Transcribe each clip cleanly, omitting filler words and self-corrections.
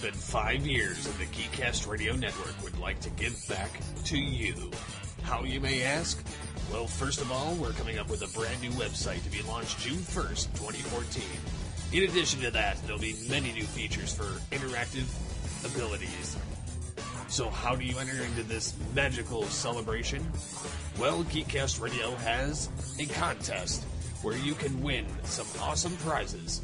been 5 years and the Geekcast Radio Network would like to give back to you. How, you may ask? Well, first of all, we're coming up with a brand new website to be launched June 1st, 2014. In addition to that, there'll be many new features for interactive abilities. So how do you enter into this magical celebration? Well, Geekcast Radio has a contest where you can win some awesome prizes,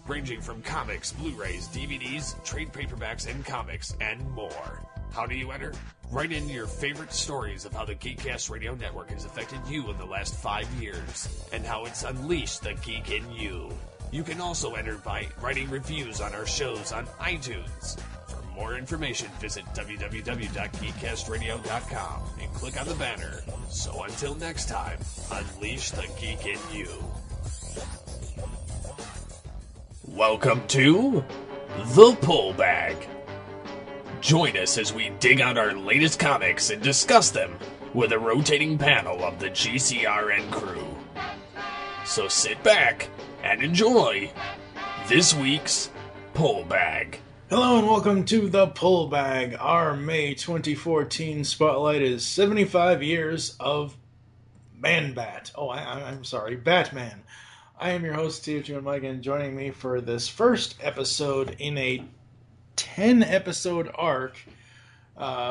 ranging from comics, Blu-rays, DVDs, trade paperbacks, and comics, and more. How do you enter? Write in your favorite stories of how the Geekcast Radio Network has affected you in the last 5 years, and how it's unleashed the geek in you. You can also enter by writing reviews on our shows on iTunes. For more information, visit www.geekcastradio.com and click on the banner. So until next time, unleash the geek in you. Welcome to The Pull Bag. Join us as we dig out our latest comics and discuss them with a rotating panel of the GCRN crew. So sit back and enjoy this week's Pull Bag. Hello and welcome to The Pull Bag. Our May 2014 spotlight is 75 years of Man-Bat. I'm sorry, Batman. I am your host, TPB, Mike, and joining me for this first episode in a 10-episode arc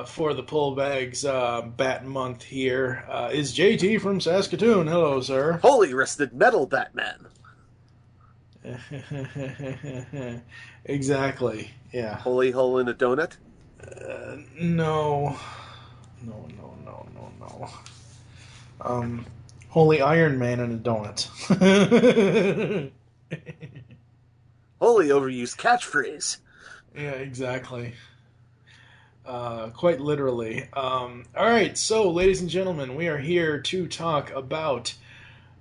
for the Pull Bag's Bat Month here is JT from Saskatoon. Hello, sir. Holy rusted metal, Batman. Exactly, yeah. Holy hole in a donut? No. Holy Iron Man in a donut. Holy overused catchphrase. Yeah, exactly. Quite literally. Alright, so, ladies and gentlemen, we are here to talk about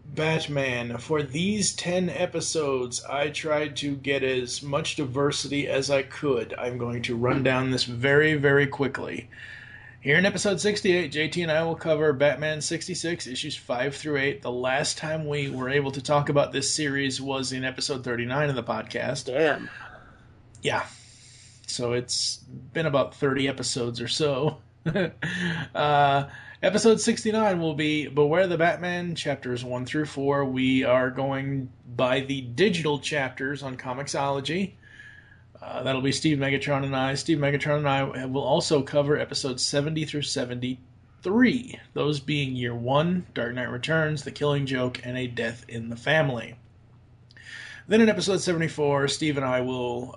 Batman. For these 10 episodes, I tried to get as much diversity as I could. I'm going to run down this very, very quickly. Here in episode 68, JT and I will cover Batman 66, issues 5 through 8. The last time we were able to talk about this series was in episode 39 of the podcast. Damn. Yeah. So it's been about 30 episodes or so. Episode 69 will be Beware the Batman, chapters 1 through 4. We are going by the digital chapters on Comixology. That'll be Steve Megatron and I. Steve Megatron and I will also cover episodes 70 through 73. Those being Year 1, Dark Knight Returns, The Killing Joke, and A Death in the Family. Then in episode 74, Steve and I will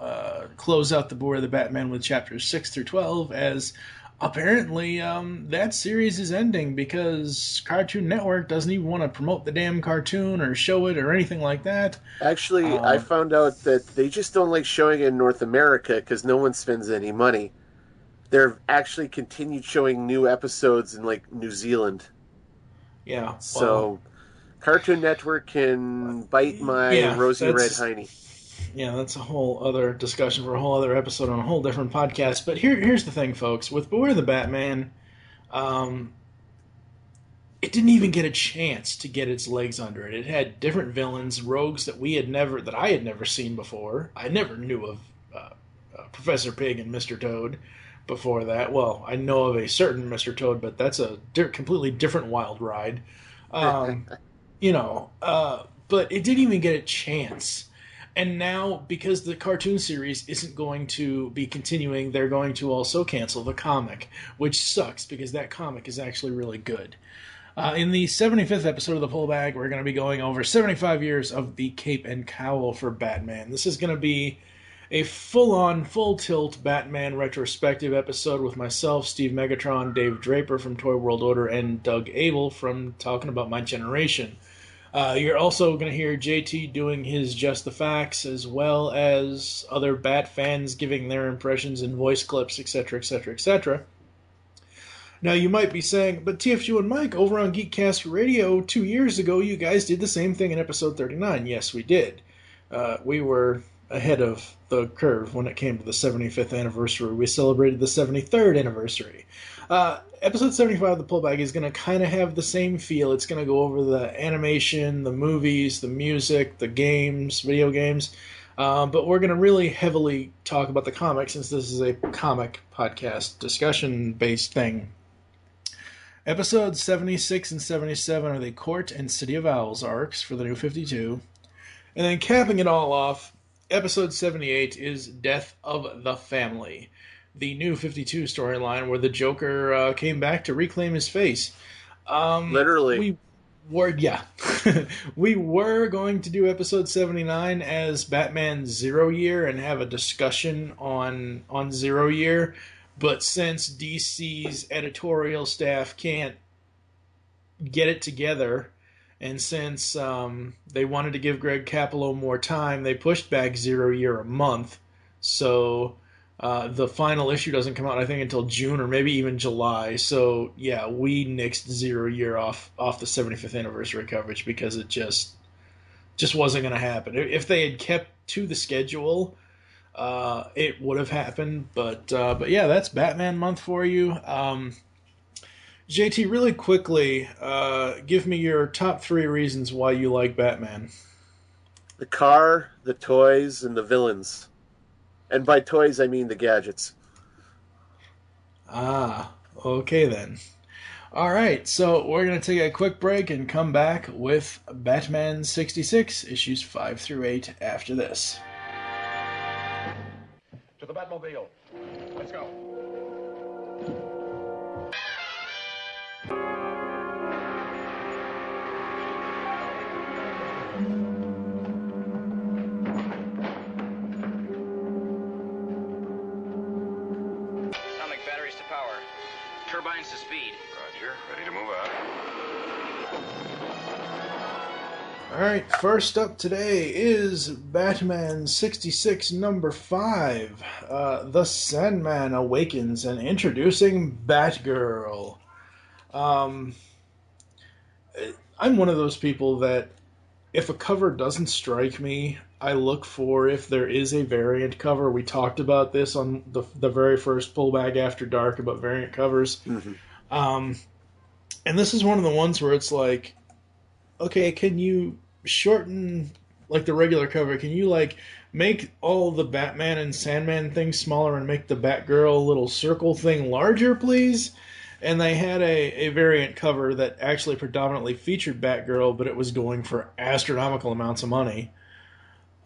close out the Beware the Batman with chapters 6 through 12, as apparently that series is ending because Cartoon Network doesn't even want to promote the damn cartoon or show it or anything like that. Actually, I found out that they just don't like showing it in North America because no one spends any money. They're actually continued showing new episodes in, like, New Zealand. Yeah. So, Cartoon Network can bite my rosy red hiney. Yeah, that's a whole other discussion for a whole other episode on a whole different podcast. But here's the thing, folks. With Beware the Batman, it didn't even get a chance to get its legs under it. It had different villains, rogues that I had never seen before. I never knew of Professor Pig and Mr. Toad before that. Well, I know of a certain Mr. Toad, but that's a completely different wild ride. But it didn't even get a chance. And now, because the cartoon series isn't going to be continuing, they're going to also cancel the comic, which sucks because that comic is actually really good. In the 75th episode of The Pull Bag, we're going to be going over 75 years of the Cape and Cowl for Batman. This is going to be a full-on, full-tilt Batman retrospective episode with myself, Steve Megatron, Dave Draper from Toy World Order, and Doug Abel from Talking About My Generation. You're also going to hear JT doing his Just the Facts, as well as other Bat fans giving their impressions and voice clips, etc., etc., etc. Now, you might be saying, but TFU and Mike, over on Geekcast Radio 2 years ago, you guys did the same thing in episode 39. Yes, we did. We were ahead of the curve when it came to the 75th anniversary. We celebrated the 73rd anniversary. Episode 75 of the Pull Bag is going to kind of have the same feel. It's going to go over the animation, the movies, the music, the games, video games. But we're going to really heavily talk about the comics since this is a comic podcast discussion-based thing. Episodes 76 and 77 are the Court and City of Owls arcs for the New 52. And then capping it all off, episode 78 is Death of the Family, the New 52 storyline where the Joker came back to reclaim his face. Literally. We were going to do episode 79 as Batman's 0 year and have a discussion on 0 year, but since DC's editorial staff can't get it together, and since they wanted to give Greg Capullo more time, they pushed back 0 year a month. So the final issue doesn't come out, I think, until June or maybe even July. So yeah, we nixed 0 year off the 75th anniversary coverage because it just wasn't going to happen. If they had kept to the schedule, it would have happened. But yeah, that's Batman month for you. JT, really quickly, give me your top 3 reasons why you like Batman. The car, the toys, and the villains. And by toys, I mean the gadgets. Ah, okay then. All right, so we're going to take a quick break and come back with Batman 66, issues 5 through 8 after this. To the Batmobile. Let's go. Atomic batteries to power. Turbines to speed. Roger. Ready to move out. All right, first up today is Batman 66 number 5, The Sandman Awakens, and introducing Batgirl. I'm one of those people that if a cover doesn't strike me, I look for if there is a variant cover. We talked about this on the very first Pullback After Dark about variant covers. Mm-hmm. And this is one of the ones where it's like, okay, can you shorten like the regular cover? Can you like make all the Batman and Sandman things smaller and make the Batgirl little circle thing larger, please? And they had a variant cover that actually predominantly featured Batgirl, but it was going for astronomical amounts of money.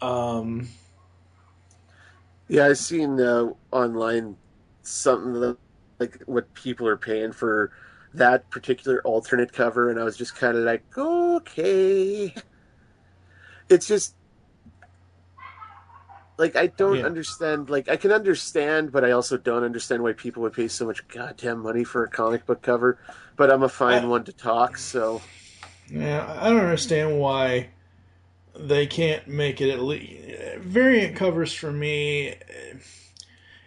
Yeah, I've seen online something like what people are paying for that particular alternate cover, and I was just kind of like, okay. It's just like I don't understand. Like I can understand, but I also don't understand why people would pay so much goddamn money for a comic book cover. But I'm a fine one to talk, so yeah, I don't understand why they can't make it at least variant covers for me.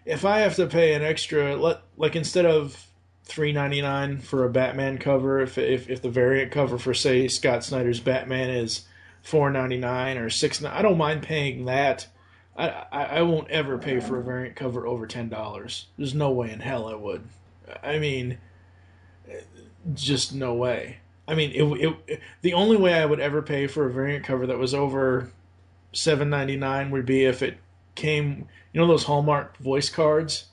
If I have to pay an extra, like instead of $3.99 for a Batman cover, if the variant cover for say Scott Snyder's Batman is $4.99 or $6.99, I don't mind paying that. I won't ever pay for a variant cover over $10. There's no way in hell I would. I mean, just no way. I mean, the only way I would ever pay for a variant cover that was over $7.99 would be if it came, you know, those Hallmark voice cards.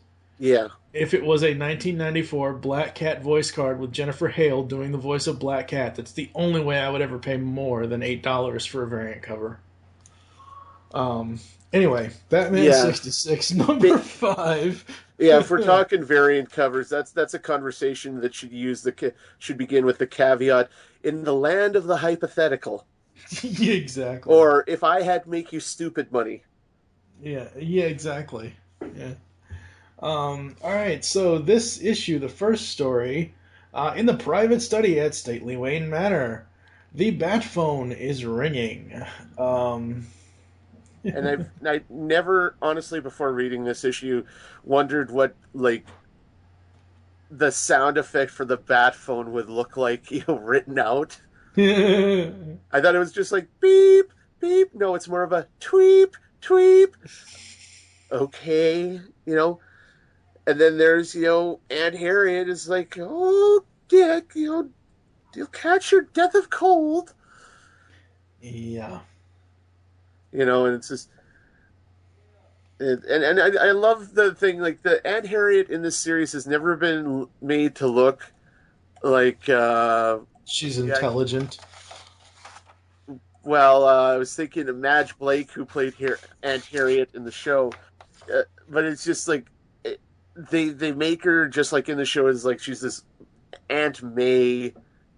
yeah. If it was a 1994 Black Cat voice card with Jennifer Hale doing the voice of Black Cat, that's the only way I would ever pay more than $8 for a variant cover. Anyway, Batman 66, number 5. Yeah, if we're talking variant covers, that's a conversation that should begin with the caveat, in the land of the hypothetical. Yeah, exactly. Or if I had make you stupid money. Yeah, exactly. Yeah. All right, so this issue, the first story, in the private study at Stately Wayne Manor, the bat phone is ringing. And I never, honestly, before reading this issue, wondered what, like, the sound effect for the bat phone would look like, written out. I thought it was just like, beep, beep. No, it's more of a tweep, tweep. Okay, And then there's, Aunt Harriet is like, oh, Dick, you'll catch your death of cold. Yeah. And it's just, And I love the thing, like, the Aunt Harriet in this series has never been made to look like, She's yeah, intelligent. well, I was thinking of Madge Blake, who played here Aunt Harriet in the show, but it's just like, they make her just like in the show is like she's this Aunt May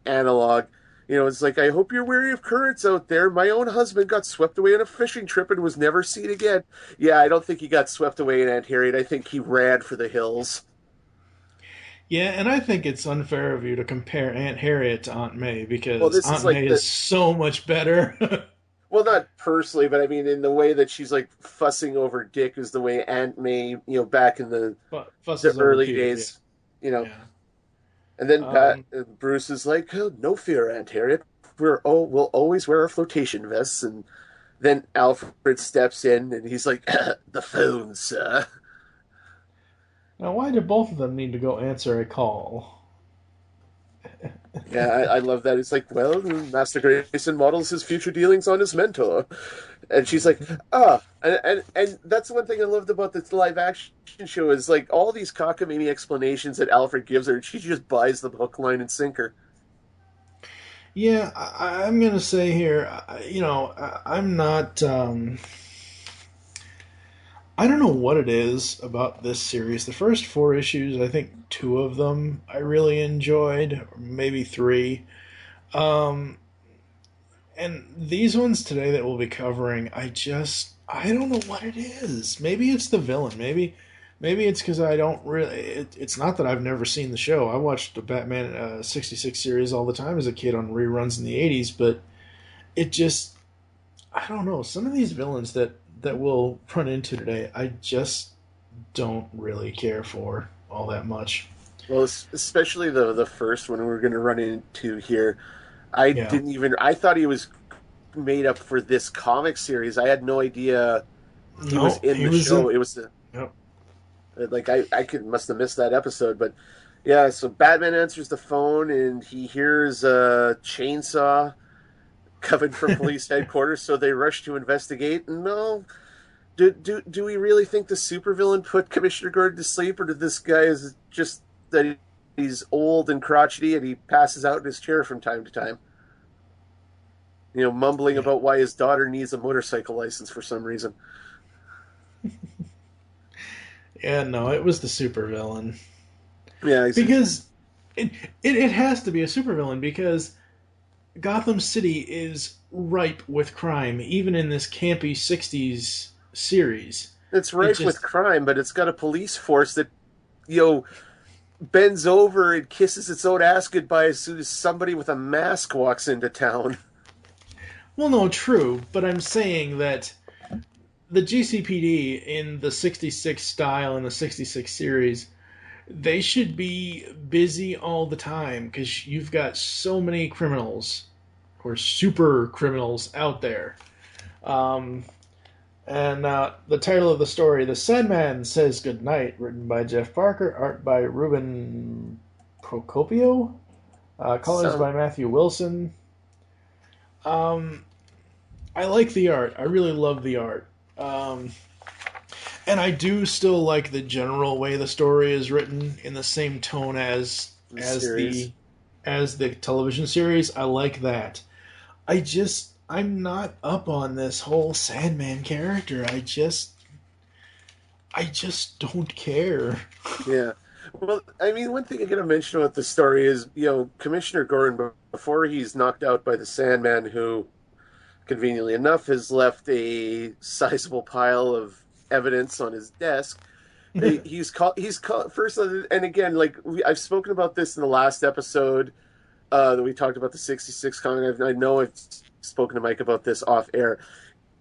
analog. You know, it's like, I hope you're wary of currents out there. My own husband got swept away on a fishing trip and was never seen again. Yeah, I don't think he got swept away in Aunt Harriet. I think he ran for the hills. Yeah, and I think it's unfair of you to compare Aunt Harriet to Aunt May Well, because this Aunt is like May is so much better. well, not personally, but I mean, in the way that she's like fussing over Dick is the way Aunt May, back in the Fusses over early Peter, days, yeah. And then Um, Bruce is like, oh, "No fear, Aunt Harriet. We'll always wear our flotation vests." And then Alfred steps in, and he's like, "The phone, sir." Now, why do both of them need to go answer a call? Yeah, I love that. It's like, well, Master Grayson models his future dealings on his mentor, and she's like, and that's one thing I loved about this live action show is like all these cockamamie explanations that Alfred gives her, she just buys them hook, line, and sinker. Yeah, I'm going to say here, I'm not. I don't know what it is about this series. The first 4 issues, I think 2 of them I really enjoyed, or maybe 3. Um, and these ones today that we'll be covering, I don't know what it is. Maybe it's the villain. Maybe it's because I don't really. It's not that I've never seen the show. I watched the Batman 66 series all the time as a kid on reruns in the 80s, but it just. I don't know. Some of these villains that we'll run into today, I just don't really care for all that much. Well, especially the first one we're going to run into here. Yeah. I thought he was made up for this comic series. I had no idea he No, was in he the was show. in. It was Yep. like must have missed that episode, but yeah. So Batman answers the phone and he hears a chainsaw coming from police headquarters. So they rush to investigate. No, do we really think the supervillain put Commissioner Gordon to sleep, or did this guy is just that he's old and crotchety and he passes out in his chair from time to time? Mumbling about why his daughter needs a motorcycle license for some reason. Yeah, no, it was the supervillain. Yeah, Because it has to be a supervillain because Gotham City is ripe with crime, even in this campy 60s series. it's rife with crime, but it's got a police force that, bends over and kisses its own ass goodbye as soon as somebody with a mask walks into town. Well, no, true, but I'm saying that the GCPD in the 66 style in the 66 series, they should be busy all the time because you've got so many criminals or super criminals out there. And the title of the story, The Sandman Says Goodnight, written by Jeff Parker, art by Ruben Procopio, colors by Matthew Wilson. I like the art. I really love the art. And I do still like the general way the story is written in the same tone as the television series. I like that. I'm not up on this whole Sandman character. I just don't care. Yeah. Well, I mean, one thing I gotta mention about the story is, Commissioner Gordon, before he's knocked out by the Sandman, who, conveniently enough, has left a sizable pile of evidence on his desk. He's called first, and again, like I've spoken about this in the last episode that we talked about the 66 comic. I know I've spoken to Mike about this off air.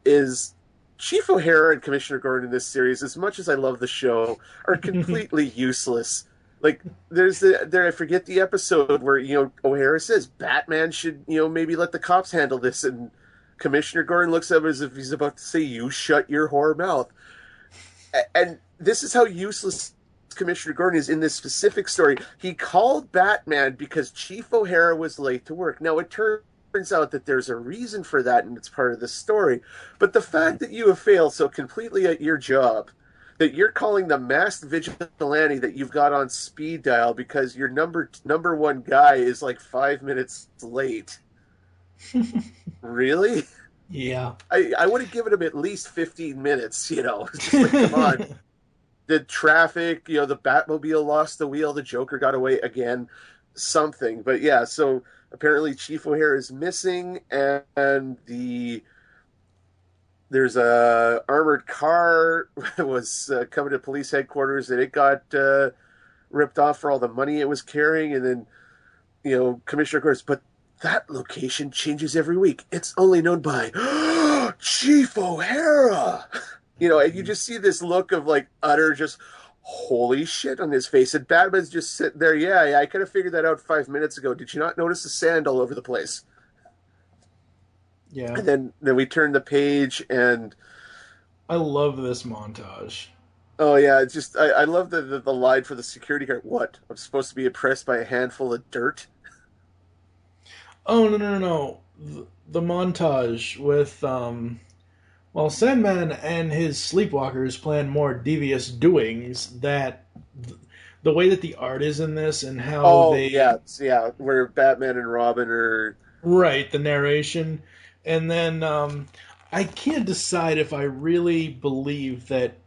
Is Chief O'Hara and Commissioner Gordon in this series, as much as I love the show, are completely useless. Like I forget the episode where O'Hara says Batman should maybe let the cops handle this, and Commissioner Gordon looks at him as if he's about to say, "You shut your whore mouth." And this is how useless Commissioner Gordon is in this specific story. He called Batman because Chief O'Hara was late to work. Now it turns turns out that there's a reason for that, and it's part of the story. But the fact that you have failed so completely at your job that you're calling the masked vigilante that you've got on speed dial because your number one guy is like 5 minutes late. Really? Yeah. I would have given him at least 15 minutes, Just like, come on. The traffic, the Batmobile lost the wheel, the Joker got away again, something. But yeah, so apparently Chief O'Hare is missing, and there's a armored car was coming to police headquarters, and it got ripped off for all the money it was carrying. And then, Commissioner goes, but that location changes every week. It's only known by Chief O'Hara. And you just see this look of like utter just holy shit on his face. And Batman's just sitting there. Yeah, I kind of figured that out 5 minutes ago. Did you not notice the sand all over the place? Yeah. And then we turn the page, and I love this montage. Oh yeah, it's just I love the line for the security guard. What? I'm supposed to be impressed by a handful of dirt? Oh no. The montage with Sandman and his sleepwalkers plan more devious doings, that the way that the art is in this and how where Batman and Robin are right, the narration. And then I can't decide if I really believe that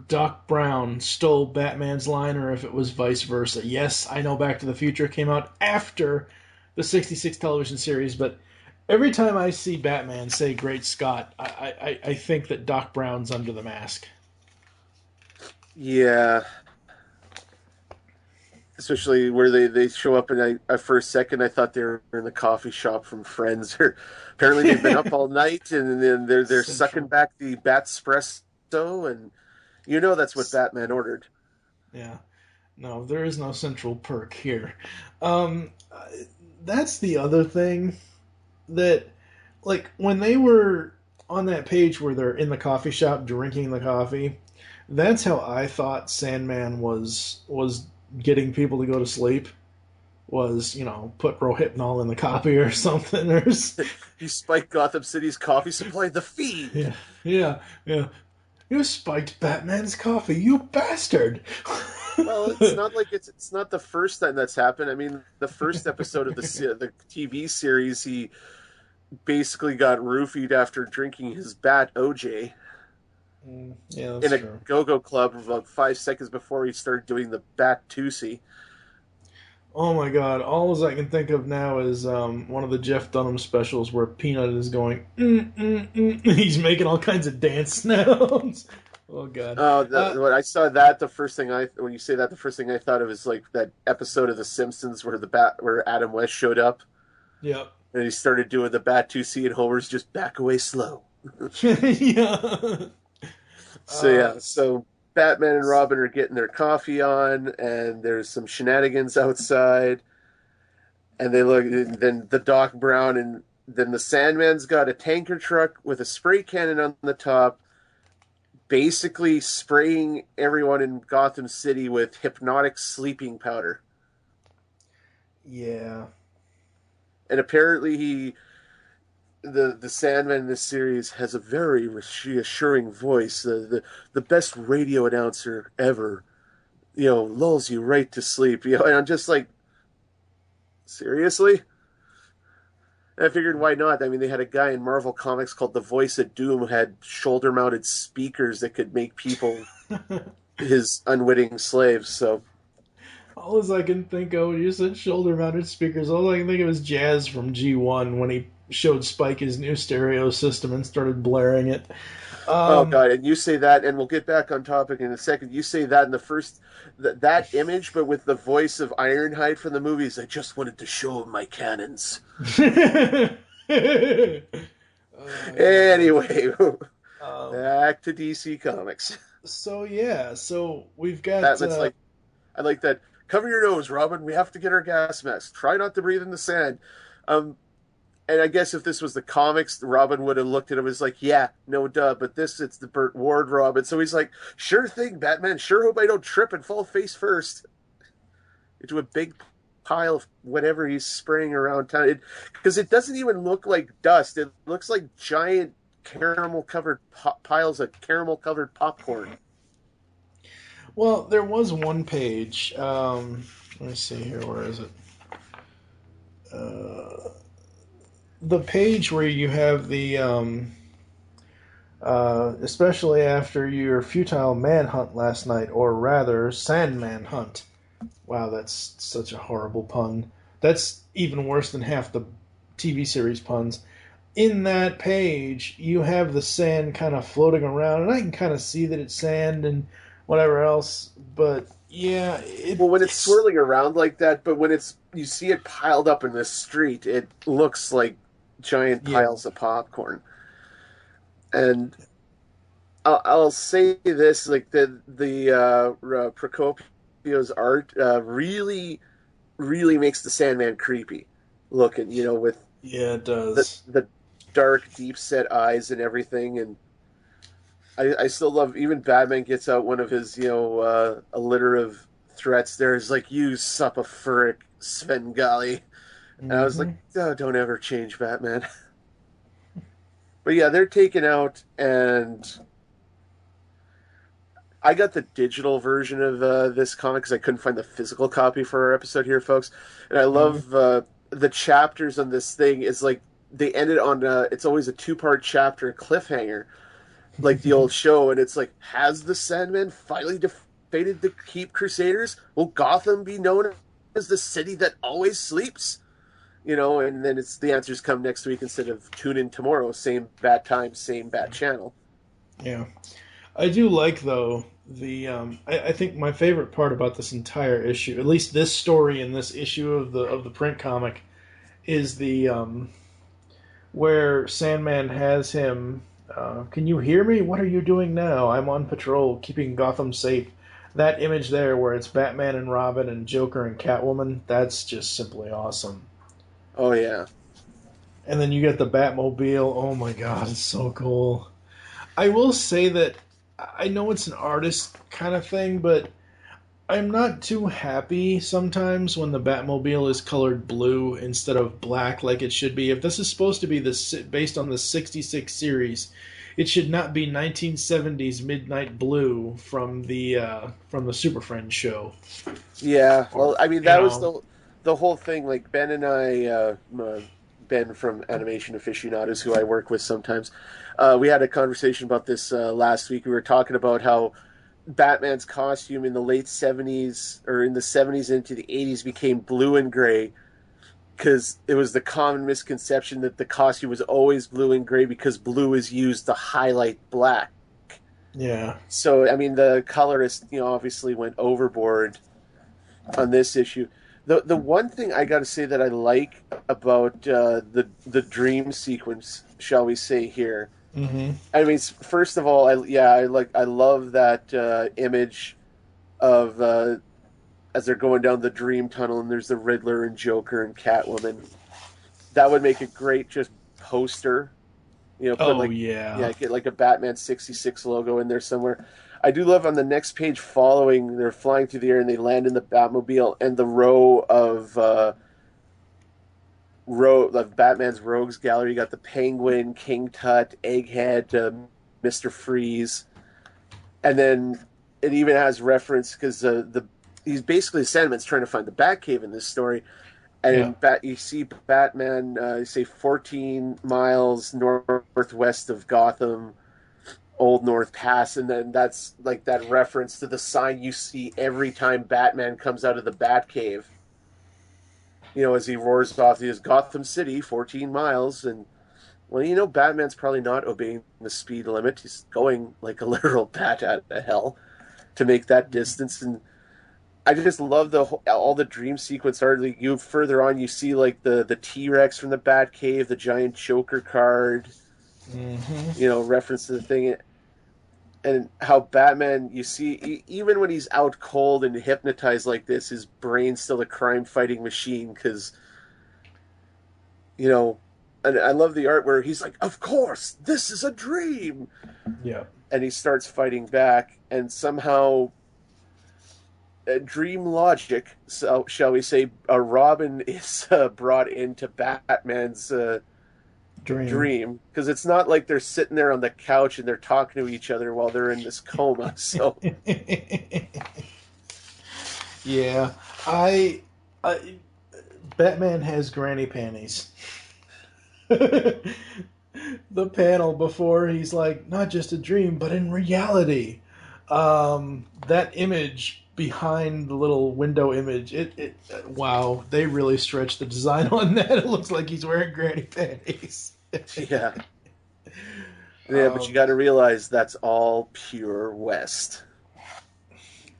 Doc Brown stole Batman's line or if it was vice versa. Yes, I know Back to the Future came out after the 66 television series, but every time I see Batman say Great Scott, I think that Doc Brown's under the mask. Yeah. Especially where they show up, and for a second I thought they were in the coffee shop from Friends. Apparently they've been up all night, and then they're sucking back the Batspresso, and that's what Batman ordered. Yeah. No, there is no central perk here. That's the other thing that, like, when they were on that page where they're in the coffee shop drinking the coffee, that's how I thought Sandman was getting people to go to sleep, was, put Rohypnol in the coffee or something. You spiked Gotham City's coffee supply, the feed. Yeah. You spiked Batman's coffee, you bastard. Well, it's not like it's not the first time that's happened. I mean, the first episode of the TV series, he basically got roofied after drinking his Bat OJ. Yeah, in a go-go club about 5 seconds before he started doing the Bat Tusi. Oh my god, all I can think of now is one of the Jeff Dunham specials where Peanut is going, he's making all kinds of dance sounds. Oh god. When I saw that, when you say that, the first thing I thought of is like that episode of The Simpsons where Adam West showed up. Yep. And he started doing the Bat Tusi, and Homer's just back away slow. Yeah. So Batman and Robin are getting their coffee on, and there's some shenanigans outside. And they look, then the Doc Brown, and then the Sandman's got a tanker truck with a spray cannon on the top, basically spraying everyone in Gotham City with hypnotic sleeping powder. Yeah. And apparently the Sandman in this series has a very reassuring voice. The best radio announcer ever, lulls you right to sleep. And I'm just like, seriously? And I figured, why not? I mean, they had a guy in Marvel Comics called the Voice of Doom who had shoulder-mounted speakers that could make people his unwitting slaves, so... All as I can think of, when you said shoulder-mounted speakers, all I can think of is Jazz from G1 when he showed Spike his new stereo system and started blaring it. Oh god! And you say that, and we'll get back on topic in a second. You say that in the first that image, but with the voice of Ironhide from the movies. I just wanted to show him my cannons. Anyway, back to DC Comics. So we've got. That's I like that. Cover your nose, Robin. We have to get our gas mask. Try not to breathe in the sand. And I guess if this was the comics, Robin would have looked at him as like, yeah, no duh, but it's the Burt Ward Robin. So he's like, sure thing, Batman. Sure hope I don't trip and fall face first into a big pile of whatever he's spraying around town. Because it doesn't even look like dust. It looks like giant caramel-covered piles of caramel-covered popcorn. Well, there was one page. Let me see here. Where is it? The page where you have the, especially after your futile manhunt last night, or rather, Sandman hunt. Wow, that's such a horrible pun. That's even worse than half the TV series puns. In that page, you have the sand kind of floating around, and I can kind of see that it's sand and whatever else, but yeah. Well, when it's swirling around like that, but when you see it piled up in the street, it looks like giant piles of popcorn. And I'll say this, like the Procopio's art really, really makes the Sandman creepy looking, with it does. The dark, deep set eyes and everything. And I still love, even Batman gets out one of his, a litter of threats there. Is like, you sapphiric Svengali. And I was like, oh, don't ever change, Batman. But yeah, they're taken out, and I got the digital version of this comic because I couldn't find the physical copy for our episode here, folks. And I love the chapters on this thing. Is like they ended on it's always a 2-part chapter cliffhanger, like the old show, and it's like, has the Sandman finally defeated the Keep Crusaders? Will Gotham be known as the city that always sleeps? And then the answers come next week instead of tune in tomorrow, same bat time, same bat channel. Yeah. I do like, though, the I think my favorite part about this entire issue, at least this story in this issue of the print comic, is the where Sandman has him, can you hear me? What are you doing now? I'm on patrol, keeping Gotham safe. That image there where it's Batman and Robin and Joker and Catwoman, that's just simply awesome. Oh, yeah. And then you get the Batmobile. Oh, my God, it's so cool. I will say that I know it's an artist kind of thing, but I'm not too happy sometimes when the Batmobile is colored blue instead of black like it should be. If this is supposed to be based on the 66 series, it should not be 1970s Midnight Blue from the Super Friends show. Yeah, well, I mean, that was the whole thing. Like, Ben and I, Ben from Animation Aficionados, who I work with sometimes, we had a conversation about this last week. We were talking about how Batman's costume in the late 70s, or in the 70s into the 80s, became blue and gray because it was the common misconception that the costume was always blue and gray because blue is used to highlight black. Yeah. So, I mean, the colorist, obviously went overboard on this issue. The one thing I got to say that I like about the dream sequence, shall we say here, I mean, first of all, I love that image of as they're going down the dream tunnel, and there's the Riddler and Joker and Catwoman. That would make a great just poster. Get like a Batman 66 logo in there somewhere. I do love on the next page following, they're flying through the air and they land in the Batmobile, and the row of Batman's Rogues Gallery. You got the Penguin, King Tut, Egghead, Mr. Freeze, and then it even has reference because he's basically Sandman's trying to find the Batcave in this story, and you see Batman, say 14 miles northwest of Gotham, Old North Pass, and then that's like that reference to the sign you see every time Batman comes out of the Batcave. As he roars off, he is Gotham City, 14 miles, and Batman's probably not obeying the speed limit. He's going like a literal bat out of hell to make that distance, and I just love all the dream sequence art. Like, you further on, you see like the T-Rex from the Batcave, the giant Joker card, reference to the thing. And how Batman, you see, even when he's out cold and hypnotized like this, his brain's still a crime-fighting machine because, and I love the art where he's like, of course, this is a dream! Yeah. And he starts fighting back, and somehow dream logic, so shall we say, Robin is brought into Batman's dream, because it's not like they're sitting there on the couch and they're talking to each other while they're in this coma. So yeah, I Batman has granny panties. The panel before he's like, not just a dream, but in reality. That image behind the little window image, wow, they really stretched the design on that. It looks like he's wearing granny panties. yeah. Yeah, but you got to realize that's all pure West.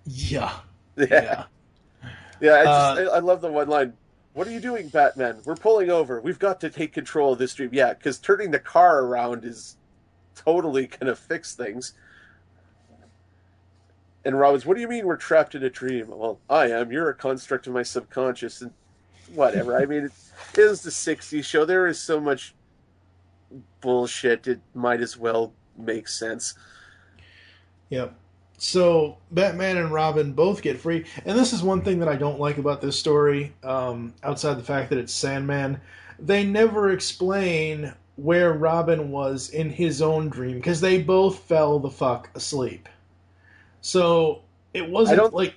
Yeah. Yeah. Yeah, I love the one line. What are you doing, Batman? We're pulling over. We've got to take control of this dream. Yeah, because turning the car around is totally going to fix things. And Robin's, what do you mean we're trapped in a dream? Well, I am. You're a construct of my subconscious. And whatever. I mean, it is the 60s show. There is so much bullshit. It might as well make sense. Yep. So Batman and Robin both get free, and this is one thing that I don't like about this story. Outside the fact that it's Sandman, they never explain where Robin was in his own dream because they both fell the fuck asleep. So it wasn't like,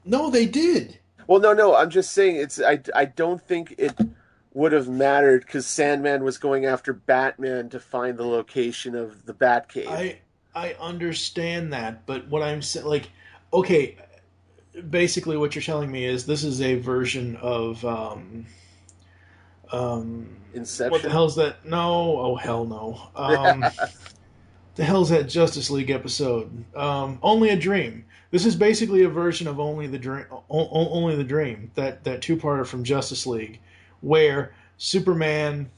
no, they did. Well, no. I'm just saying it's. I don't think it would have mattered because Sandman was going after Batman to find the location of the Batcave. I understand that, but what I'm saying, like, okay, basically what you're telling me is this is a version of Inception. What the hell's that? No, oh hell no. The hell's that Justice League episode? Only a Dream. This is basically a version of Only the Dream. Only the Dream. That two-parter from Justice League, where Superman,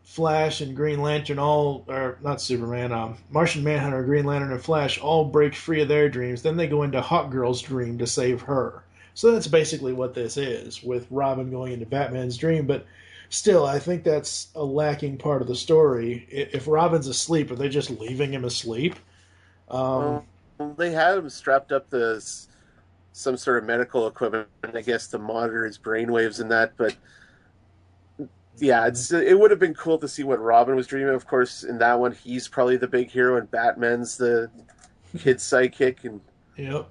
Flash and Green Lantern not Superman, Martian Manhunter, Green Lantern, and Flash all break free of their dreams. Then they go into Hawk Girl's dream to save her. So that's basically what this is, with Robin going into Batman's dream. But still, I think that's a lacking part of the story. If Robin's asleep, are they just leaving him asleep? Well, they had him strapped up to some sort of medical equipment, I guess, to monitor his brainwaves and that, but yeah, it would have been cool to see what Robin was dreaming. Of course, in that one, he's probably the big hero, and Batman's the kid sidekick. And Yep.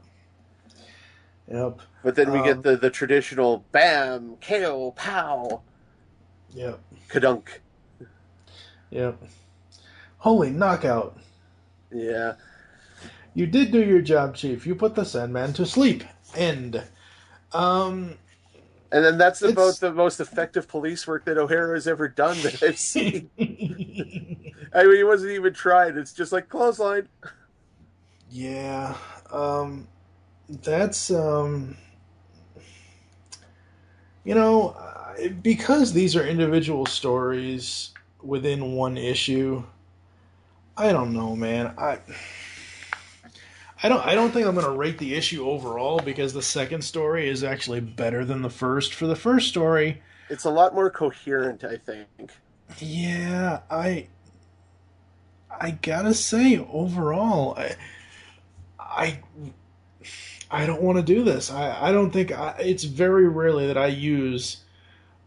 But then we get the traditional bam, KO, pow. Yep. Kadunk. Yep. Holy knockout. Yeah. You did do your job, Chief. You put the Sandman to sleep. End. And then that's about the most effective police work that O'Hara has ever done that I've seen. I mean, he wasn't even trying. It's just like clothesline. Yeah. That's, because these are individual stories within one issue, I don't know, man. I don't think I'm going to rate the issue overall because the second story is actually better than the first. For the first story, it's a lot more coherent, I think. Yeah, I gotta say, overall, I don't want to do this. I don't think it's very rarely that I use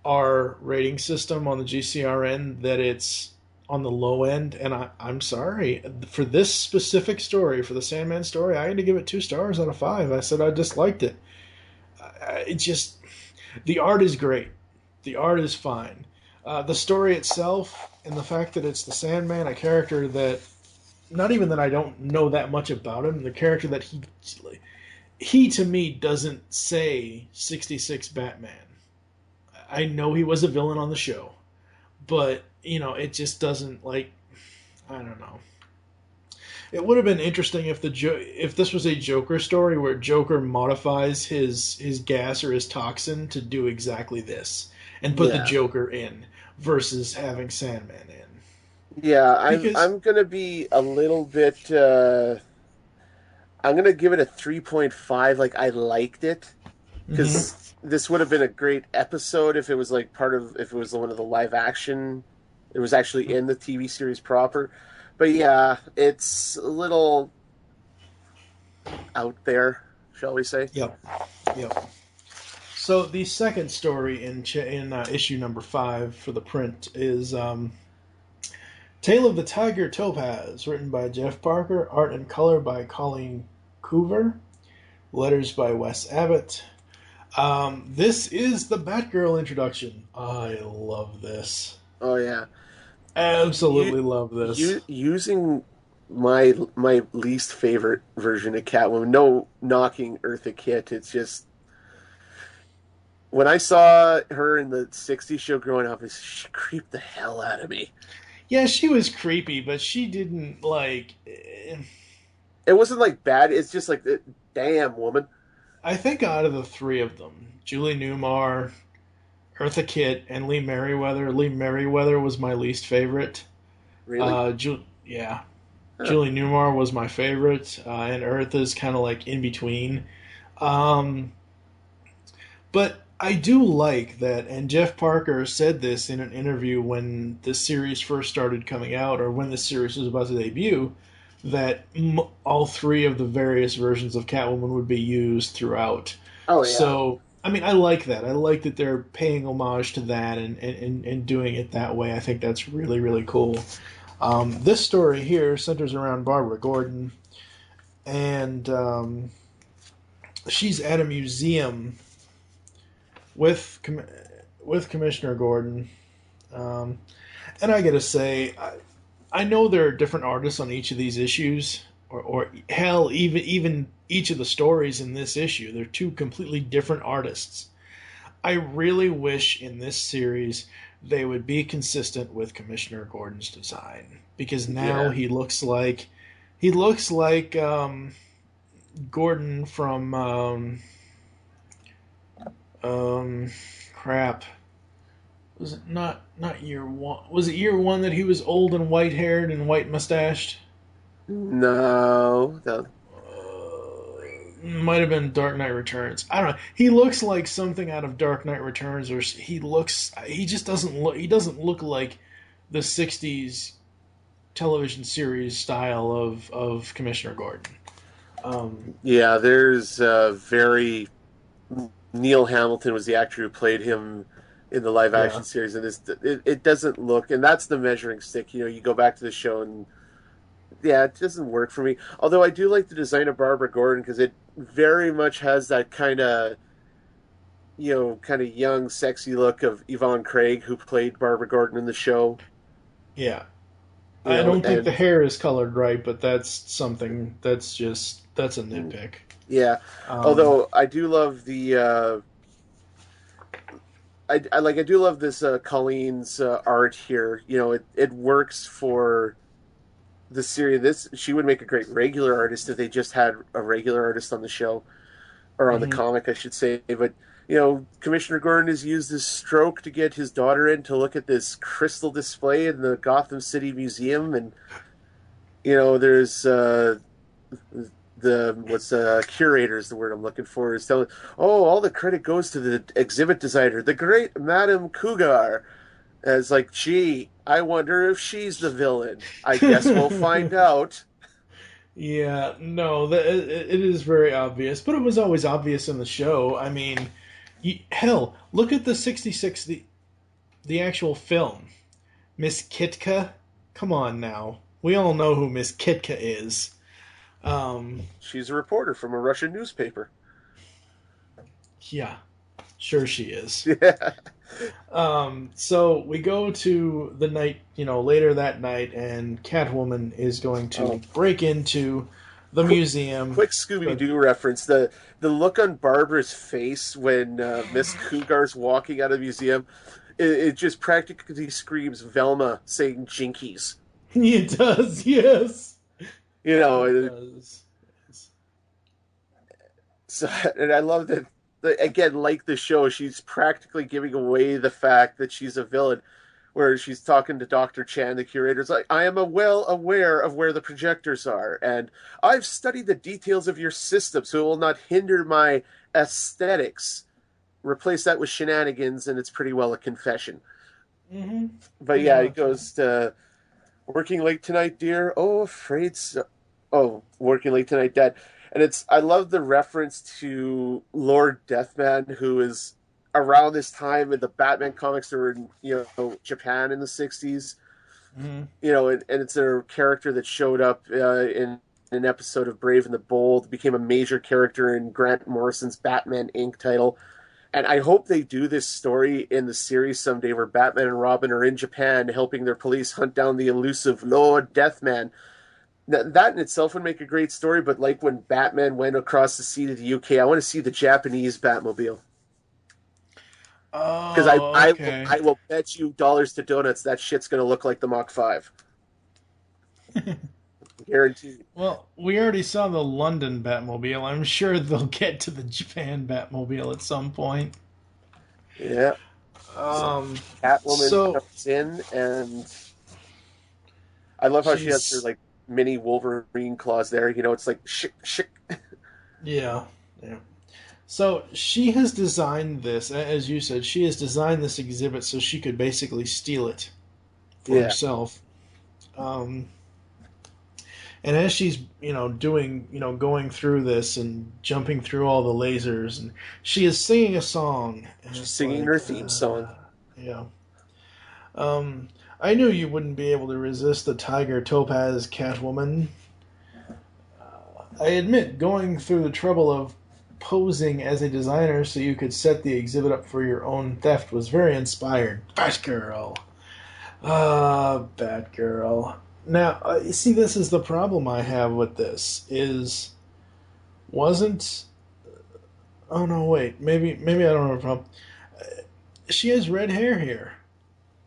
our rating system on the GCRN that it's on the low end, and I'm sorry. For this specific story, for the Sandman story, I had to give it 2 stars out of 5. I said I disliked it. The art is great. The art is fine. The story itself, and the fact that it's the Sandman, a character that, not even that I don't know that much about him, the character that he to me doesn't say 66 Batman. I know he was a villain on the show, but it just doesn't, I don't know. It would have been interesting if this was a Joker story where Joker modifies his gas or his toxin to do exactly this and put the Joker in versus having Sandman in. Yeah, I'm gonna be a little bit. I'm gonna give it a 3.5. Like, I liked it because this would have been a great episode if it was if it was one of the live action. It was actually in the TV series proper. But yeah, it's a little out there, shall we say? Yep. Yep. So the second story in issue number 5 for the print is Tale of the Tiger Topaz, written by Jeff Parker, art and color by Colleen Coover, letters by Wes Abbott. This is the Batgirl introduction. I love this. Oh yeah, Absolutely love this. Using my least favorite version of Catwoman. No knocking Eartha Kitt. It's just when I saw her in the '60s show growing up, she creeped the hell out of me. Yeah, she was creepy, but she didn't It wasn't like bad. It's just like, damn woman. I think out of the three of them, Julie Newmar, Eartha Kitt, and Lee Merriweather was my least favorite. Really? Yeah. Huh. Julie Newmar was my favorite, and Eartha's kind of like in between. But I do like that, and Jeff Parker said this in an interview when the series first started coming out, or when the series was about to debut, that all three of the various versions of Catwoman would be used throughout. Oh, yeah. So, I mean, I like that. I like that they're paying homage to that and doing it that way. I think that's really, really cool. This story here centers around Barbara Gordon, and she's at a museum with Commissioner Gordon. And I gotta say, I know there are different artists on each of these issues, or hell, even each of the stories in this issue. They're two completely different artists. I really wish in this series they would be consistent with Commissioner Gordon's design, because now he looks like Gordon from crap. Was it not year one? Was it year one that he was old and white haired and white mustached? No. Might have been Dark Knight Returns. I don't know. He looks like something out of Dark Knight Returns, or he just doesn't look. He doesn't look like the '60s television series style of Commissioner Gordon. Yeah, there's very Neil Hamilton was the actor who played him in the live action series, and it doesn't look, and that's the measuring stick. You go back to the show, and it doesn't work for me. Although I do like the design of Barbara Gordon, because it very much has that kind of young, sexy look of Yvonne Craig, who played Barbara Gordon in the show. Yeah. I don't think the hair is colored right, but that's something that's a nitpick. Yeah. Although I do love the I do love this Colleen's art here. It works for the series. She would make a great regular artist if they just had a regular artist on the show, or on the comic, I should say. But Commissioner Gordon has used this stroke to get his daughter in to look at this crystal display in the Gotham City Museum, and there's curator is the word I'm looking for, is telling, all the credit goes to the exhibit designer, the great Madame Cougar. As like, gee, I wonder if she's the villain. I guess we'll find out. Yeah, no, it is very obvious, but it was always obvious in the show. I mean, hell, look at the '66, the actual film. Miss Kitka? Come on now. We all know who Miss Kitka is. She's a reporter from a Russian newspaper. Yeah, sure she is. Yeah. So we go to the night, later that night, and Catwoman is going to break into the museum. Quick Scooby-Doo reference. The look on Barbara's face when Miss Cougar's walking out of the museum, it just practically screams Velma saying jinkies. It does, yes. It does. So, and I love that, again, like the show, she's practically giving away the fact that she's a villain, where she's talking to Dr. Chan, the curator's like, I am well aware of where the projectors are, and I've studied the details of your system so it will not hinder my aesthetics. Replace that with shenanigans, and it's pretty well a confession. Mm-hmm. But yeah, it goes to, working late tonight, dear? Oh, afraid so. Oh, working late tonight, Dad. And I love the reference to Lord Deathman, who is around this time in the Batman comics that were in, Japan in the 60s. Mhm. And it's a character that showed up in an episode of Brave and the Bold, became a major character in Grant Morrison's Batman Inc. title. And I hope they do this story in the series someday where Batman and Robin are in Japan helping their police hunt down the elusive Lord Deathman. That in itself would make a great story, but like when Batman went across the sea to the UK, I want to see the Japanese Batmobile. Because Oh, okay. I will bet you dollars to donuts that shit's going to look like the Mach 5. Guaranteed. Well, we already saw the London Batmobile. I'm sure they'll get to the Japan Batmobile at some point. Yeah. Catwoman comes in, and I love how she has her like mini Wolverine claws there. It's like shick. Yeah. So she has designed this, as you said, she has designed this exhibit so she could basically steal it for herself. And as she's, going through this and jumping through all the lasers, and she is singing a song. She's singing her theme song. Yeah. I knew you wouldn't be able to resist the Tiger Topaz Catwoman. I admit, going through the trouble of posing as a designer so you could set the exhibit up for your own theft was very inspired. Batgirl. Batgirl. Now, you see, this is the problem I have with this, oh no, wait, maybe I don't have a problem. She has red hair here.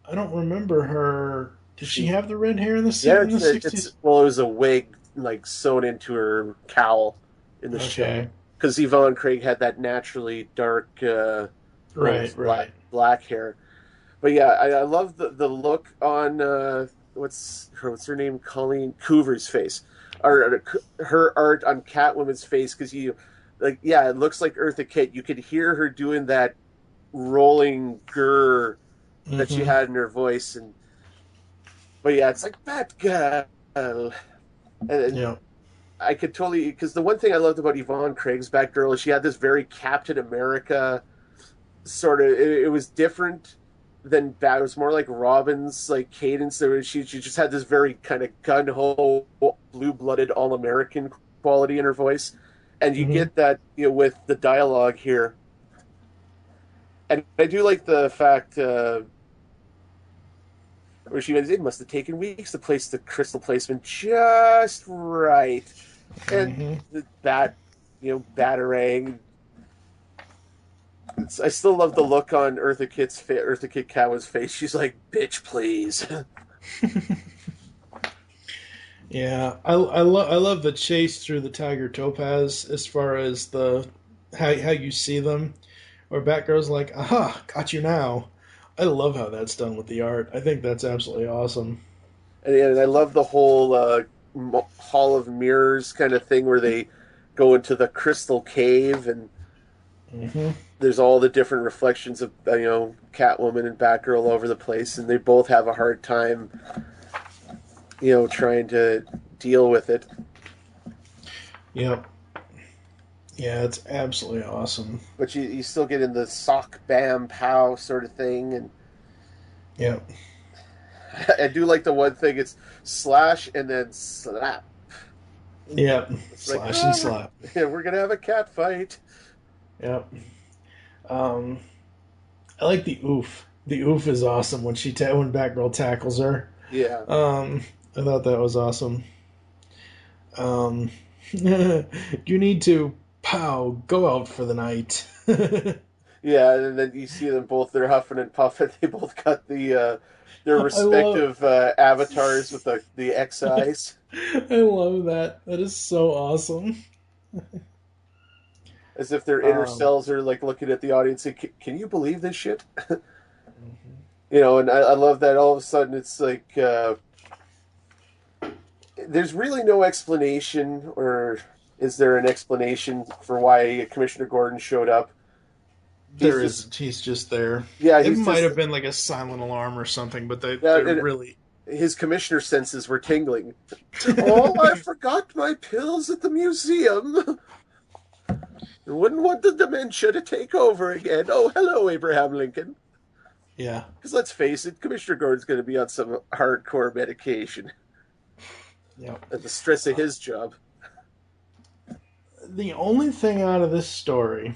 I don't remember her, did she have the red hair in the 60s? Well, it was a wig, like, sewn into her cowl in the show. Because Yvonne Craig had that naturally dark, black hair. But yeah, I love the look on... what's her name? Colleen Coover's face, or her art on Catwoman's face, because it looks like Eartha Kitt. You could hear her doing that rolling grr that she had in her voice, but yeah, it's like Batgirl, and I could totally, because the one thing I loved about Yvonne Craig's Batgirl is she had this very Captain America sort of. It was different than Bat. It was more like Robin's like cadence. She just had this very kind of gun ho, blue blooded, all American quality in her voice, and you get that with the dialogue here. And I do like the fact where she goes, "It must have taken weeks to place the crystal placement just right," and that batarang. I still love the look on Eartha Kitt Catwoman's face. She's like, "Bitch, please." Yeah, I love the chase through the Tiger Topaz as far as how you see them, where Batgirl's like, "Aha, got you now." I love how that's done with the art. I think that's absolutely awesome. And I love the whole Hall of Mirrors kind of thing where they go into the crystal cave and. There's all the different reflections of Catwoman and Batgirl all over the place, and they both have a hard time trying to deal with it. Yep. Yeah, it's absolutely awesome. But you still get in the sock bam pow sort of thing, and yep. I do like the one thing, it's slash and then slap. Yep. Slash and slap. Yeah, we're gonna have a cat fight. Yep. I like the oof. The oof is awesome when when Batgirl tackles her. Yeah. I thought that was awesome. You need to go out for the night. Yeah, and then you see them both. They're huffing and puffing. They both got their respective avatars with the X eyes. I love that. That is so awesome. As if their inner selves are like looking at the audience and can you believe this shit? And I love that all of a sudden it's like there's really no explanation, or is there an explanation for why Commissioner Gordon showed up? He's just there. Yeah, it might have been like a silent alarm or something, but they really his commissioner senses were tingling. Oh, I forgot my pills at the museum. I wouldn't want the dementia to take over again. Oh, hello, Abraham Lincoln. Yeah. Because let's face it, Commissioner Gordon's going to be on some hardcore medication. Yep. At the stress of his job. The only thing out of this story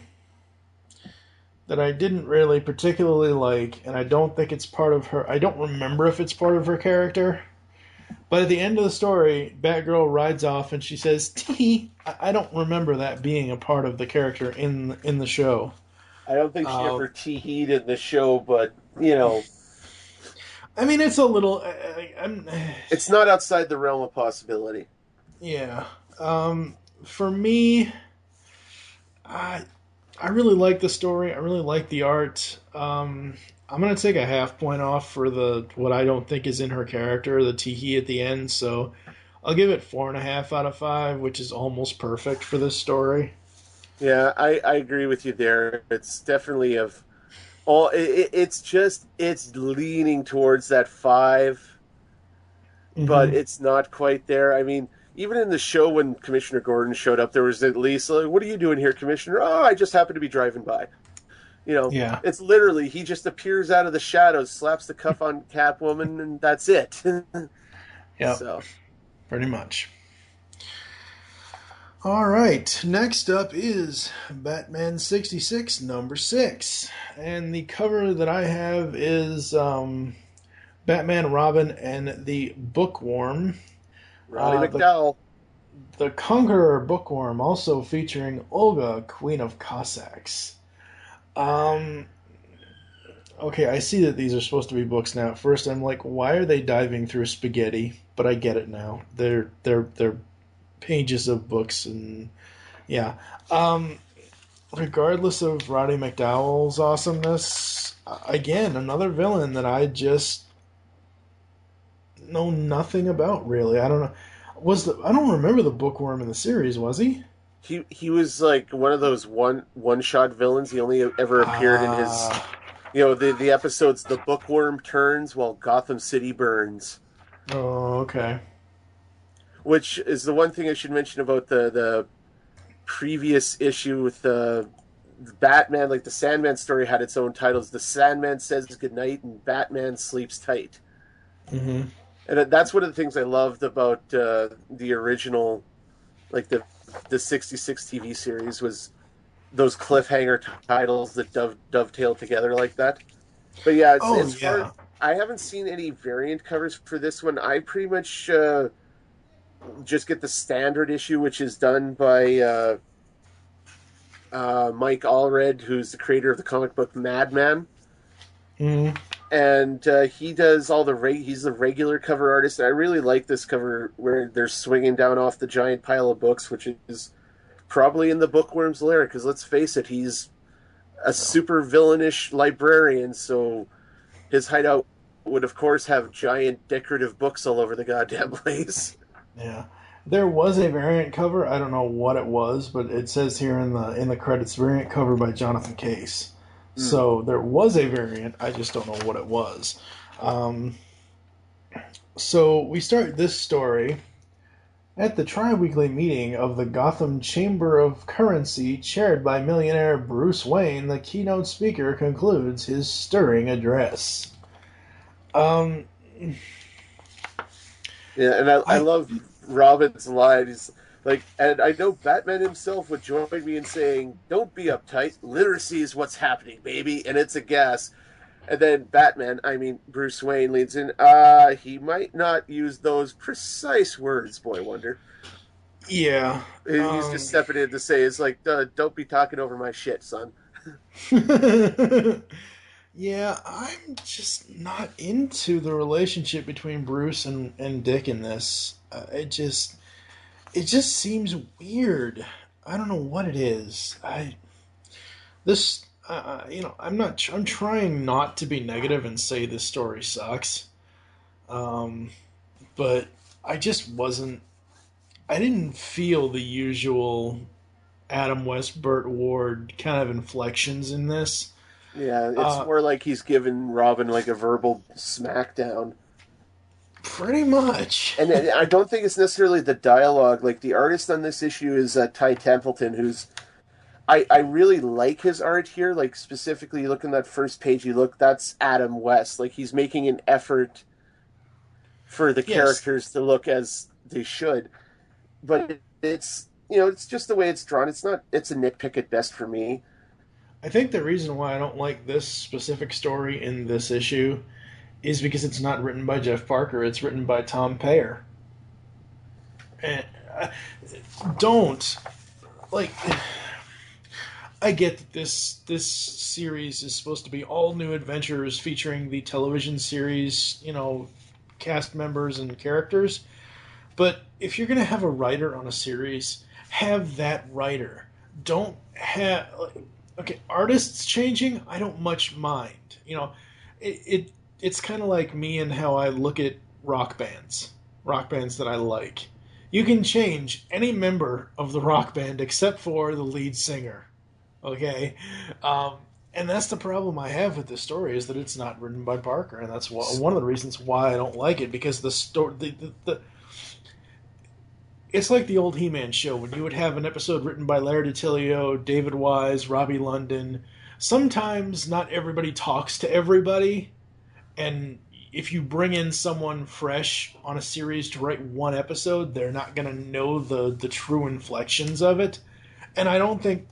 that I didn't really particularly like, and I don't think it's part of her... I don't remember if it's part of her character, but at the end of the story, Batgirl rides off and she says, "Tee." I don't remember that being a part of the character in the show. I don't think she ever tee-heed in the show, but, you know... I mean, it's a little... It's not outside the realm of possibility. Yeah. For me, I really like the story. I really like the art. I'm going to take a half point off for what I don't think is in her character, the tee-hee at the end. So I'll give it 4.5 out of 5, which is almost perfect for this story. Yeah, I agree with you there. It's definitely it's leaning towards that 5, but it's not quite there. I mean, even in the show when Commissioner Gordon showed up, there was at least, like, what are you doing here, Commissioner? Oh, I just happened to be driving by. You know, It's literally, he just appears out of the shadows, slaps the cuff on Catwoman, and that's it. Yeah, so. Pretty much. All right, next up is Batman 66, number 6. And the cover that I have is Batman, Robin, and the Bookworm. Roddy McDowell. The Conqueror Bookworm, also featuring Olga, Queen of Cossacks. Okay, I see that these are supposed to be books now. At first, I'm like, why are they diving through spaghetti? But I get it now. They're pages of books, and yeah. Regardless of Roddy McDowell's awesomeness, again, another villain that I just know nothing about, really. I don't know. I don't remember the Bookworm in the series, was he? He was like one of those one-shot villains. He only ever appeared in his, the episodes The Bookworm Turns While Gotham City Burns. Oh, okay. Which is the one thing I should mention about the previous issue with the Batman, like the Sandman story had its own titles. The Sandman Says Goodnight and Batman Sleeps Tight. Mm-hmm. And that's one of the things I loved about the original, like the 66 TV series, was those cliffhanger titles that dovetail together like that. But yeah, I haven't seen any variant covers for this one. I pretty much just get the standard issue, which is done by Mike Allred, who's the creator of the comic book Madman. Mm-hmm. And he does he's the regular cover artist. And I really like this cover where they're swinging down off the giant pile of books, which is probably in the Bookworm's lair, because let's face it, he's a super villainish librarian, so his hideout would, of course, have giant decorative books all over the goddamn place. Yeah. There was a variant cover. I don't know what it was, but it says here in the credits, variant cover by Jonathan Case. So there was a variant. I just don't know what it was. So we start this story at the tri-weekly meeting of the Gotham Chamber of Currency, chaired by millionaire Bruce Wayne. The keynote speaker concludes his stirring address. Yeah, and I love Robin's line. He's like, and I know Batman himself would join me in saying, "Don't be uptight. Literacy is what's happening, baby," and it's a gas. And then Bruce Wayne leads in. He might not use those precise words, Boy Wonder. Yeah, he's just stepping in to say, "It's like, don't be talking over my shit, son." Yeah, I'm just not into the relationship between Bruce and Dick in this. It just seems weird. I don't know what it is. I'm trying not to be negative and say this story sucks. But I didn't feel the usual Adam West, Burt Ward kind of inflections in this. Yeah, it's more like he's giving Robin like a verbal smackdown. Pretty much. And I don't think it's necessarily the dialogue. Like, the artist on this issue is Ty Templeton, who's... I really like his art here. Like, specifically, you look in that first page, that's Adam West. Like, he's making an effort for the characters to look as they should. But it's just the way it's drawn. It's a nitpick at best for me. I think the reason why I don't like this specific story in this issue is because it's not written by Jeff Parker. It's written by Tom Payer. And I get that this series is supposed to be all new adventures featuring the television series, cast members and characters. But if you're going to have a writer on a series, have that writer. Don't have... Okay, artists changing, I don't much mind. It's kind of like me and how I look at rock bands that I like. You can change any member of the rock band except for the lead singer. Okay? And that's the problem I have with this story, is that it's not written by Parker, and that's one of the reasons why I don't like it, because the story... It's like the old He-Man show, when you would have an episode written by Larry DiTillio, David Wise, Robbie London. Sometimes not everybody talks to everybody, and if you bring in someone fresh on a series to write one episode, they're not going to know the true inflections of it. And I don't think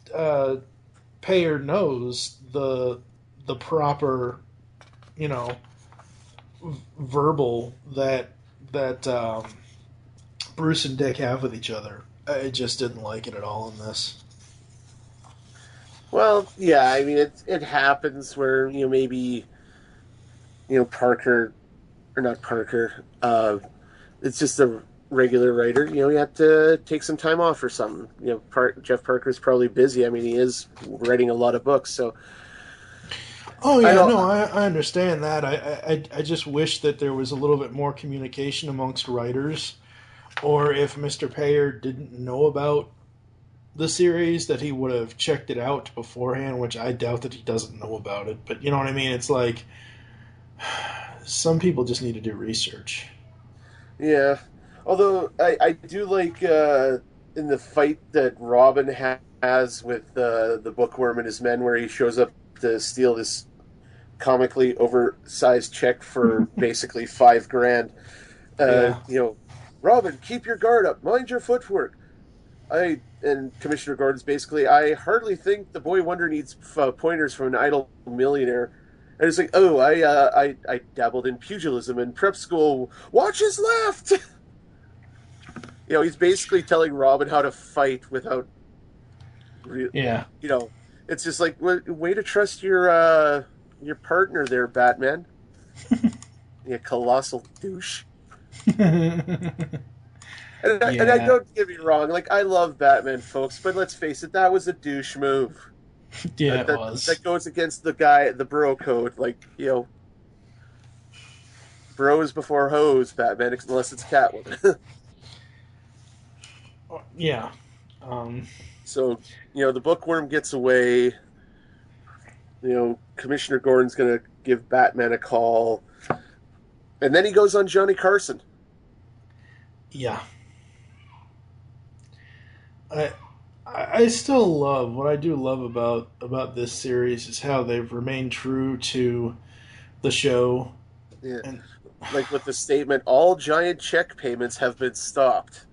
Payer knows the proper, verbal that Bruce and Dick have with each other. I just didn't like it at all in this. Well, yeah, I mean, it happens where, maybe, Parker, or not Parker, it's just a regular writer, you have to take some time off or something. Jeff Parker's probably busy. I mean, he is writing a lot of books, so... Oh, yeah, I understand that. I just wish that there was a little bit more communication amongst writers. Or if Mr. Payer didn't know about the series, that he would have checked it out beforehand, which I doubt that he doesn't know about it. But you know what I mean? It's like, some people just need to do research. Yeah. Although, I do like, in the fight that Robin has with the Bookworm and his men, where he shows up to steal this comically oversized check for basically $5,000. Robin, keep your guard up. Mind your footwork. And Commissioner Gordon's basically, I hardly think the boy wonder needs pointers from an idle millionaire. And it's like, oh, I dabbled in pugilism in prep school. Watch his left. He's basically telling Robin how to fight without. It's just like, way to trust your partner there, Batman. You colossal douche. And I don't get me wrong, like, I love Batman, folks, but let's face it, that was a douche move. Yeah, it was. That goes against the bro code, like, bros before hoes, Batman, unless it's Catwoman. Yeah. So, the Bookworm gets away. Commissioner Gordon's going to give Batman a call. And then he goes on Johnny Carson. Yeah. I still love, what I do love about this series is how they've remained true to the show. Yeah. And, like with the statement, all giant check payments have been stopped.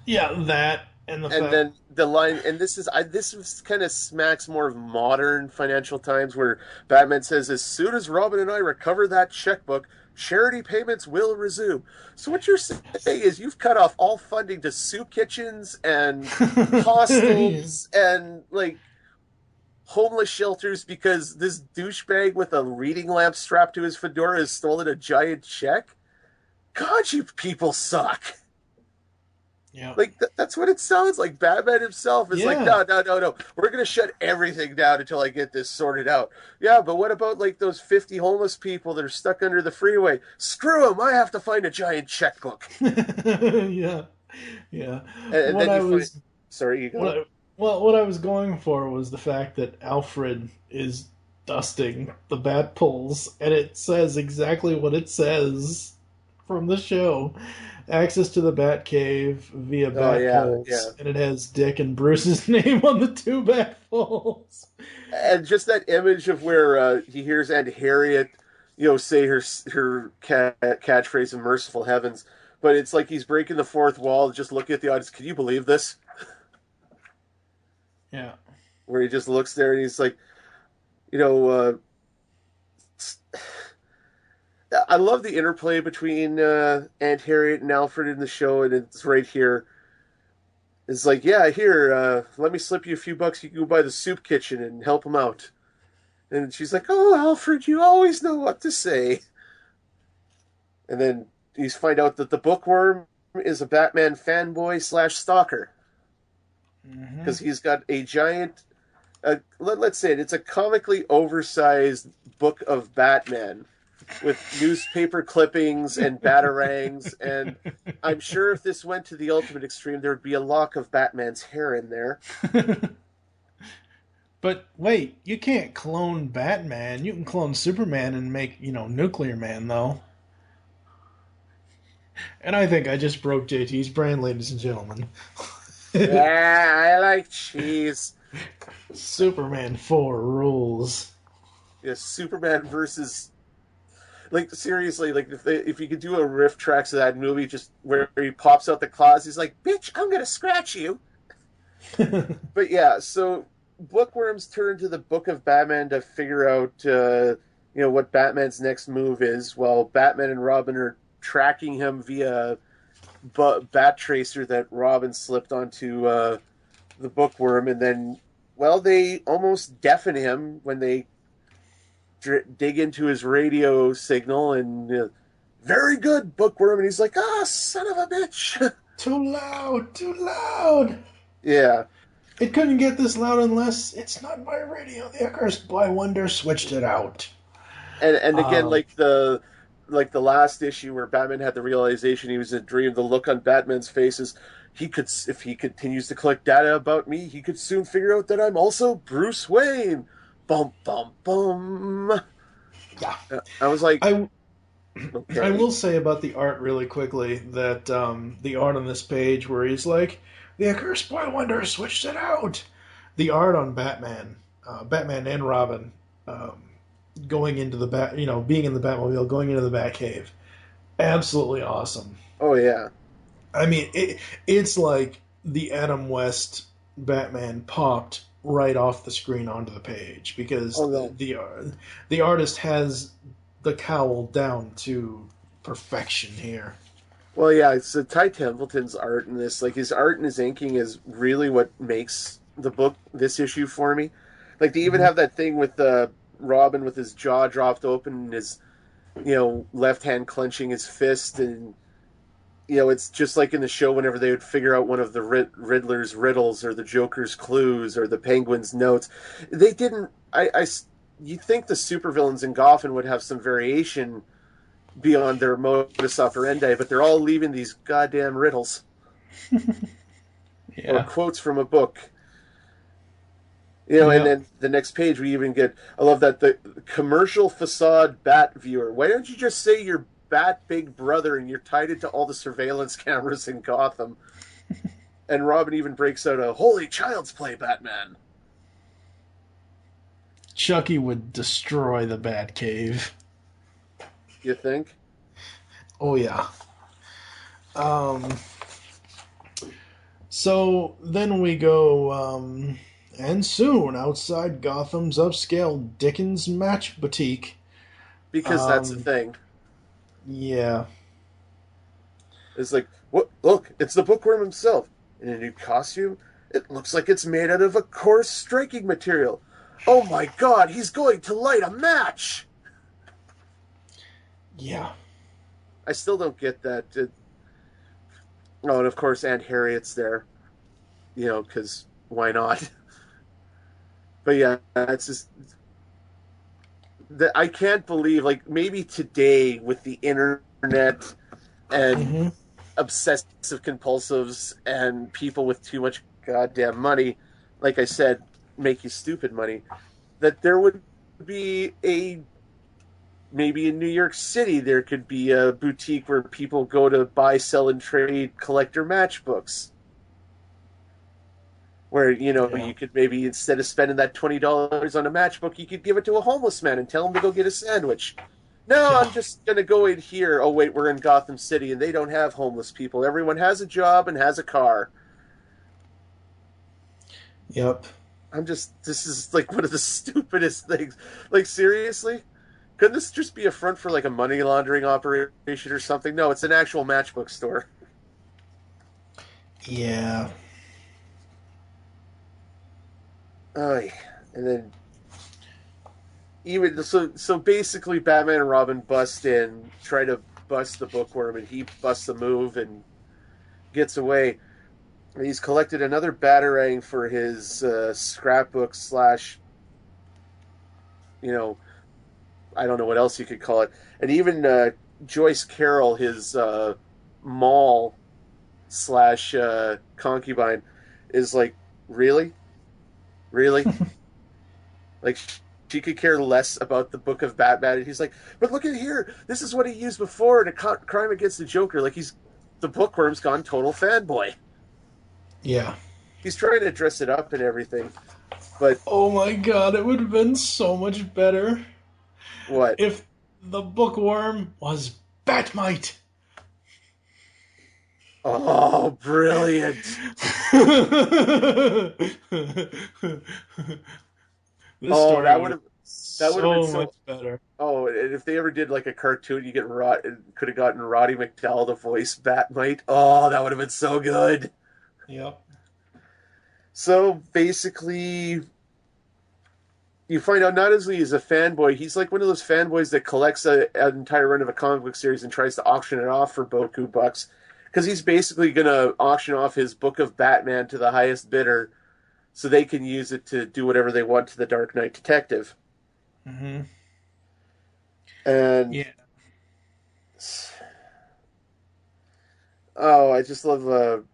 Yeah, that and then the line, and this kind of smacks more of modern Financial Times, where Batman says, as soon as Robin and I recover that checkbook, charity payments will resume. So what you're saying is you've cut off all funding to soup kitchens and hostels and, like, homeless shelters because this douchebag with a reading lamp strapped to his fedora has stolen a giant check? God, you people suck. Yeah. Like, that's what it sounds like. Batman himself is like, no. We're going to shut everything down until I get this sorted out. Yeah, but what about, like, those 50 homeless people that are stuck under the freeway? Screw them. I have to find a giant checkbook. Yeah. Yeah. And then sorry, you go. What I was going for was the fact that Alfred is dusting the bat poles, and it says exactly what it says from the show. Access to the Bat Cave via bat poles, and it has Dick and Bruce's name on the 2 bat poles. And just that image of where he hears Aunt Harriet, say her catchphrase of "Merciful Heavens," but it's like he's breaking the fourth wall, just looking at the audience. Can you believe this? Yeah. Where he just looks there and he's like, I love the interplay between Aunt Harriet and Alfred in the show, and it's right here. It's like, yeah, here, let me slip you a few bucks. You can go by the soup kitchen and help him out. And she's like, oh, Alfred, you always know what to say. And then you find out that the bookworm is a Batman fanboy / stalker. Because he's got a giant, let's say it's a comically oversized book of Batman with newspaper clippings and batarangs, and I'm sure if this went to the ultimate extreme, there would be a lock of Batman's hair in there. But wait, you can't clone Batman. You can clone Superman and make, Nuclear Man, though. And I think I just broke JT's brain, ladies and gentlemen. Yeah, I like cheese. Superman 4 rules. Yeah, Superman versus... Like, seriously, like, if you could do a riff tracks of that movie, just where he pops out the claws, he's like, bitch, I'm gonna scratch you. But yeah, so Bookworms turn to the Book of Batman to figure out, what Batman's next move is, while Batman and Robin are tracking him via bat tracer that Robin slipped onto the Bookworm, and then, they almost deafen him when they dig into his radio signal, and very good, Bookworm, and he's like, son of a bitch. Too loud. Yeah. It couldn't get this loud unless it's not my radio. The accursed boy wonder switched it out. And again, like the last issue where Batman had the realization he was in a dream, the look on Batman's face is, if he continues to collect data about me, he could soon figure out that I'm also Bruce Wayne. Bum, bum, bum. Yeah. I was like... I will say about the art really quickly that the art on this page where he's like, the accursed boy wonder switched it out. The art on Batman and Robin going into the being in the Batmobile, going into the Batcave. Absolutely awesome. Oh, yeah. I mean, it's like the Adam West Batman popped right off the screen onto the page, because the artist has the cowl down to perfection here. Well, yeah, it's Ty Templeton's art in this. Like, his art and his inking is really what makes the book, this issue, for me. Like, they even have that thing with Robin with his jaw dropped open and his, left hand clenching his fist, and it's just like in the show whenever they would figure out one of the Riddler's riddles or the Joker's clues or the Penguin's notes. They didn't... You'd think the supervillains in Gotham would have some variation beyond their modus operandi, but they're all leaving these goddamn riddles. Yeah. Or quotes from a book. And then the next page we even get... I love that, the commercial facade bat viewer. Why don't you just say you're Bat Big Brother and you're tied into all the surveillance cameras in Gotham? And Robin even breaks out a holy child's play, Batman. Chucky would destroy the Batcave. You think? Oh, yeah. So then we go, and soon outside Gotham's upscale Dickens Match Boutique. Because that's the thing. Yeah. It's like, what? Look, it's the Bookworm himself. In a new costume? It looks like it's made out of a coarse striking material. Oh my god, he's going to light a match! Yeah. I still don't get that. Oh, and of course Aunt Harriet's there. Because why not? But yeah, it's just... I can't believe, like, maybe today with the internet and obsessive compulsives and people with too much goddamn money, like I said, make you stupid money, that there would be a maybe in New York City there could be a boutique where people go to buy, sell, and trade collector matchbooks. Where, Yeah. you could maybe, instead of spending that $20 on a matchbook, you could give it to a homeless man and tell him to go get a sandwich. No, Yeah. I'm just going to go in here. Oh, wait, we're in Gotham City, and they don't have homeless people. Everyone has a job and has a car. Yep. This is like one of the stupidest things. Like, seriously? Couldn't this just be a front for like a money laundering operation or something? No, it's an actual matchbook store. Yeah. Oy. And then even so basically Batman and Robin bust in, try to bust the bookworm, and he busts a move and gets away. And he's collected another batarang for his scrapbook slash, I don't know what else you could call it. And even Joyce Carroll, his mall slash concubine, is like, really? Really? Like, she could care less about the book of Batman. And he's like, but look at here. This is what he used before in a crime against the Joker. Like, the bookworm's gone total fanboy. Yeah. He's trying to dress it up and everything. But Oh my god, it would have been so much better what? if the bookworm was Batmite. Oh, brilliant. This Oh, story that would have so been so much better. Oh, and if they ever did like a cartoon, could have gotten Roddy McDowall to voice Batmite. Oh, that would have been so good. Yep. So basically, you find out not only is a fanboy, he's like one of those fanboys that collects an entire run of a comic book series and tries to auction it off for boku bucks, because he's basically going to auction off his book of Batman to the highest bidder, so they can use it to do whatever they want to the Dark Knight Detective. Mm-hmm. And Yeah. oh, I just love.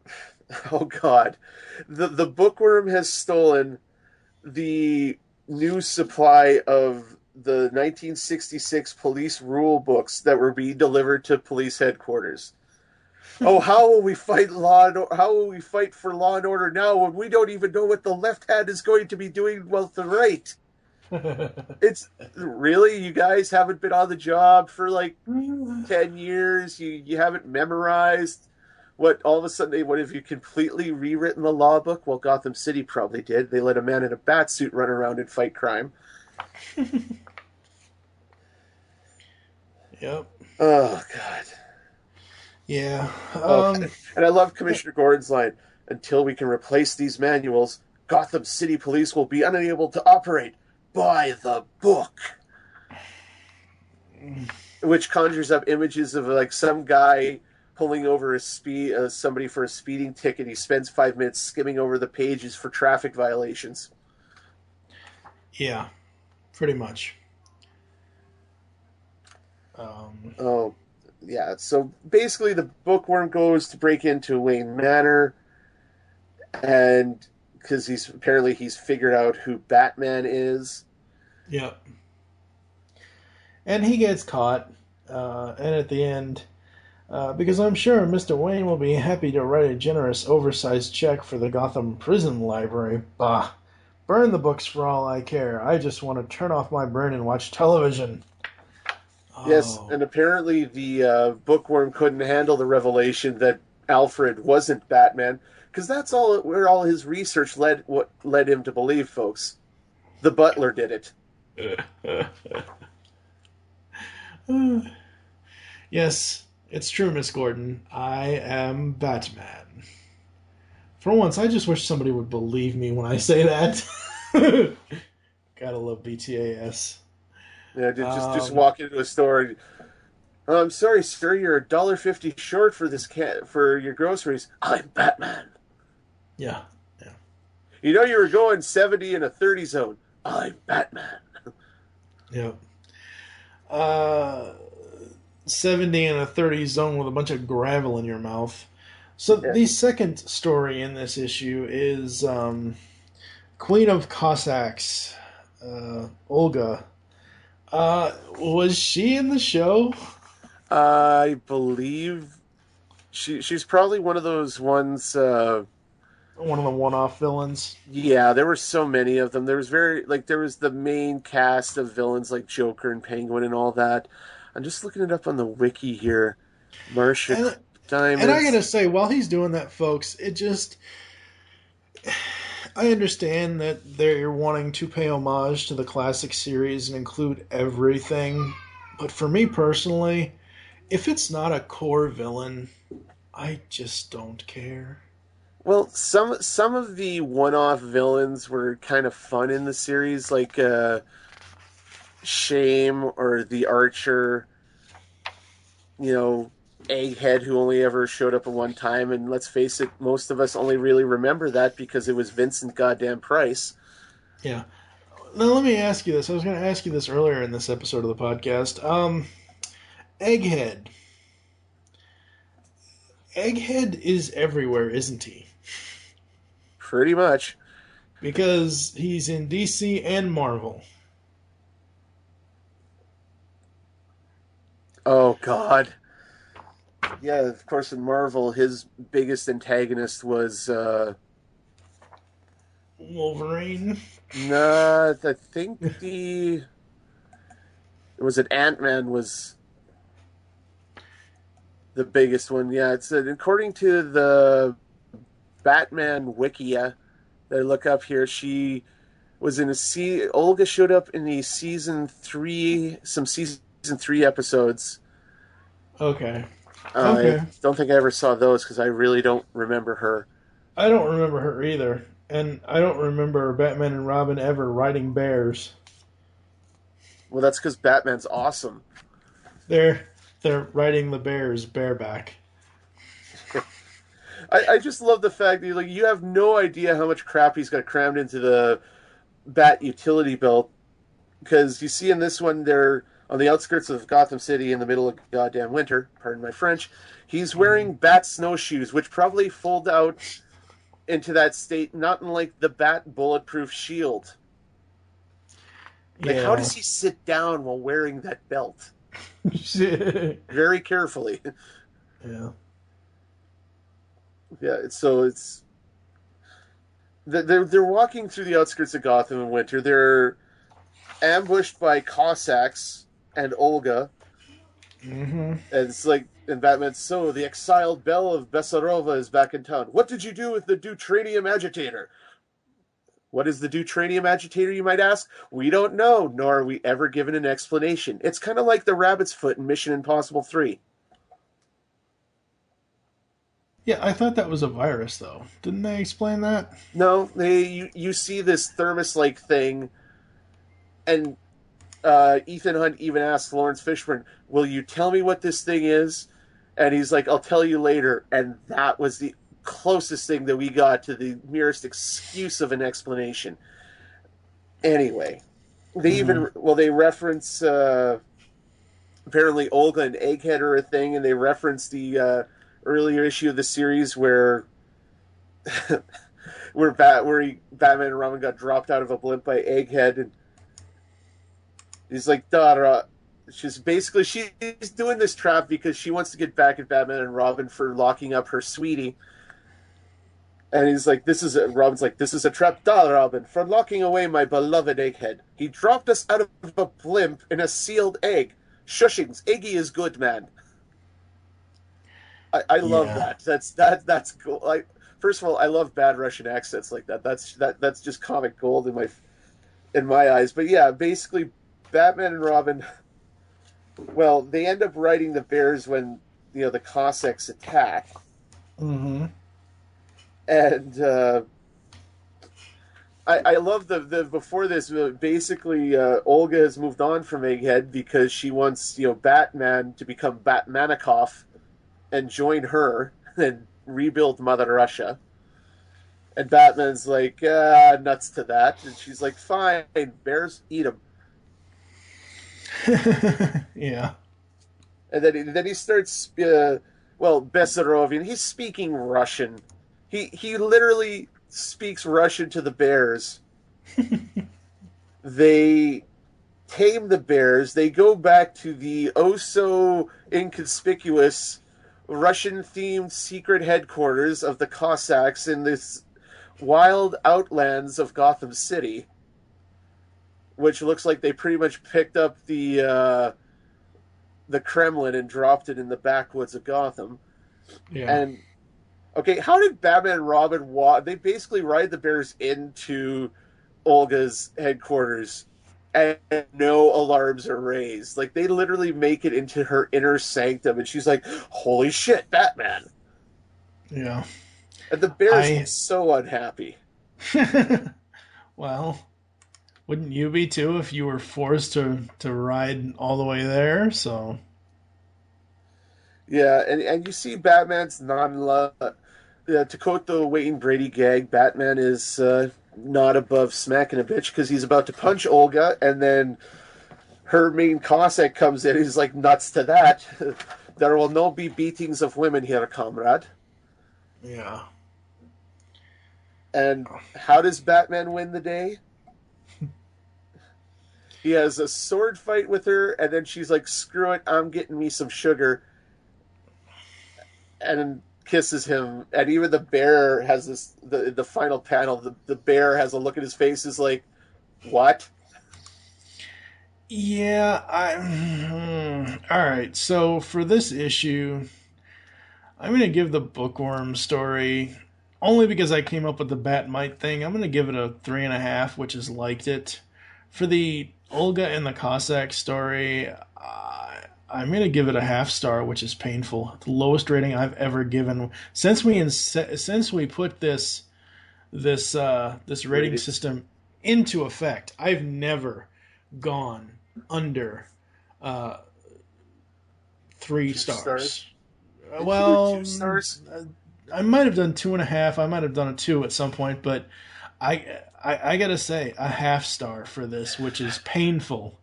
Oh God, the bookworm has stolen the new supply of the 1966 police rule books that were being delivered to police headquarters. Oh, how will we fight how will we fight for law and order now when we don't even know what the left hand is going to be doing with the right? It's really, you guys haven't been on the job for like 10 years. You haven't memorized what all of a sudden what have you completely rewritten the law book? Well, Gotham City probably did. They let a man in a bat suit run around and fight crime. Yep. Oh God. Yeah. And I love Commissioner Gordon's line, until we can replace these manuals, Gotham City Police will be unable to operate by the book. Which conjures up images of like some guy pulling over somebody for a speeding ticket. He spends 5 minutes skimming over the pages for traffic violations. Yeah, pretty much. Oh, yeah. So basically, the bookworm goes to break into Wayne Manor, and because he's figured out who Batman is. Yep. And he gets caught, and at the end, because I'm sure Mr. Wayne will be happy to write a generous, oversized check for the Gotham Prison Library. Bah! Burn the books for all I care. I just want to turn off my brain and watch television. Yes, Oh. and apparently the bookworm couldn't handle the revelation that Alfred wasn't Batman, because that's where all his research led him to believe, folks. The butler did it. Yes, it's true, Miss Gordon. I am Batman. For once, I just wish somebody would believe me when I say that. Gotta love BTAS. Yeah, just walk into a store and, oh, I'm sorry, sir, you're $1.50 short for for your groceries. I'm Batman. Yeah. You know you were going 70 in a 30 zone. I'm Batman. Yep. 70 in a 30 zone with a bunch of gravel in your mouth. So Yeah. the second story in this issue is Queen of Cossacks, Olga, Was she in the show? I believe she's probably one of those ones. One of the one-off villains. Yeah, there were so many of them. There was there was the main cast of villains like Joker and Penguin and all that. I'm just looking it up on the wiki here. Marcia And and I Diamonds. gotta say, while he's doing that, folks, it just I understand that they're wanting to pay homage to the classic series and include everything, but for me personally, if it's not a core villain, I just don't care. Well, some of the one-off villains were kind of fun in the series, like Shame or the Archer. You know, Egghead, who only ever showed up at one time, and let's face it, most of us only really remember that because it was Vincent goddamn Price. Yeah. Now let me ask you this. I was going to ask you this earlier in this episode of the podcast. Egghead. Egghead is everywhere, isn't he? Pretty much. Because he's in DC and Marvel. Oh, God. Yeah, of course, in Marvel, his biggest antagonist was, Wolverine. nah, I think was it Ant-Man was the biggest one. Yeah, it's according to the Batman Wikia that I look up here, she was in Olga showed up in the season 3 episodes. Okay. I don't think I ever saw those because I really don't remember her. I don't remember her either. And I don't remember Batman and Robin ever riding bears. Well, that's because Batman's awesome. They're riding the bears bareback. I just love the fact that you have no idea how much crap he's got crammed into the Bat utility belt. Because you see in this one, they're on the outskirts of Gotham City in the middle of goddamn winter, pardon my French. He's wearing Bat snowshoes, which probably fold out into that state, not unlike the Bat bulletproof shield. Like, Yeah. how does he sit down while wearing that belt? Very carefully. Yeah. Yeah, it's they're walking through the outskirts of Gotham in winter. They're ambushed by Cossacks and Olga. Mm-hmm. And Batman, so the exiled belle of Bessarova is back in town. What did you do with the deutranium agitator? What is the deutranium agitator, you might ask? We don't know, nor are we ever given an explanation. It's kind of like the rabbit's foot in Mission Impossible 3. Yeah, I thought that was a virus, though. Didn't they explain that? No, you see this thermos-like thing, and Ethan Hunt even asks Lawrence Fishburne, will you tell me what this thing is? And he's like, I'll tell you later. And that was the closest thing that we got to the merest excuse of an explanation. Anyway, they they reference, apparently Olga and Egghead are a thing, and they reference the earlier issue of the series where Batman and Robin got dropped out of a blimp by Egghead, and he's like, Dara. She's doing this trap because she wants to get back at Batman and Robin for locking up her sweetie. And he's like, Robin's like, this is a trap, Robin, for locking away my beloved Egghead. He dropped us out of a blimp in a sealed egg. Shushings, Eggy is good, man. I love that. That's cool. First of all, I love bad Russian accents like that. That's just comic gold in my eyes. But yeah, basically, Batman and Robin. Well, they end up riding the bears when the Cossacks attack. Mm-hmm. And I love the before this. Basically, Olga has moved on from Egghead because she wants Batman to become Batmanikov and join her and rebuild Mother Russia. And Batman's like, nuts to that. And she's like, fine, bears, eat them. Yeah. And then he starts, Bessarovian, he's speaking Russian. He literally speaks Russian to the bears. They tame the bears. They go back to the oh-so-inconspicuous Russian-themed secret headquarters of the Cossacks in this wild outlands of Gotham City, which looks like they pretty much picked up the Kremlin and dropped it in the backwoods of Gotham. Yeah. And okay, how did Batman and Robin they basically ride the bears into Olga's headquarters and no alarms are raised. Like, they literally make it into her inner sanctum and she's like, holy shit, Batman. Yeah. And the bears look so unhappy. Well, wouldn't you be too if you were forced to ride all the way there? So yeah, and you see Batman's non-love. To quote the Wayne Brady gag, Batman is not above smacking a bitch because he's about to punch Olga, and then her main Cossack comes in. He's like, nuts to that. There will no be beatings of women here, comrade. yeah. And how does Batman win the day? He has a sword fight with her, and then she's like, screw it, I'm getting me some sugar. And kisses him. And even the bear has this, the final panel, the bear has a look at his face, is like, what? Yeah, all right, so for this issue, I'm going to give the Bookworm story, only because I came up with the Bat-Mite thing, I'm going to give it a 3.5, which is liked it. For the Olga and the Cossack story, I'm going to give it a 0.5 star, which is painful. The lowest rating I've ever given. Since we put this rating system into effect, I've never gone under 3 stars. Well, 2 stars? I might have done 2.5. I might have done a 2 at some point, but I gotta say a 0.5 star for this, which is painful.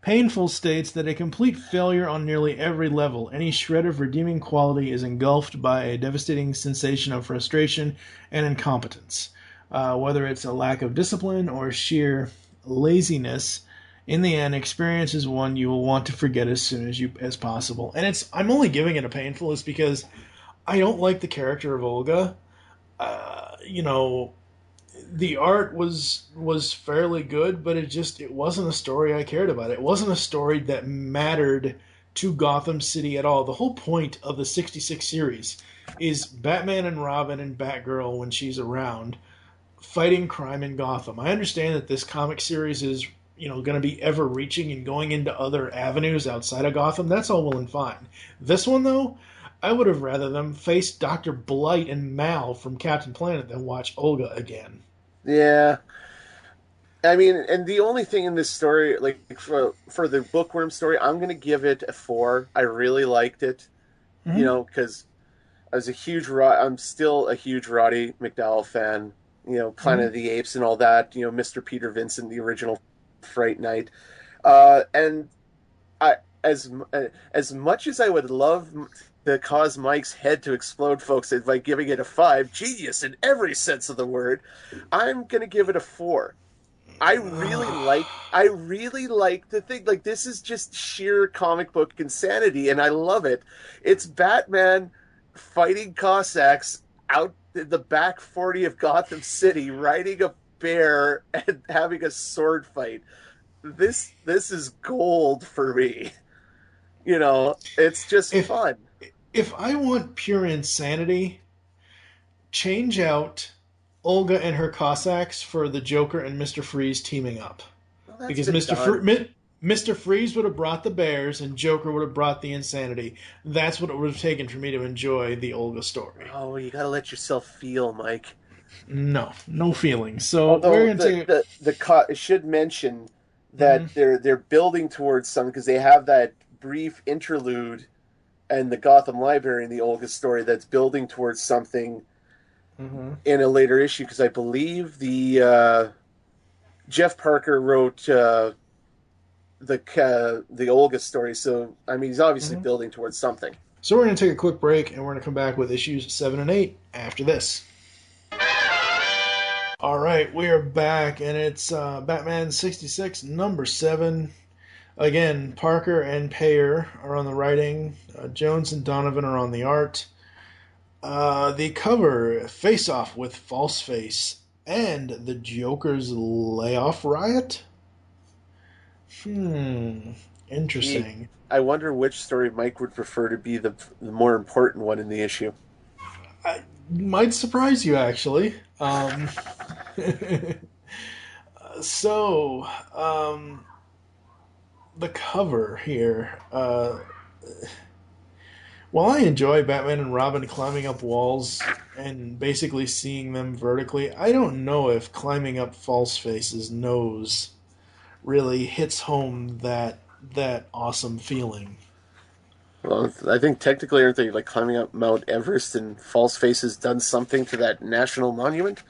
Painful states that a complete failure on nearly every level. Any shred of redeeming quality is engulfed by a devastating sensation of frustration and incompetence. Whether it's a lack of discipline or sheer laziness, in the end, experience is one you will want to forget as soon as possible. And I'm only giving it a painful is because I don't like the character of Olga. The art was fairly good, but it wasn't a story I cared about. It wasn't a story that mattered to Gotham City at all. The whole point of the 66 series is Batman and Robin and Batgirl, when she's around, fighting crime in Gotham. I understand that this comic series is going to be ever reaching and going into other avenues outside of Gotham. That's all well and fine. This one, though, I would have rather them face Dr. Blight and Mal from Captain Planet than watch Olga again. Yeah. I mean, and the only thing in this story, like for the Bookworm story, I'm going to give it a 4. I really liked it, because I'm still a huge Roddy McDowall fan, Planet of the Apes and all that, Mr. Peter Vincent, the original Fright Night. And as much as I would love to cause Mike's head to explode, folks, by giving it a 5, genius in every sense of the word, I'm going to give it a 4. I really like the thing. Like, this is just sheer comic book insanity, and I love it. It's Batman fighting Cossacks out in the back 40 of Gotham City, riding a bear and having a sword fight. This is gold for me. It's just fun. If I want pure insanity, change out Olga and her Cossacks for the Joker and Mr. Freeze teaming up. Well, because Mr. Freeze would have brought the bears and Joker would have brought the insanity. That's what it would have taken for me to enjoy the Olga story. Oh, you gotta let yourself feel, Mike. No feelings. So although we're gonna I should mention that they're building towards something, because they have that brief interlude and the Gotham Library in the Olga story that's building towards something in a later issue, because I believe the Jeff Parker wrote the Olga story, so I mean he's obviously building towards something. So we're going to take a quick break, and we're going to come back with issues 7 and 8 after this. All right, we are back, and it's Batman 66, number 7. Again, Parker and Payer are on the writing. Jones and Donovan are on the art. The cover, Face Off with False Face and the Joker's Layoff Riot? Interesting. I wonder which story Mike would prefer to be the more important one in the issue. Might surprise you, actually. So, the cover here. While I enjoy Batman and Robin climbing up walls and basically seeing them vertically, I don't know if climbing up Falseface's nose really hits home that awesome feeling. Well, I think technically, aren't they like climbing up Mount Everest, and Falseface has done something to that national monument?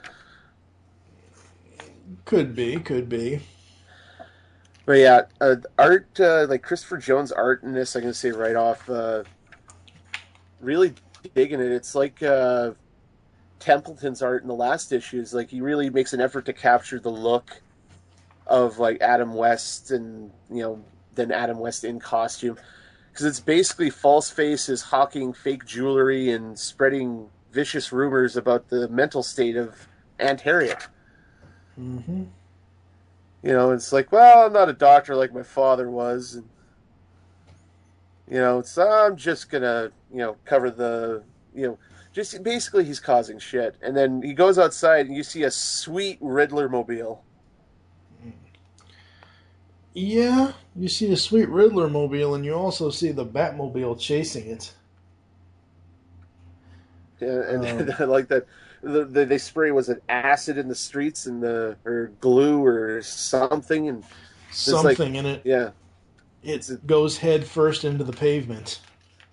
Could be. But yeah, art, like Christopher Jones' art in this, I'm going to say right off, really digging it. It's like Templeton's art in the last issues. Like, he really makes an effort to capture the look of like Adam West, and then Adam West in costume, because it's basically Falseface is hawking fake jewelry and spreading vicious rumors about the mental state of Aunt Harriet. Mm-hmm. It's like, well, I'm not a doctor like my father was, and I'm just gonna cover the just basically he's causing shit, and then he goes outside and you see a sweet Riddler mobile. Yeah, you see the sweet Riddler mobile, and you also see the Batmobile chasing it. Yeah, and I like that they spray, was it acid in the streets or glue or something, and something in it. Yeah, it goes head first into the pavement.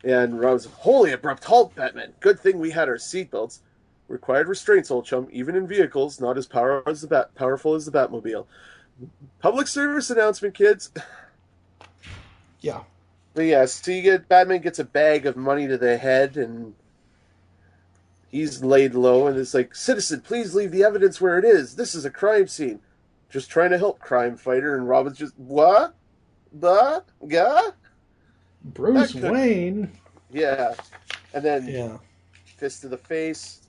Yeah, and Rob's holy abrupt halt, Batman. Good thing we had our seatbelts. Required restraints, old chum, even in vehicles not as powerful as the Batmobile. Public service announcement, kids. Yeah. But yeah, so Batman gets a bag of money to the head, and he's laid low, and it's like, citizen, please leave the evidence where it is. This is a crime scene. Just trying to help, crime fighter. And Robin's just, what? The? Guh? Bruce Wayne. Yeah. And then fist to the face.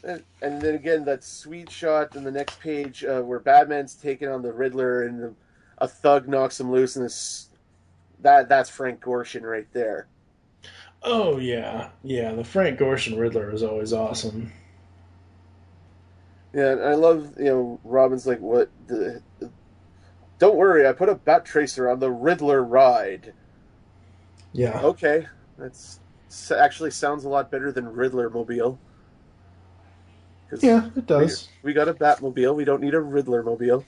And then again, that sweet shot in the next page where Batman's taking on the Riddler, and a thug knocks him loose, and that's Frank Gorshin right there. Oh yeah, the Frank Gorshin Riddler is always awesome. Yeah, and I love Robin's like, what? Don't worry, I put a bat tracer on the Riddler ride. Yeah. Okay, that's actually sounds a lot better than Riddler Mobile. Yeah, it does. We got a Batmobile. We don't need a Riddler Mobile.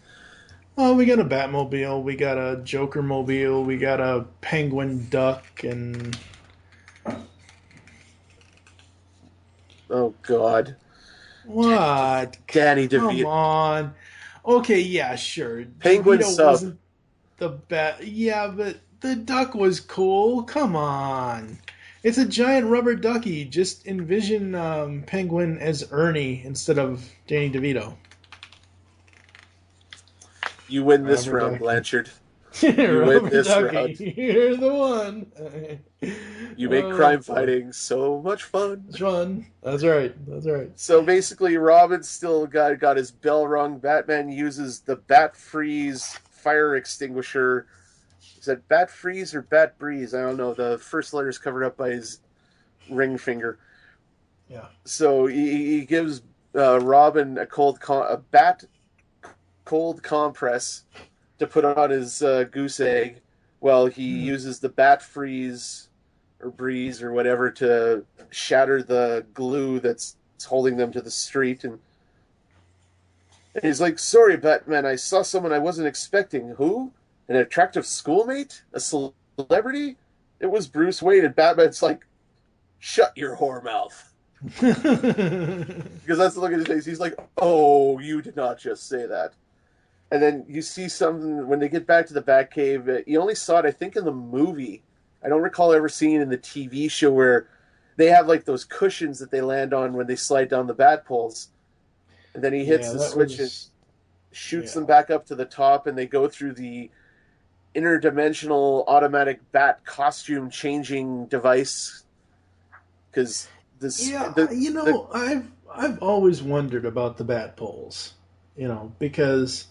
Oh, we got a Batmobile. We got a Joker Mobile. We got a Penguin Duck, and oh God, what? Danny DeVito. Come on. Okay, yeah, sure. Penguin DeVito sub. Wasn't the bat. Yeah, but the duck was cool. Come on. It's a giant rubber ducky. Just envision Penguin as Ernie instead of Danny DeVito. You win this Rubber round, ducky. Blanchard. You win this round. You're the one. You make crime fighting so much fun. It's fun. That's right. So basically, Robin's still got his bell rung. Batman uses the Bat Freeze fire extinguisher. Is that Bat Freeze or Bat Breeze? I don't know. The first letter is covered up by his ring finger. Yeah. So he gives Robin a bat cold compress to put on his goose egg, while he uses the Bat Freeze or Breeze or whatever to shatter the glue that's holding them to the street. And he's like, sorry, Batman, I saw someone I wasn't expecting. Who? An attractive schoolmate? A celebrity? It was Bruce Wayne. And Batman's like, shut your whore mouth. Because that's the look at his face. He's like, oh, you did not just say that. And then you see something when they get back to the Batcave. You only saw it, I think, in the movie. I don't recall ever seeing it in the TV show, where they have like those cushions that they land on when they slide down the bat poles. And then he hits the switch. shoots them back up to the top, and they go through the interdimensional automatic bat costume changing device. Because this, I've always wondered about the bat poles, because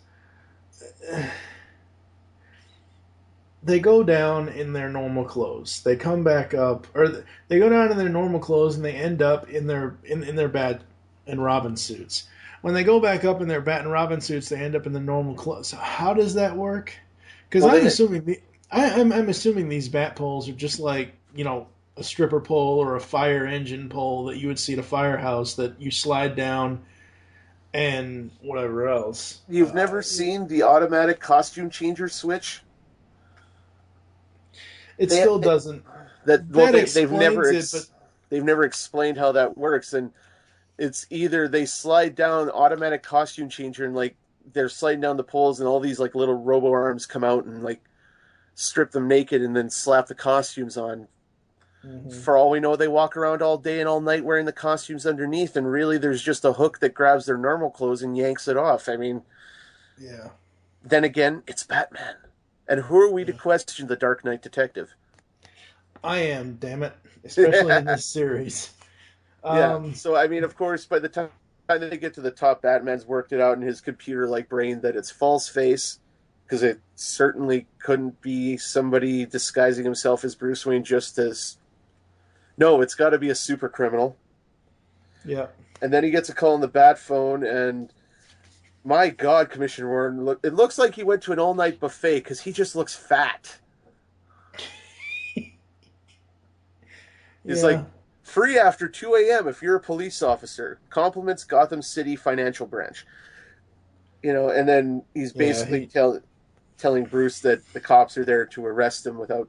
they go down in their normal clothes. They come back up, or they go down in their normal clothes, and they end up in their Bat and Robin suits. When they go back up in their Bat and Robin suits, they end up in the normal clothes. So how does that work? Because I'm assuming these bat poles are just like a stripper pole or a fire engine pole that you would see at a firehouse that you slide down, and whatever else. You've never seen the automatic costume changer switch? Still doesn't. They've never explained how that works, and it's either they slide down automatic costume changer and like they're sliding down the poles, and all these like little robo arms come out and like strip them naked and then slap the costumes on. Mm-hmm. For all we know, they walk around all day and all night wearing the costumes underneath, and really there's just a hook that grabs their normal clothes and yanks it off. I mean, yeah. Then again, it's Batman. And who are we to question the Dark Knight detective? I am, damn it. Especially in this series. So, I mean, of course, by the time they get to the top, Batman's worked it out in his computer-like brain that it's false face, because it certainly couldn't be somebody disguising himself as Bruce Wayne just as... No, it's got to be a super criminal. Yeah. And then he gets a call on the Bat phone, and... My God, Commissioner Warren, it looks like he went to an all-night buffet because he just looks fat. He's like, free after 2 a.m. if you're a police officer. Compliments Gotham City Financial Branch. And then he's basically telling Bruce that the cops are there to arrest him without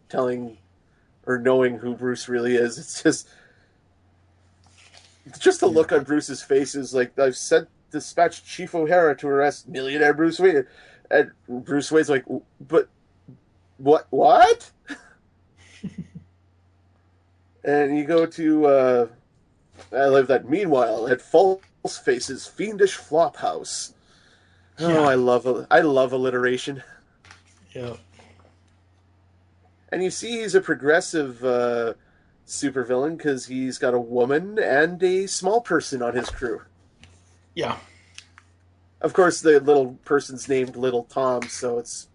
telling or knowing who Bruce really is. It's just the look on Bruce's face is like, I've said... dispatched Chief O'Hara to arrest millionaire Bruce Wayne. And Bruce Wayne's like, but what? And you go to I live that meanwhile at False Face's fiendish flop house. Oh, I love alliteration. Yeah. And you see he's a progressive supervillain because he's got a woman and a small person on his crew. Yeah. Of course, the little person's named Little Tom, so it's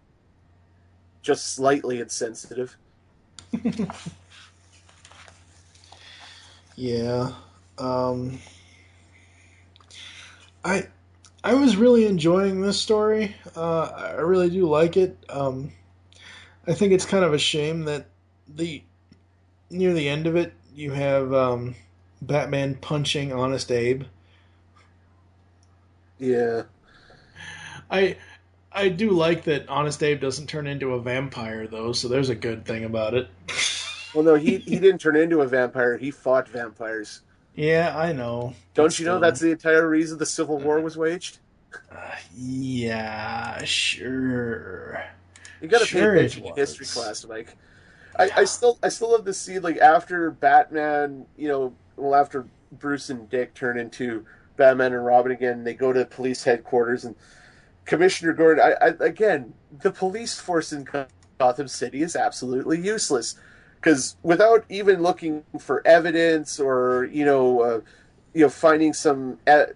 just slightly insensitive. Yeah. I was really enjoying this story. I really do like it. I think it's kind of a shame that near the end of it, you have Batman punching Honest Abe. Yeah. I do like that Honest Abe doesn't turn into a vampire, though, so there's a good thing about it. Well, no, he didn't turn into a vampire. He fought vampires. Yeah, I know. Don't you know that's the entire reason the Civil War was waged? Yeah, sure. You got to pay attention to history class, Mike. I still love this scene, like, after Batman, after Bruce and Dick turn into Batman and Robin again, they go to police headquarters, and Commissioner Gordon, again, the police force in Gotham City is absolutely useless. Because without even looking for evidence or, finding a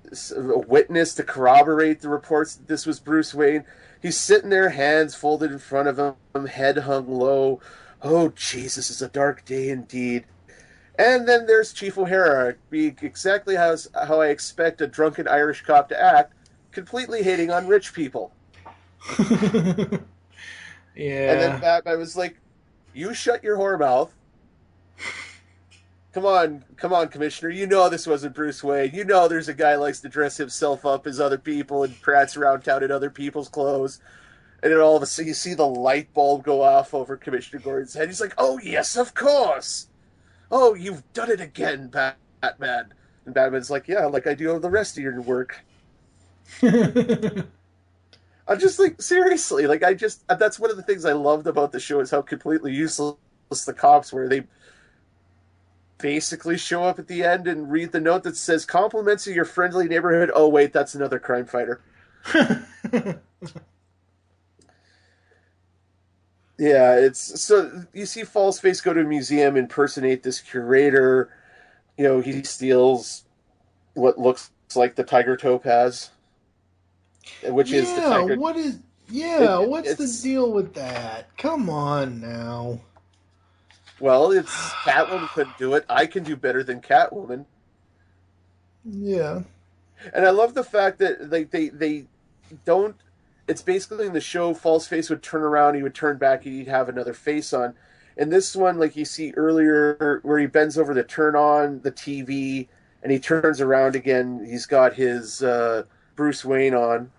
witness to corroborate the reports that this was Bruce Wayne, he's sitting there, hands folded in front of him, head hung low. Oh, Jesus, it's a dark day indeed. And then there's Chief O'Hara, being exactly how I expect a drunken Irish cop to act, completely hating on rich people. Yeah. And then Batman was like, you shut your whore mouth. Come on, Commissioner. You know this wasn't Bruce Wayne. You know there's a guy who likes to dress himself up as other people and prance around town in other people's clothes. And then all of a sudden you see the light bulb go off over Commissioner Gordon's head. He's like, oh, yes, of course. Oh, you've done it again, Batman. And Batman's like, yeah, like I do all the rest of your work. I'm just like, seriously, like that's one of the things I loved about the show is how completely useless the cops were. They basically show up at the end and read the note that says, compliments of your friendly neighborhood. Oh, wait, that's another crime fighter. Yeah, it's so you see Falseface go to a museum, impersonate this curator. You know, he steals what looks like the tiger topaz, which is the Yeah, tiger. what is. Yeah, what's the It's deal with that? Come on now. well, it's Catwoman couldn't do it. I can do better than Catwoman, Yeah. and I love the fact that like they don't. It's basically in the show, Falseface would turn around, he would turn back, and he'd have another face on. And this one, like you see earlier, where he bends over to turn on the TV, and he turns around again, he's got his Bruce Wayne on.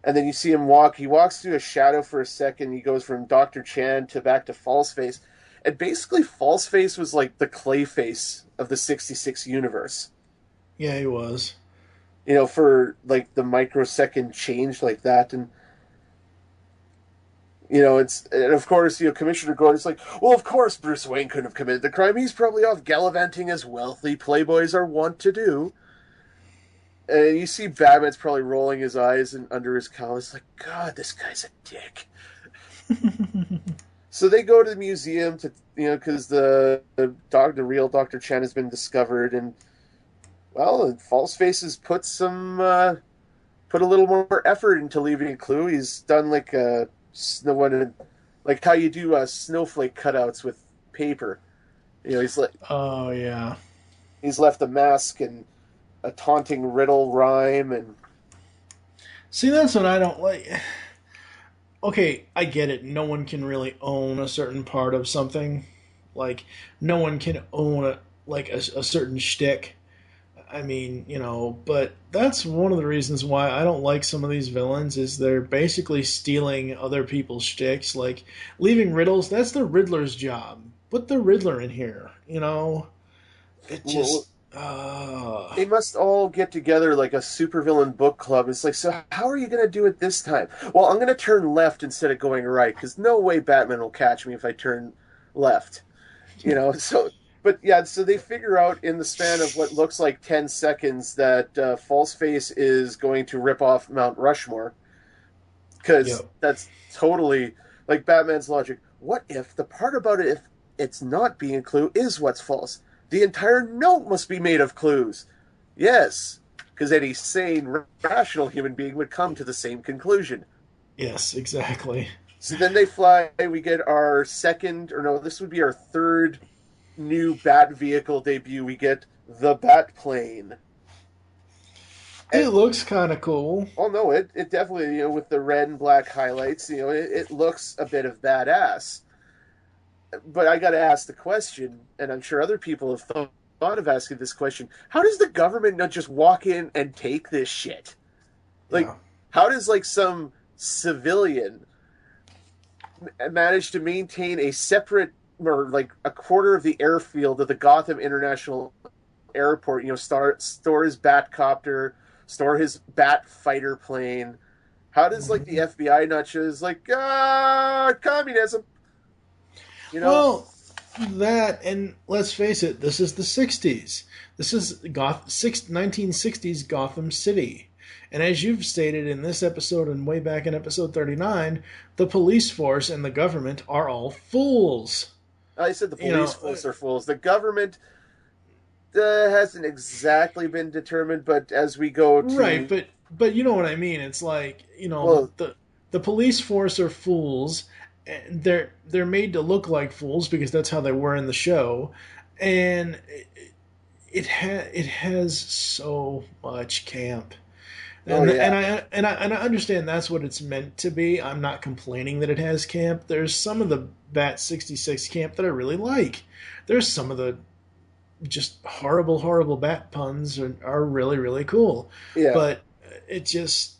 And then you see him walk. He walks through a shadow for a second. He goes from Dr. Chan to back to Falseface. And basically, Falseface was like the Clayface of the 66 universe. Yeah, he was. You know, for like the microsecond change like that. And you know, and of course, you know, Commissioner Gordon's like, well, of course Bruce Wayne couldn't have committed the crime. He's probably off gallivanting as wealthy playboys are wont to do. And you see Batman's probably rolling his eyes and under his cowl. It's like, God, this guy's a dick. So they go to the museum to, you know, because the real Dr. Chen has been discovered, and well, Falseface has put a little more effort into leaving a clue. He's done like like how you do snowflake cutouts with paper. You know, Oh, yeah. he's left a mask and a taunting riddle rhyme, and See, that's what I don't like. Okay, I get it. No one can really own a certain part of something. Like, no one can own a certain shtick. I mean, you know, but that's one of the reasons why I don't like some of these villains is they're basically stealing other people's shticks. Like, leaving riddles, that's the Riddler's job. Put the Riddler in here, you know? It just... they must all get together like a supervillain book club. It's like, so how are you going to do it this time? Well, I'm going to turn left instead of going right, because no way Batman will catch me if I turn left. You know, so... But yeah, so they figure out in the span of what looks like 10 seconds that Falseface is going to rip off Mount Rushmore. Because that's totally like Batman's logic. What if the part about it, if it's not being a clue, is what's false? The entire note must be made of clues. Yes, because any sane, rational human being would come to the same conclusion. Yes, exactly. So then they fly. We get our this would be our third new Bat vehicle debut. We get the Bat plane. It looks kind of cool. Oh no, it definitely, you know, with the red and black highlights, you know, it looks a bit of badass. But I got to ask the question, and I'm sure other people have thought of asking this question: how does the government not just walk in and take this shit? Like, how does like some civilian manage to maintain a separate, or like a quarter of the airfield of the Gotham International Airport, you know, store his Batcopter, store his Bat fighter plane? How does like the FBI not just like communism? You know? Well, that, and let's face it, this is the 60s. This is 1960s Gotham City. And as you've stated in this episode and way back in episode 39, the police force and the government are all fools. I said the police force are fools. The government hasn't exactly been determined, but as we go to... Right, but you know what I mean. It's like, you know, the police force are fools. And they're made to look like fools because that's how they were in the show. And it has so much camp. And, and I understand that's what it's meant to be. I'm not complaining that it has camp. There's some of the Bat 66 camp that I really like. There's some of the just horrible Bat puns are really, really cool. Yeah. But it just,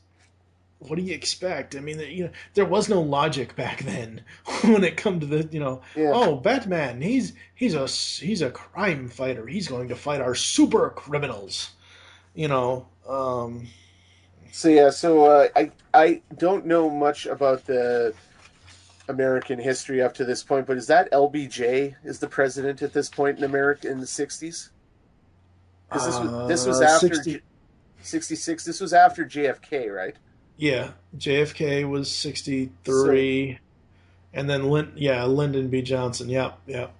what do you expect? I mean, you know, there was no logic back then when it come to the, you know, oh, Batman, he's a crime fighter. He's going to fight our super criminals, you know. So I don't know much about the American history up to this point, but is that LBJ is the president at this point in America in the 60s? Because this was after 66. This was after JFK, right? Yeah, JFK was 63, and then Lyndon B. Johnson. Yep, yep.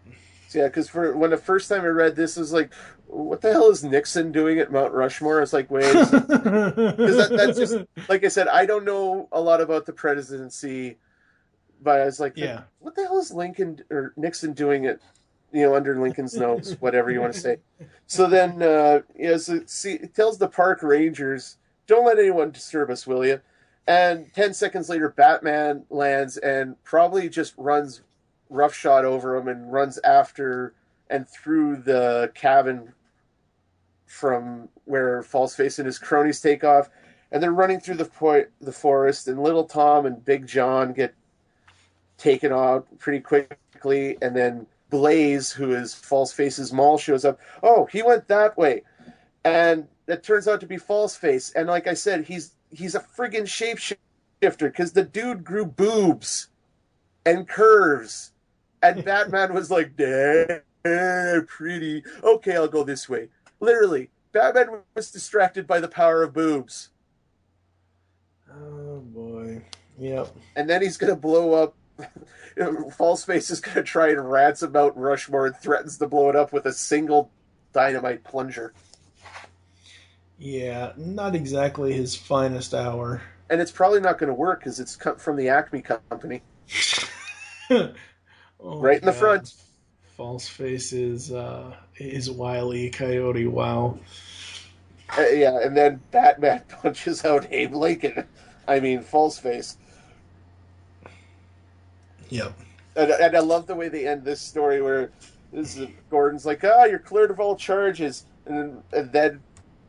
So, yeah, because when the first time I read this, it was like, what the hell is Nixon doing at Mount Rushmore? I was like, wait, because that's just like I said, I don't know a lot about the presidency, but I was like, Yeah. what the hell is Lincoln or Nixon doing at under Lincoln's nose, whatever you want to say. So then, it tells the park rangers, don't let anyone disturb us, will you? And 10 seconds later, Batman lands and probably just runs roughshod over him and runs after and through the cabin from where Falseface and his cronies take off. And they're running through the forest, and Little Tom and Big John get taken out pretty quickly, and then Blaze, who is Falseface's mall, shows up. Oh, he went that way. And it turns out to be Falseface. And like I said, he's a friggin' shapeshifter because the dude grew boobs and curves. And Batman was like, pretty. Okay, I'll go this way. Literally, Batman was distracted by the power of boobs. Oh, boy. Yep. And then he's going to blow up. Falseface is going to try and ransom Mount Rushmore and threatens to blow it up with a single dynamite plunger. Yeah, not exactly his finest hour. And it's probably not going to work because it's come from the Acme company. Right in the front. Falseface is Wile E. Coyote. Wow. Yeah, and then Batman punches out Abe Lincoln. I mean, Falseface. Yep. And I love the way they end this story where Gordon's like, you're cleared of all charges. And then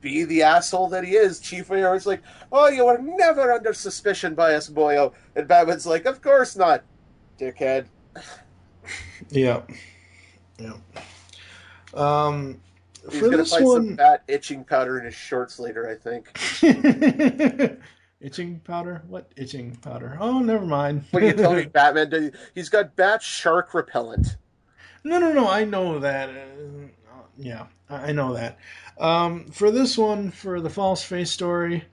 be the asshole that he is, Chief Air's like, you were never under suspicion by us, boyo. And Batman's like, of course not, dickhead. Yep. Yep. He's going to find some fat itching powder in his shorts later, I think. Itching powder? What itching powder? Oh, never mind. What are you telling me, Batman? He's got bat shark repellent. No. I know that. Yeah, I know that. For this one, for the Falseface story,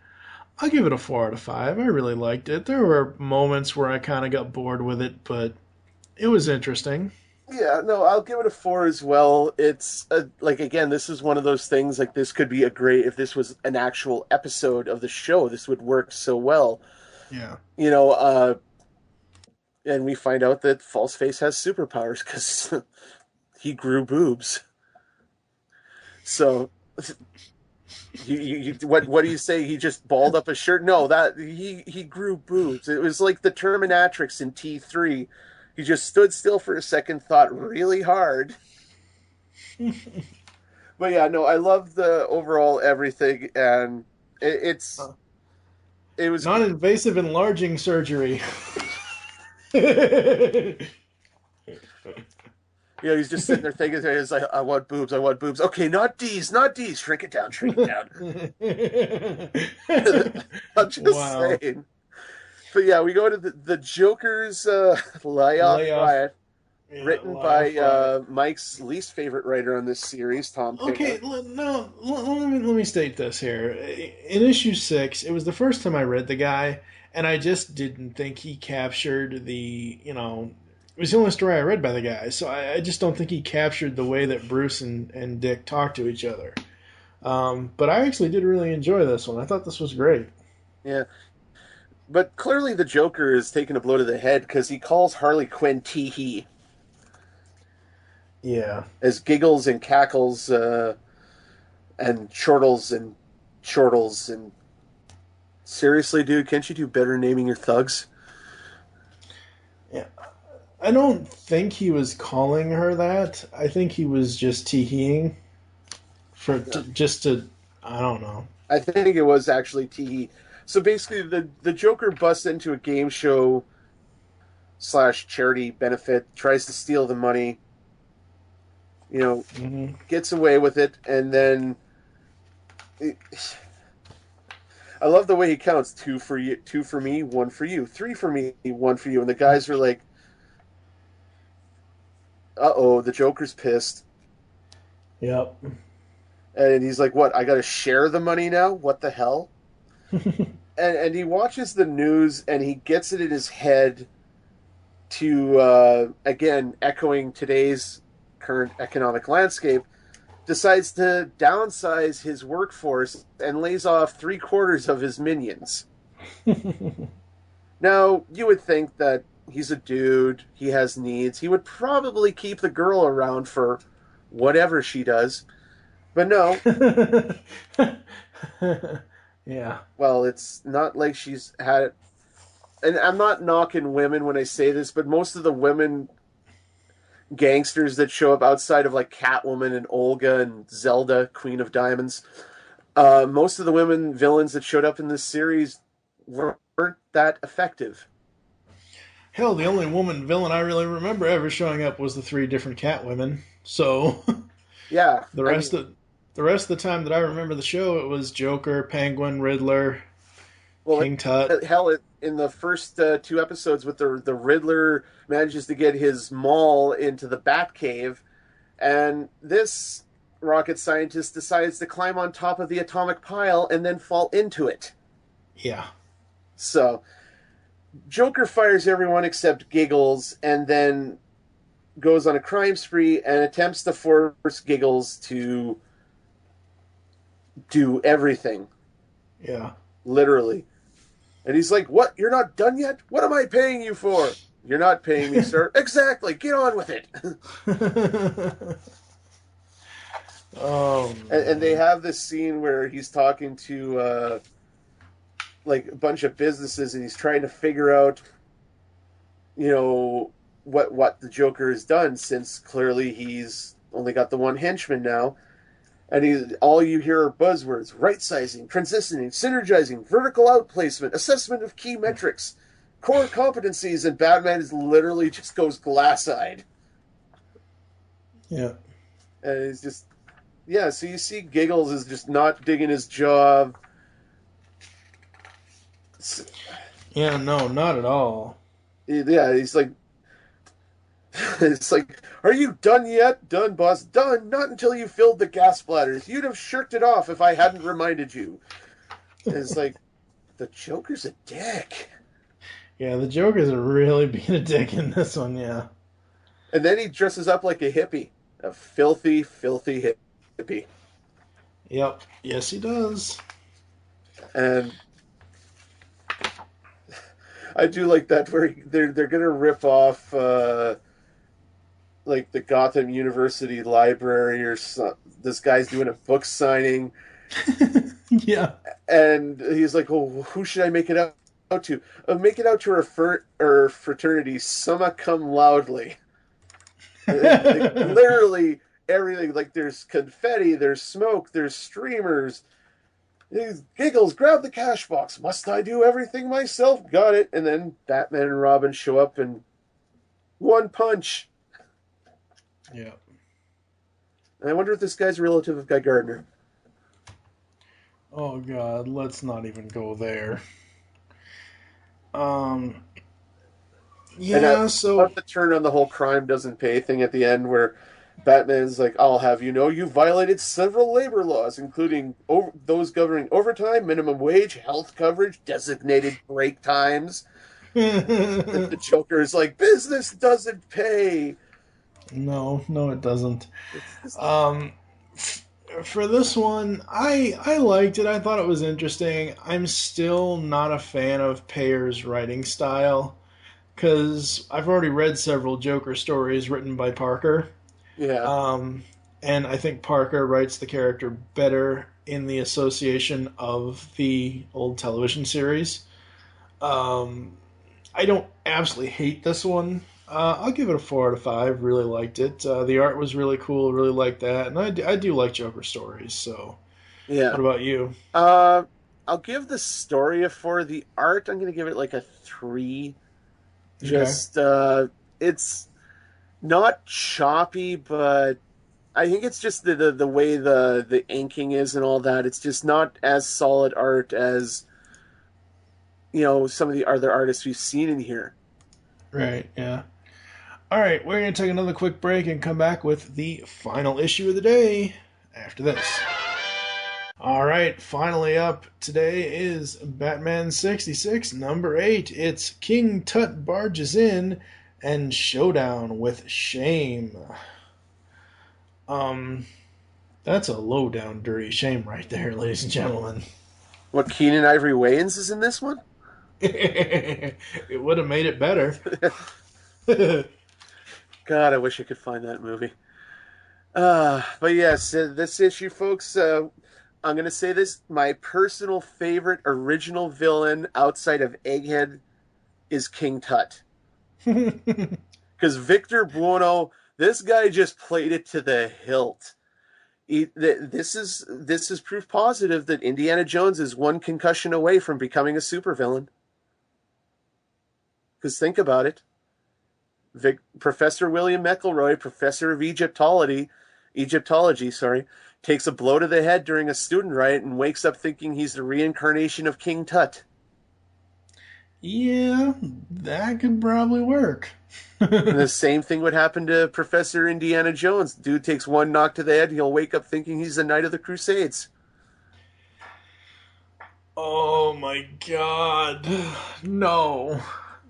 I'll give it a 4 out of 5. I really liked it. There were moments where I kind of got bored with it, but it was interesting. Yeah, no, I'll give it a 4 as well. It's again, this is one of those things, like, this could be if this was an actual episode of the show, this would work so well. Yeah. And we find out that Falseface has superpowers because he grew boobs. So, what do you say? He just balled up a shirt? No, that he grew boobs. It was like the Terminatrix in T3. He just stood still for a second, thought really hard. But yeah, no, I love the overall everything, and it was non-invasive enlarging surgery. Yeah, he's just sitting there thinking, he's like, I want boobs. Okay, not D's. Shrink it down. I'm just saying. But yeah, we go to the Joker's layoff riot, written by Mike's least favorite writer on this series, Tom Taylor. Okay, no, let me state this here. In issue 6, it was the first time I read the guy, and I just didn't think he captured it was the only story I read by the guy, so I just don't think he captured the way that Bruce and Dick talk to each other. But I actually did really enjoy this one. I thought this was great. Yeah. But clearly the Joker is taking a blow to the head because he calls Harley Quinn Tee-hee. Yeah. As giggles and cackles and chortles and chortles. And seriously, dude, can't you do better naming your thugs? Yeah. I don't think he was calling her that. I think he was just tee-heeing. I don't know. I think it was actually tee-hee. So basically, the Joker busts into a game show / charity benefit, tries to steal the money, gets away with it, and then I love the way he counts: 2 for you, 2 for me, 1 for you, 3 for me, 1 for you, and the guys are like, "Uh-oh, the Joker's pissed." Yep. And he's like, "What? I got to share the money now? What the hell?" and he watches the news and he gets it in his head to, again, echoing today's current economic landscape, decides to downsize his workforce and lays off 3/4 of his minions. Now, you would think that he's a dude, he has needs, he would probably keep the girl around for whatever she does. But no. Yeah. Well, it's not like she's had it. And I'm not knocking women when I say this, but most of the women gangsters that show up outside of like Catwoman and Olga and Zelda, Queen of Diamonds, most of the women villains that showed up in this series weren't that effective. Hell, the only woman villain I really remember ever showing up was the 3 different Catwomen. So Yeah. the rest of the time that I remember the show, it was Joker, Penguin, Riddler, King Tut. Hell, in the first 2 episodes, with the Riddler manages to get his maul into the Batcave, and this rocket scientist decides to climb on top of the atomic pile and then fall into it. Yeah. So, Joker fires everyone except Giggles, and then goes on a crime spree and attempts to force Giggles to do everything. Yeah. Literally. And he's like, "What? You're not done yet? What am I paying you for?" "You're not paying me, sir." "Exactly. Get on with it." Oh. And they have this scene where he's talking to like a bunch of businesses, and he's trying to figure out, what the Joker has done, since clearly he's only got the one henchman now. And all you hear are buzzwords: right-sizing, transitioning, synergizing, vertical outplacement, assessment of key metrics, core competencies, and Batman literally just goes glass-eyed. Yeah. And he's just... Yeah, so you see Giggles is just not digging his job. Yeah, no, not at all. Yeah, he's like... It's like, "Are you done yet?" "Done, boss." "Done? Not until you filled the gas bladders. You'd have shirked it off if I hadn't reminded you." And it's like, the Joker's a dick. Yeah, the Joker's really being a dick in this one, yeah. And then he dresses up like a hippie. A filthy, filthy hippie. Yep. Yes, he does. And I do like that where they're going to rip off... like the Gotham University library, or this guy's doing a book signing. Yeah. And he's like, "Oh, who should I make it out to?" "Make it out to her fraternity, summa cum loudly." Like, literally everything. Like, there's confetti, there's smoke, there's streamers. Giggles, grab the cash box. "Must I do everything myself?" "Got it." And then Batman and Robin show up in one punch. Yeah. And I wonder if this guy's a relative of Guy Gardner. Oh God, let's not even go there. Yeah, so the turn on the whole crime doesn't pay thing at the end, where Batman's like, "I'll have you know, you violated several labor laws, including those governing overtime, minimum wage, health coverage, designated break times." The Joker is like, "Business doesn't pay." No, it doesn't. For this one, I liked it. I thought it was interesting. I'm still not a fan of Payer's writing style, because I've already read several Joker stories written by Parker. Yeah. And I think Parker writes the character better in the association of the old television series. I don't absolutely hate this one. I'll give it a 4 out of 5. Really liked it. The art was really cool. Really liked that. And I do like Joker stories. So, yeah. What about you? I'll give the story a 4. The art, I'm going to give it like a 3. Just, it's not choppy, but I think it's just the way the inking is and all that. It's just not as solid art as, some of the other artists we've seen in here. Right, yeah. All right, we're going to take another quick break and come back with the final issue of the day after this. All right, finally up today is Batman 66, number 8. It's King Tut barges in and showdown with shame. That's a low down dirty shame right there, ladies and gentlemen. What, Keenan Ivory Wayans is in this one? It would have made it better. God, I wish I could find that movie. But yes, this issue, folks, I'm going to say this. My personal favorite original villain outside of Egghead is King Tut. Because Victor Buono, this guy just played it to the hilt. This is proof positive that Indiana Jones is one concussion away from becoming a supervillain. Because think about it. Professor William McElroy, professor of Egyptology, takes a blow to the head during a student riot and wakes up thinking he's the reincarnation of King Tut. Yeah, that could probably work. And the same thing would happen to Professor Indiana Jones. Dude takes one knock to the head, he'll wake up thinking he's the Knight of the Crusades. Oh my God. No.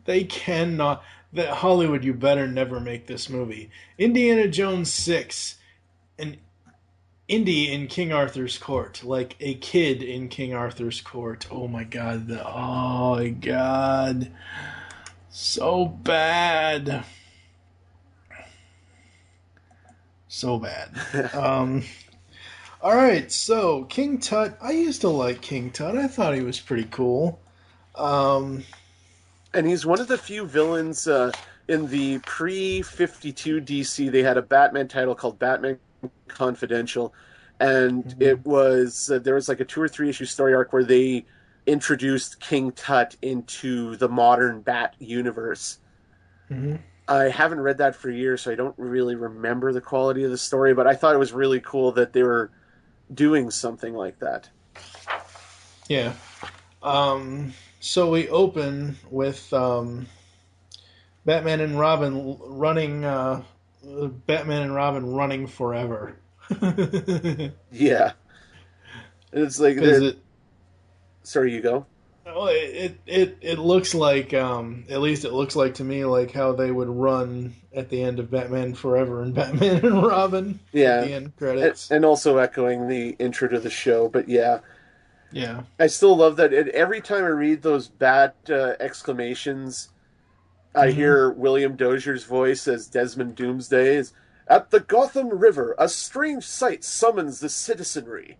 They cannot. Hollywood, you better never make this movie. Indiana Jones 6. An Indy in King Arthur's court. Like a kid in King Arthur's court. Oh my God. Oh my God. So bad. So bad. Alright, so King Tut. I used to like King Tut. I thought he was pretty cool. And he's one of the few villains in the pre-52 DC. They had a Batman title called Batman Confidential. And it was, there was like a 2 or 3 issue story arc where they introduced King Tut into the modern Bat universe. Mm-hmm. I haven't read that for years, so I don't really remember the quality of the story, but I thought it was really cool that they were doing something like that. Yeah. So we open with Batman and Robin running forever. Yeah. It's like... Sorry, you go. Well, it looks like, at least it looks like to me, like how they would run at the end of Batman Forever and Batman and Robin. Yeah. At the end credits. And also echoing the intro to the show, but yeah. Yeah. I still love that. Every time I read those Bat exclamations, I hear William Dozier's voice as Desmond Doomsday is, "At the Gotham River, a strange sight summons the citizenry."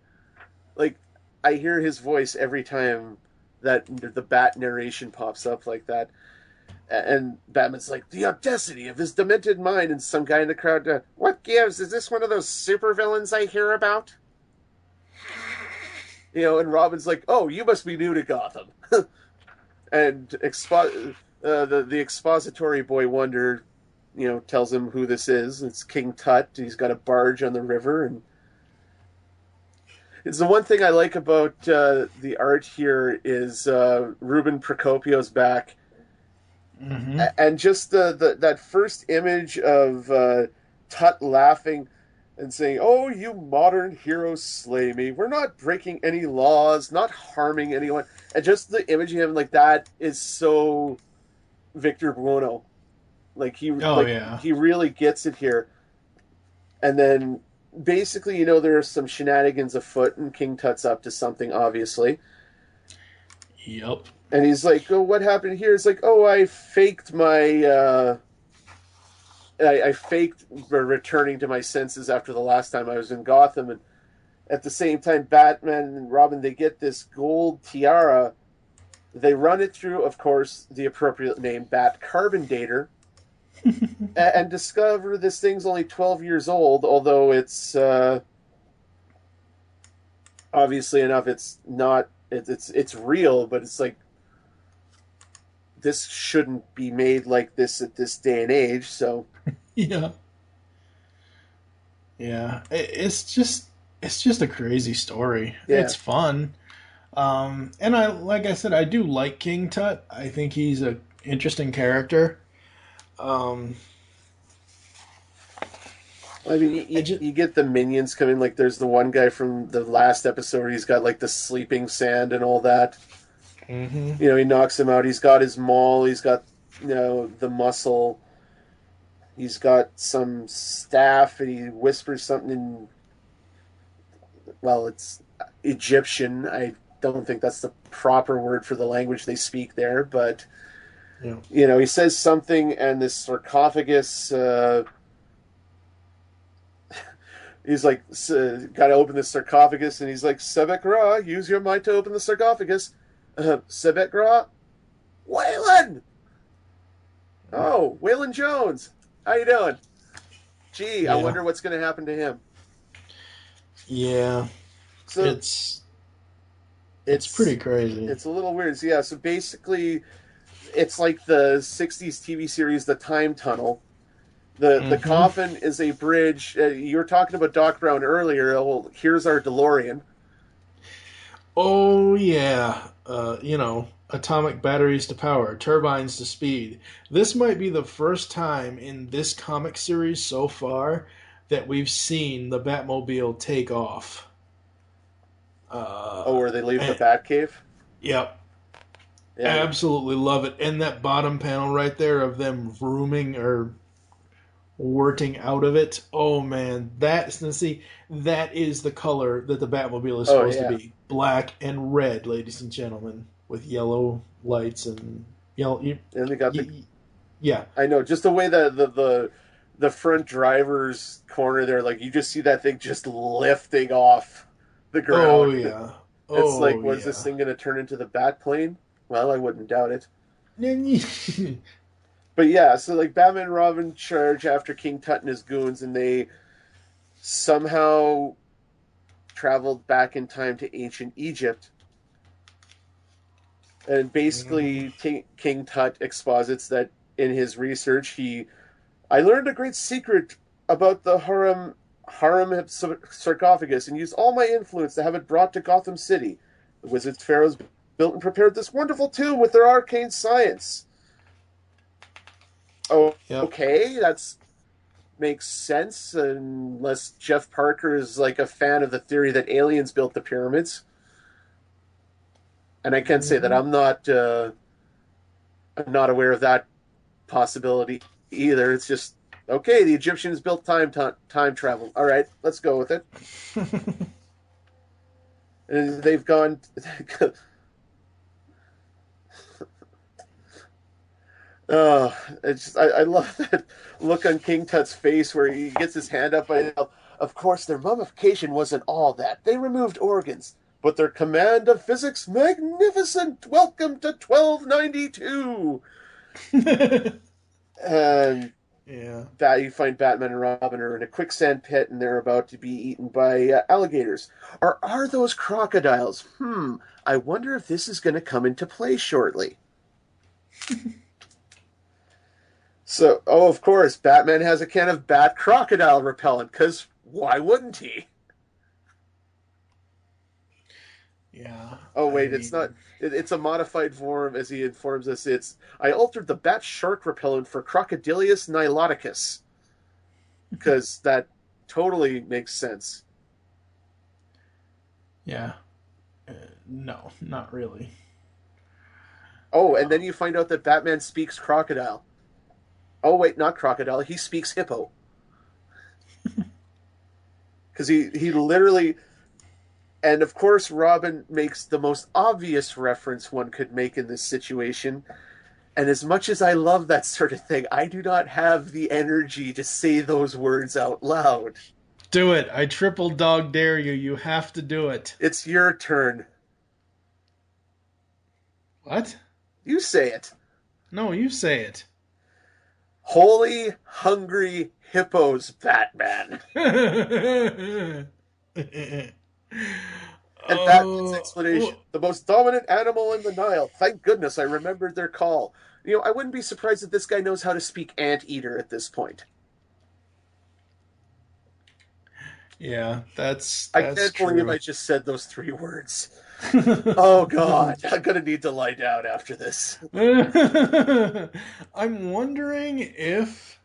Like, I hear his voice every time that the Bat narration pops up like that. And Batman's like, "The audacity of his demented mind," and some guy in the crowd, "What gives? Is this one of those supervillains I hear about?" You know, and Robin's like, "Oh, you must be new to Gotham." And the expository boy wonder, you know, tells him who this is. It's King Tut. He's got a barge on the river, and it's the one thing I like about the art here is Ruben Procopio's back, and just that first image of Tut laughing and saying, "Oh, you modern heroes slay me. We're not breaking any laws, not harming anyone." And just the image of him like that is so Victor Buono. Like he really gets it here. And then basically, you know, there are some shenanigans afoot, and King Tut's up to something, obviously. Yep. And he's like, "Oh, what happened here?" It's like, "Oh, I faked my I faked returning to my senses after the last time I was in Gotham." And at the same time, Batman and Robin, they get this gold tiara. They run it through, of course, the appropriate name, Bat Carbon Dater, and discover this thing's only 12 years old, although it's obviously enough, it's not, it's real, but it's like, this shouldn't be made like this at this day and age, so... Yeah. It's just a crazy story. Yeah. It's fun. And like I said, I do like King Tut. I think he's an interesting character. I mean, you get the minions coming. Like, there's the one guy from the last episode where he's got, like, the sleeping sand and all that. Mm-hmm. You know, he knocks him out. He's got his maul. He's got, you know, the muscle. He's got some staff, and he whispers something in... Well, it's Egyptian. I don't think that's the proper word for the language they speak there, but... Yeah. You know, he says something, and this sarcophagus... he's like, got to open the sarcophagus, and he's like, Sebek Ra, use your might to open the sarcophagus. Sebek Ra? Waylon! Oh, Waylon Jones. How you doing? Gee, Yeah. I wonder what's going to happen to him. Yeah. So It's pretty crazy. It's a little weird. So, yeah, so basically, it's like the 60s TV series, The Time Tunnel. The coffin is a bridge. You were talking about Doc Brown earlier. Well, here's our DeLorean. Oh, yeah. You know, atomic batteries to power, turbines to speed. This might be the first time in this comic series so far that we've seen the Batmobile take off. Where they leave the Batcave? Yep. Yeah. Absolutely love it. And that bottom panel right there of them vrooming or worting out of it. Oh, man. That is the color that the Batmobile is supposed to be. Black and red, ladies and gentlemen, with yellow lights and yellow. And they got yeah. I know, just the way that the front driver's corner there, like, you just see that thing just lifting off the ground. Oh, yeah. It's like, was this thing going to turn into the Batplane? Well, I wouldn't doubt it. But yeah, so like Batman and Robin charge after King Tut and his goons, and they somehow traveled back in time to ancient Egypt. And basically, King Tut exposits that in his research, I learned a great secret about the harem sarcophagus and used all my influence to have it brought to Gotham City. The wizards, pharaohs built and prepared this wonderful tomb with their arcane science. Oh, yep. Okay, that's makes sense, unless Jeff Parker is like a fan of the theory that aliens built the pyramids. And I can say that I'm not aware of that possibility either. It's just, okay, the Egyptians built time travel. All right, let's go with it. And they've gone... Oh, I love that look on King Tut's face where he gets his hand up. Of course, their mummification wasn't all that. They removed organs, but their command of physics, magnificent. Welcome to 1292. And that you find Batman and Robin are in a quicksand pit, and they're about to be eaten by alligators. Or are those crocodiles? I wonder if this is going to come into play shortly. So, of course, Batman has a can of bat crocodile repellent, because why wouldn't he? Yeah. Oh, wait, it's not... It's a modified form, as he informs us. I altered the bat shark repellent for Crocodilius niloticus. Because that totally makes sense. Yeah. No, not really. Oh, and then you find out that Batman speaks crocodile. Oh, wait, not crocodile. He speaks hippo. Because he literally... And, of course, Robin makes the most obvious reference one could make in this situation. And as much as I love that sort of thing, I do not have the energy to say those words out loud. Do it. I triple dog dare you. You have to do it. It's your turn. What? You say it. No, you say it. Holy, hungry hippos, Batman. And Batman's explanation. The most dominant animal in the Nile. Thank goodness I remembered their call. You know, I wouldn't be surprised if this guy knows how to speak anteater at this point. Yeah, that's I can't true. believe I just said those 3 words. Oh, God. I'm going to need to lie down after this. I'm wondering if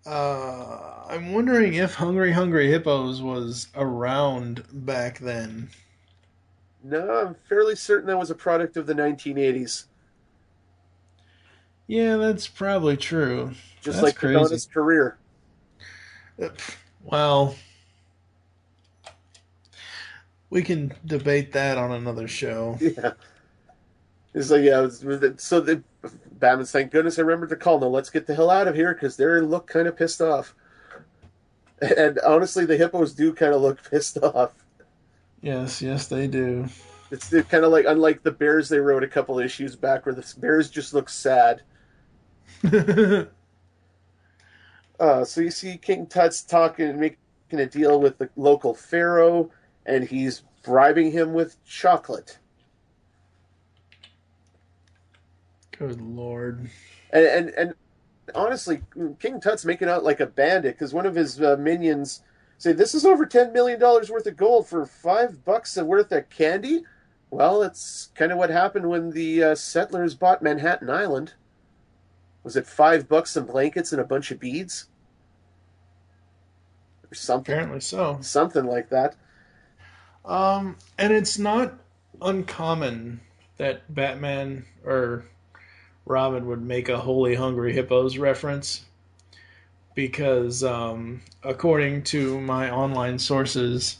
I'm wondering if Hungry Hungry Hippos was around back then. No, I'm fairly certain that was a product of the 1980s. Yeah, that's probably true. Just That's like crazy. Madonna's career. Well, we can debate that on another show. Yeah. It's like, yeah, so the Batman's, thank goodness I remembered to call. Now let's get the hell out of here because they look kind of pissed off. And honestly, the hippos do kind of look pissed off. Yes, yes, they do. They're kind of like, unlike the bears they wrote a couple issues back where the bears just look sad. So you see King Tut's talking, making a deal with the local pharaoh, and he's bribing him with chocolate. Good Lord. And honestly, King Tut's making out like a bandit because one of his minions say, "This is over $10 million worth of gold for $5 worth of candy." Well, it's kind of what happened when the settlers bought Manhattan Island. Was it $5 some blankets and a bunch of beads? Or something. Apparently so. Something like that. And it's not uncommon that Batman or Robin would make a Holy Hungry Hippos reference because, according to my online sources,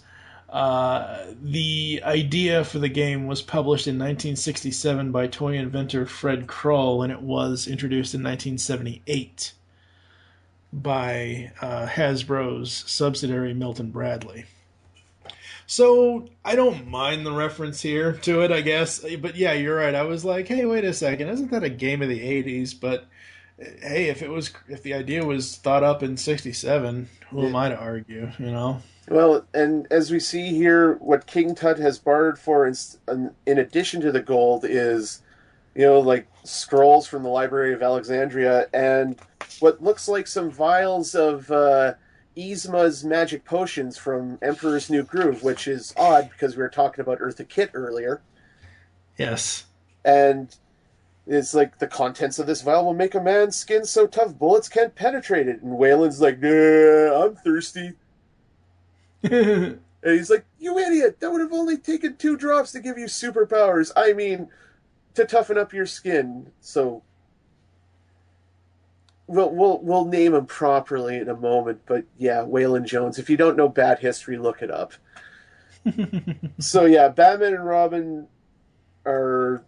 the idea for the game was published in 1967 by toy inventor Fred Krull, and it was introduced in 1978 by Hasbro's subsidiary Milton Bradley. So I don't mind the reference here to it, I guess. But yeah, you're right. I was like, hey, wait a second, isn't that a game of the '80s? But hey, if the idea was thought up in '67, who am I to argue? You know. Well, and as we see here, what King Tut has bartered for, in addition to the gold, is, like scrolls from the Library of Alexandria and what looks like some vials of Yzma's magic potions from Emperor's New Groove, which is odd because we were talking about Eartha Kitt earlier. Yes. And it's like, the contents of this vial will make a man's skin so tough bullets can't penetrate it. And Waylon's like, nah, I'm thirsty. And he's like, you idiot, that would have only taken 2 drops to give you superpowers. I mean, to toughen up your skin. So we'll name him properly in a moment, but yeah, Waylon Jones. If you don't know Bat history, look it up. So yeah, Batman and Robin they're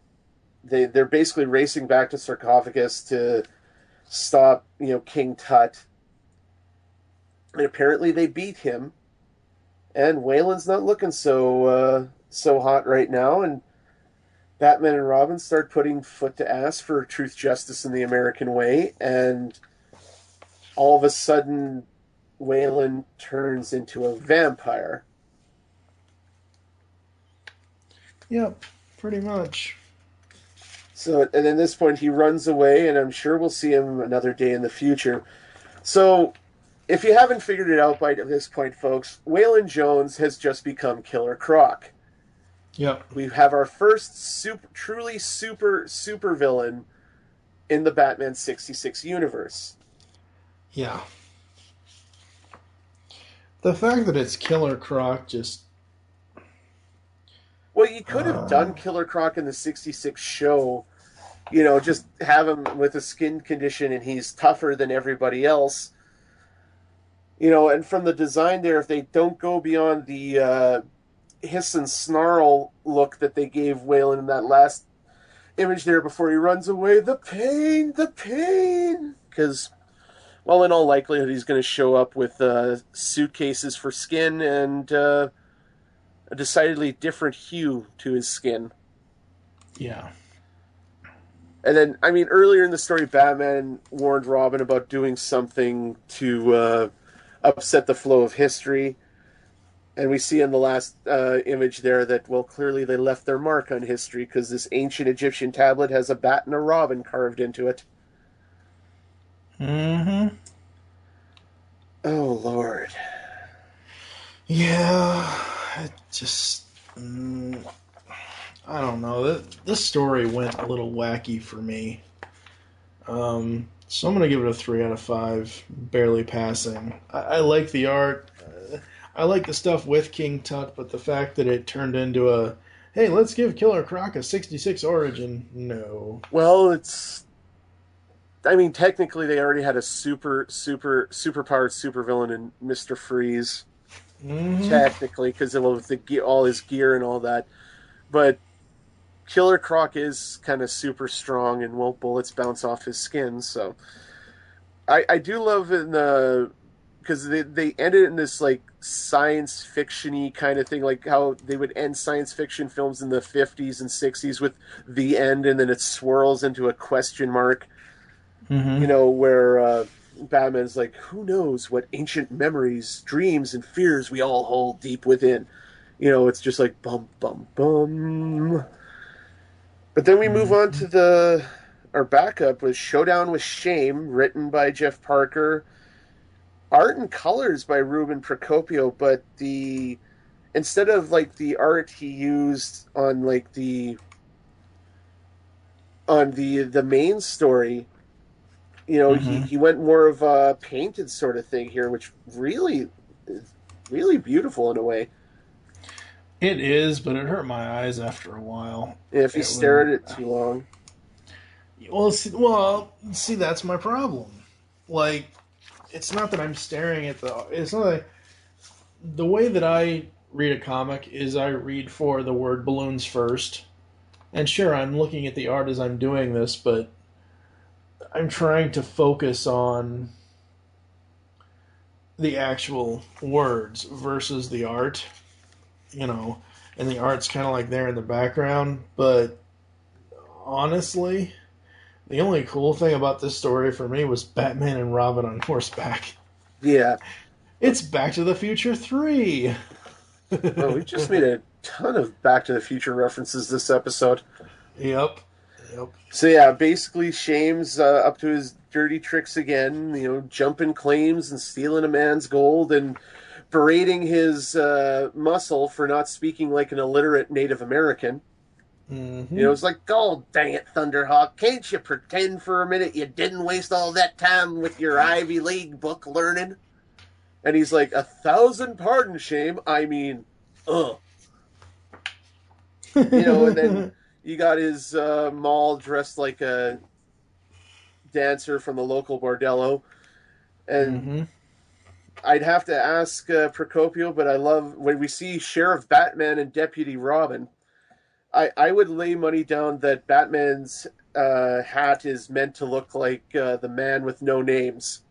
basically racing back to Sarcophagus to stop, King Tut. And apparently they beat him. And Waylon's not looking so hot right now, and Batman and Robin start putting foot to ass for truth, justice, and the American way, and all of a sudden, Waylon turns into a vampire. Yep, pretty much. So, and at this point, he runs away, and I'm sure we'll see him another day in the future. So, if you haven't figured it out by this point, folks, Waylon Jones has just become Killer Croc. Yep. We have our first truly super villain in the Batman 66 universe. Yeah. The fact that it's Killer Croc just... Well, you could have done Killer Croc in the 66 show, just have him with a skin condition and he's tougher than everybody else. And from the design there, if they don't go beyond the hiss and snarl look that they gave Waylon in that last image there before he runs away, the pain! Because, well, in all likelihood, he's going to show up with suitcases for skin and a decidedly different hue to his skin. Yeah. And then, I mean, earlier in the story, Batman warned Robin about doing something to upset the flow of history. And we see in the last image there that, well, clearly they left their mark on history because this ancient Egyptian tablet has a bat and a robin carved into it. Mm-hmm. Oh, Lord. Yeah, it just... I don't know. This story went a little wacky for me. So I'm going to give it a 3 out of 5, barely passing. I like the art. I like the stuff with King Tut, but the fact that it turned into a, hey, let's give Killer Croc a 66 origin, no. Well, I mean, technically they already had a super powered supervillain in Mr. Freeze. Mm-hmm. Technically, because of all his gear and all that. But Killer Croc is kind of super strong and won't bullets bounce off his skin, so... I do love in the... Because they ended in this, like, science fiction-y kind of thing, like how they would end science fiction films in the 50s and 60s with the end, and then it swirls into a question mark. Mm-hmm. You know, where Batman's like, who knows what ancient memories, dreams, and fears we all hold deep within. You know, it's just like, bum, bum, bum. But then we move on to our backup was Showdown with Shame, written by Jeff Parker. Art and colors by Ruben Procopio, but instead of like the art he used on like the main story, you know, he went more of a painted sort of thing here, which really is really beautiful in a way. It is, but it hurt my eyes after a while. If you stare at it too long. Well, see, that's my problem. Like, it's not that I'm staring at it's not like, the way that I read a comic is I read for the word balloons first. And sure, I'm looking at the art as I'm doing this, but I'm trying to focus on the actual words versus the art, you know, and the art's kind of like there in the background, but honestly, the only cool thing about this story for me was Batman and Robin on horseback. Yeah. It's Back to the Future 3! Oh, we just made a ton of Back to the Future references this episode. Yep. So yeah, basically Shame's up to his dirty tricks again, you know, jumping claims and stealing a man's gold and berating his muscle for not speaking like an illiterate Native American. Mm-hmm. You know, it's like, oh, dang it, Thunderhawk, can't you pretend for a minute you didn't waste all that time with your Ivy League book learning? And he's like, 1,000 pardons, Shame. I mean, You know, and then you got his Maul dressed like a dancer from the local bordello. And I'd have to ask Procopio, but I love when we see Sheriff Batman and Deputy Robin. I would lay money down that Batman's hat is meant to look like the man with no names.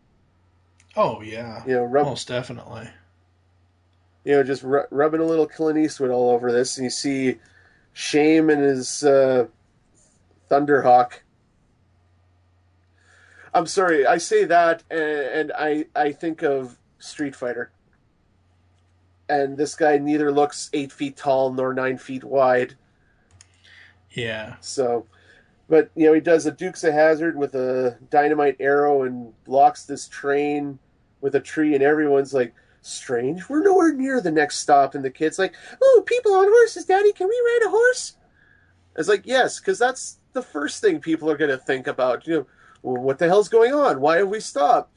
Oh, yeah. You know, most definitely. You know, just rubbing a little Clint Eastwood all over this, and you see Shame and his Thunderhawk. I'm sorry, I say that, and I think of Street Fighter. And this guy neither looks 8 feet tall nor 9 feet wide. Yeah. So, but, you know, he does a Dukes of Hazzard with a dynamite arrow and blocks this train with a tree, and everyone's like, strange, we're nowhere near the next stop. And the kid's like, oh, people on horses, Daddy, can we ride a horse? It's like, yes, because that's the first thing people are going to think about. You know, well, what the hell's going on? Why have we stopped?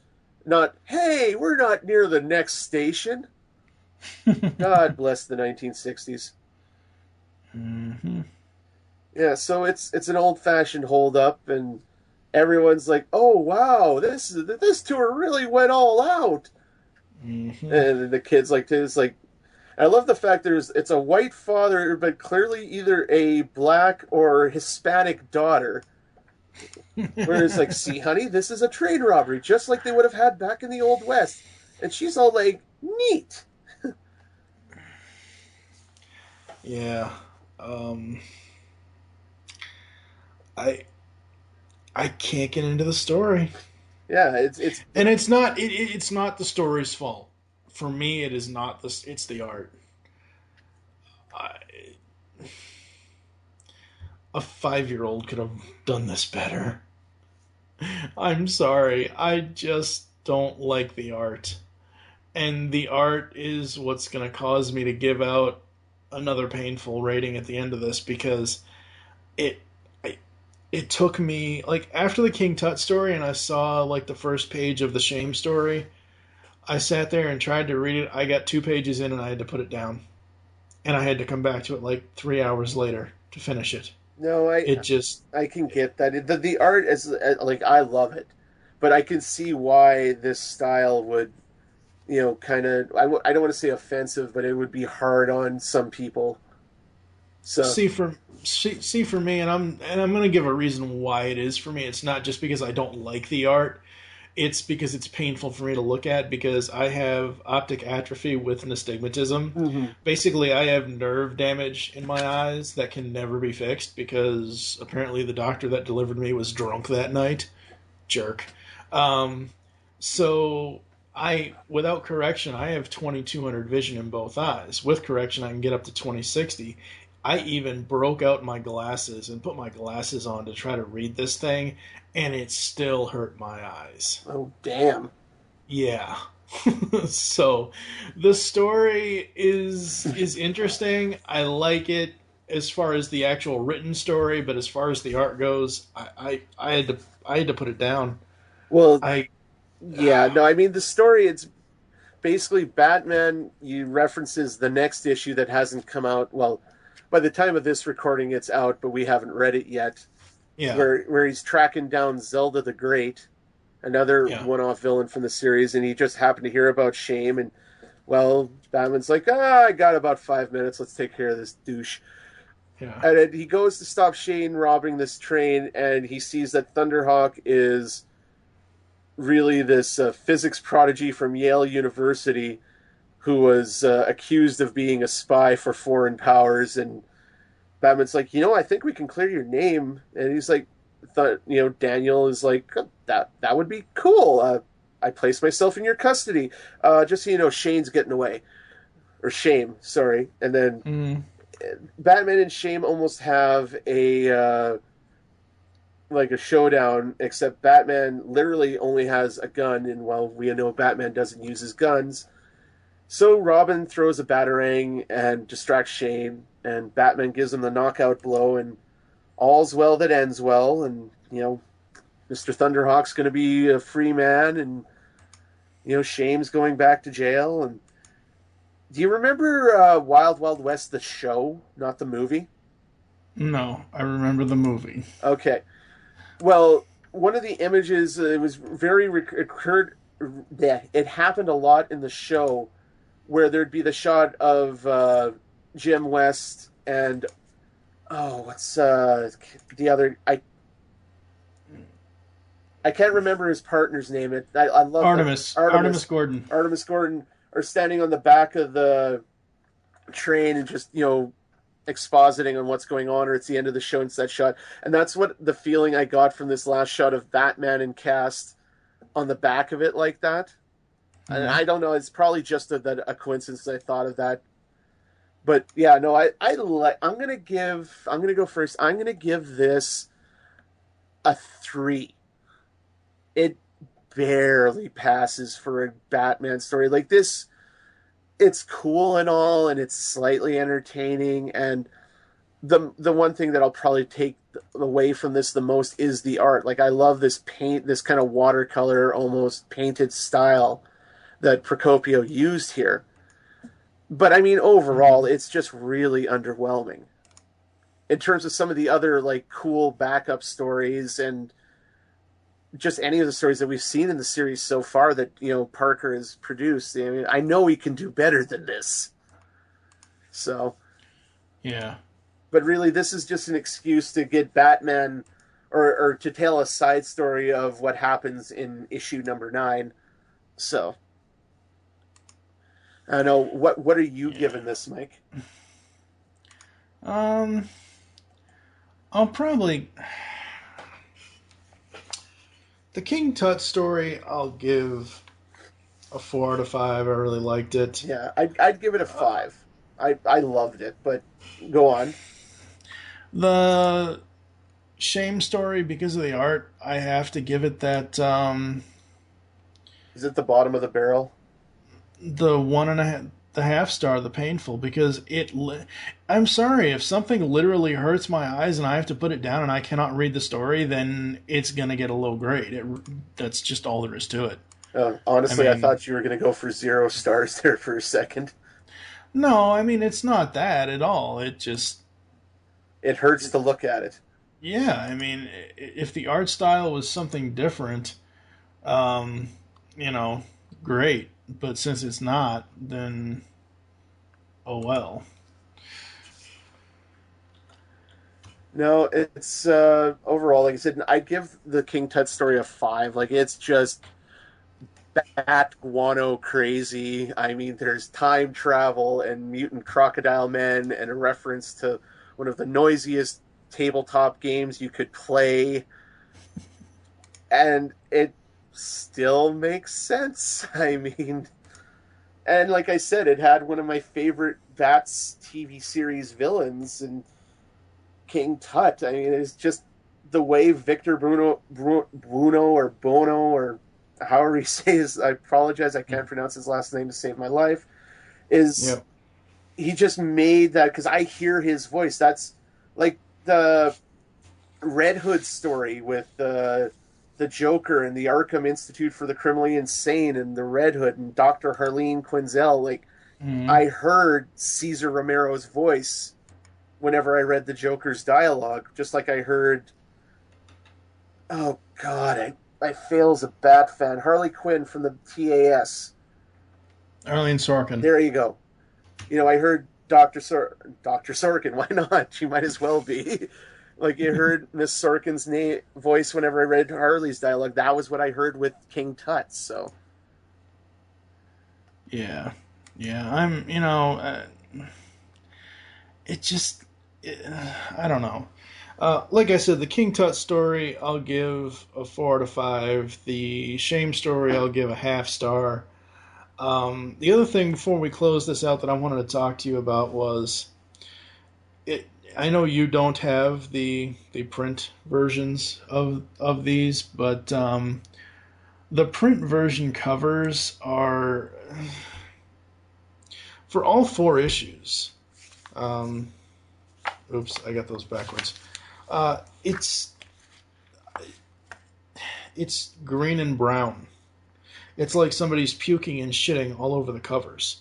Not, hey, we're not near the next station. God bless the 1960s. Mm-hmm. Yeah, so it's an old-fashioned hold-up, and everyone's like, oh, wow, this tour really went all out. Mm-hmm. And the kid's like, this, like, I love the fact it's a white father, but clearly either a black or Hispanic daughter. Where it's like, see, honey, this is a train robbery, just like they would have had back in the Old West. And she's all like, neat. Yeah. I can't get into the story. Yeah, it's and it's not the story's fault. For me, it is not it's the art. A 5-year-old could have done this better. I'm sorry. I just don't like the art. And the art is what's going to cause me to give out another painful rating at the end of this, because it it took me, like, after the King Tut story and I saw, like, the first page of the Shame story, I sat there and tried to read it. I got 2 pages in and I had to put it down. And I had to come back to it, like, 3 hours later to finish it. No, I can get that. The art is, like, I love it. But I can see why this style would, kind of, I don't want to say offensive, but it would be hard on some people. So see for me, and I'm going to give a reason why it is for me. It's not just because I don't like the art. It's because it's painful for me to look at because I have optic atrophy with nystagmatism. Mm-hmm. Basically, I have nerve damage in my eyes that can never be fixed because apparently the doctor that delivered me was drunk that night. Jerk. So without correction, I have 2200 vision in both eyes. With correction, I can get up to 2060. I even broke out my glasses and put my glasses on to try to read this thing, and it still hurt my eyes. Oh, damn. Yeah. So the story is interesting. I like it as far as the actual written story, but as far as the art goes, I had to put it down. Well, I mean the story, it's basically Batman, you references the next issue that hasn't come out. Well, by the time of this recording, it's out, but we haven't read it yet. Yeah. Where he's tracking down Zelda the Great, another one-off villain from the series, and he just happened to hear about Shame, and, well, Batman's like, I got about 5 minutes, let's take care of this douche. Yeah. And then he goes to stop Shane robbing this train, and he sees that Thunderhawk is really this physics prodigy from Yale University who was accused of being a spy for foreign powers, and Batman's like, I think we can clear your name. And he's like, Daniel is like, that would be cool. I place myself in your custody. Just so you know, Shane's getting away. Or Shame, sorry. And then Batman and Shame almost have a showdown, except Batman literally only has a gun, and while we know Batman doesn't use his guns, so Robin throws a batarang and distracts Shane, and Batman gives him the knockout blow, and all's well that ends well, and, Mr. Thunderhawk's going to be a free man, and, Shane's going back to jail. And do you remember Wild Wild West, the show, not the movie? No, I remember the movie. Okay. Well, one of the images, it was it happened a lot in the show, where there'd be the shot of Jim West and what's the other? I can't remember his partner's name. I love Artemis Gordon. Artemis Gordon are standing on the back of the train and just expositing on what's going on, or it's the end of the show and it's that shot. And that's what the feeling I got from this last shot of Batman and cast on the back of it like that. Mm-hmm. And I don't know, it's probably just a coincidence that I thought of that. But yeah, no, I'm gonna go first. I'm gonna give this a 3. It barely passes for a Batman story. Like this, it's cool and all, and it's slightly entertaining. And the one thing that I'll probably take away from this the most is the art. Like, I love this kind of watercolor, almost painted style that Procopio used here. But I mean, overall, it's just really underwhelming in terms of some of the other cool backup stories and just any of the stories that we've seen in the series so far that Parker has produced. I mean, I know he can do better than this. So, yeah. But really, this is just an excuse to get Batman, or to tell a side story of what happens in issue number 9. So, I don't know, what are you giving this, Mike? I'll probably... The King Tut story, I'll give a 4 out of 5. I really liked it. Yeah, I'd give it a 5. I loved it, but go on. The Shame story, because of the art, I have to give it that... Is it the bottom of the barrel? The 1.5... the half star, the painful, because I'm sorry, if something literally hurts my eyes and I have to put it down and I cannot read the story, then it's gonna get a low grade. That's just all there is to it. Honestly, I mean, thought you were going to go for 0 stars there for a second. No, I mean, it's not that at all. It hurts to look at it. Yeah, I mean, if the art style was something different, you know, great. But since it's not, then oh well. No, it's overall, like I said, I'd give the King Tut story a 5. Like, it's just bat guano crazy. I mean, there's time travel and mutant crocodile men and a reference to one of the noisiest tabletop games you could play. And it still makes sense. I mean, and like I said, it had one of my favorite Bats TV series villains and King Tut. I mean, it's just the way Victor Bruno or Bono, or however he says, I apologize, I can't pronounce his last name to save my life, is he just made that, because I hear his voice. That's like the Red Hood story with the Joker and the Arkham Institute for the Criminally Insane and the Red Hood and Dr. Harleen Quinzel. Like, I heard Cesar Romero's voice whenever I read the Joker's dialogue, just like I heard, oh God, I fail as a Bat fan, Harley Quinn from the TAS. Arlene Sorkin. There you go. You know, I heard Dr. Sorkin. Why not? She might as well be. Like, you heard Miss Sorkin's voice whenever I read Harley's dialogue. That was what I heard with King Tut, so. Yeah. I'm, you know, I don't know. Like I said, the King Tut story, I'll give a 4 out of 5. The Shame story, I'll give a half star. The other thing before we close this out that I wanted to talk to you about was, I know you don't have the print versions of these, but the print version covers are for all 4 issues. Oops, I got those backwards. It's green and brown. It's like somebody's puking and shitting all over the covers.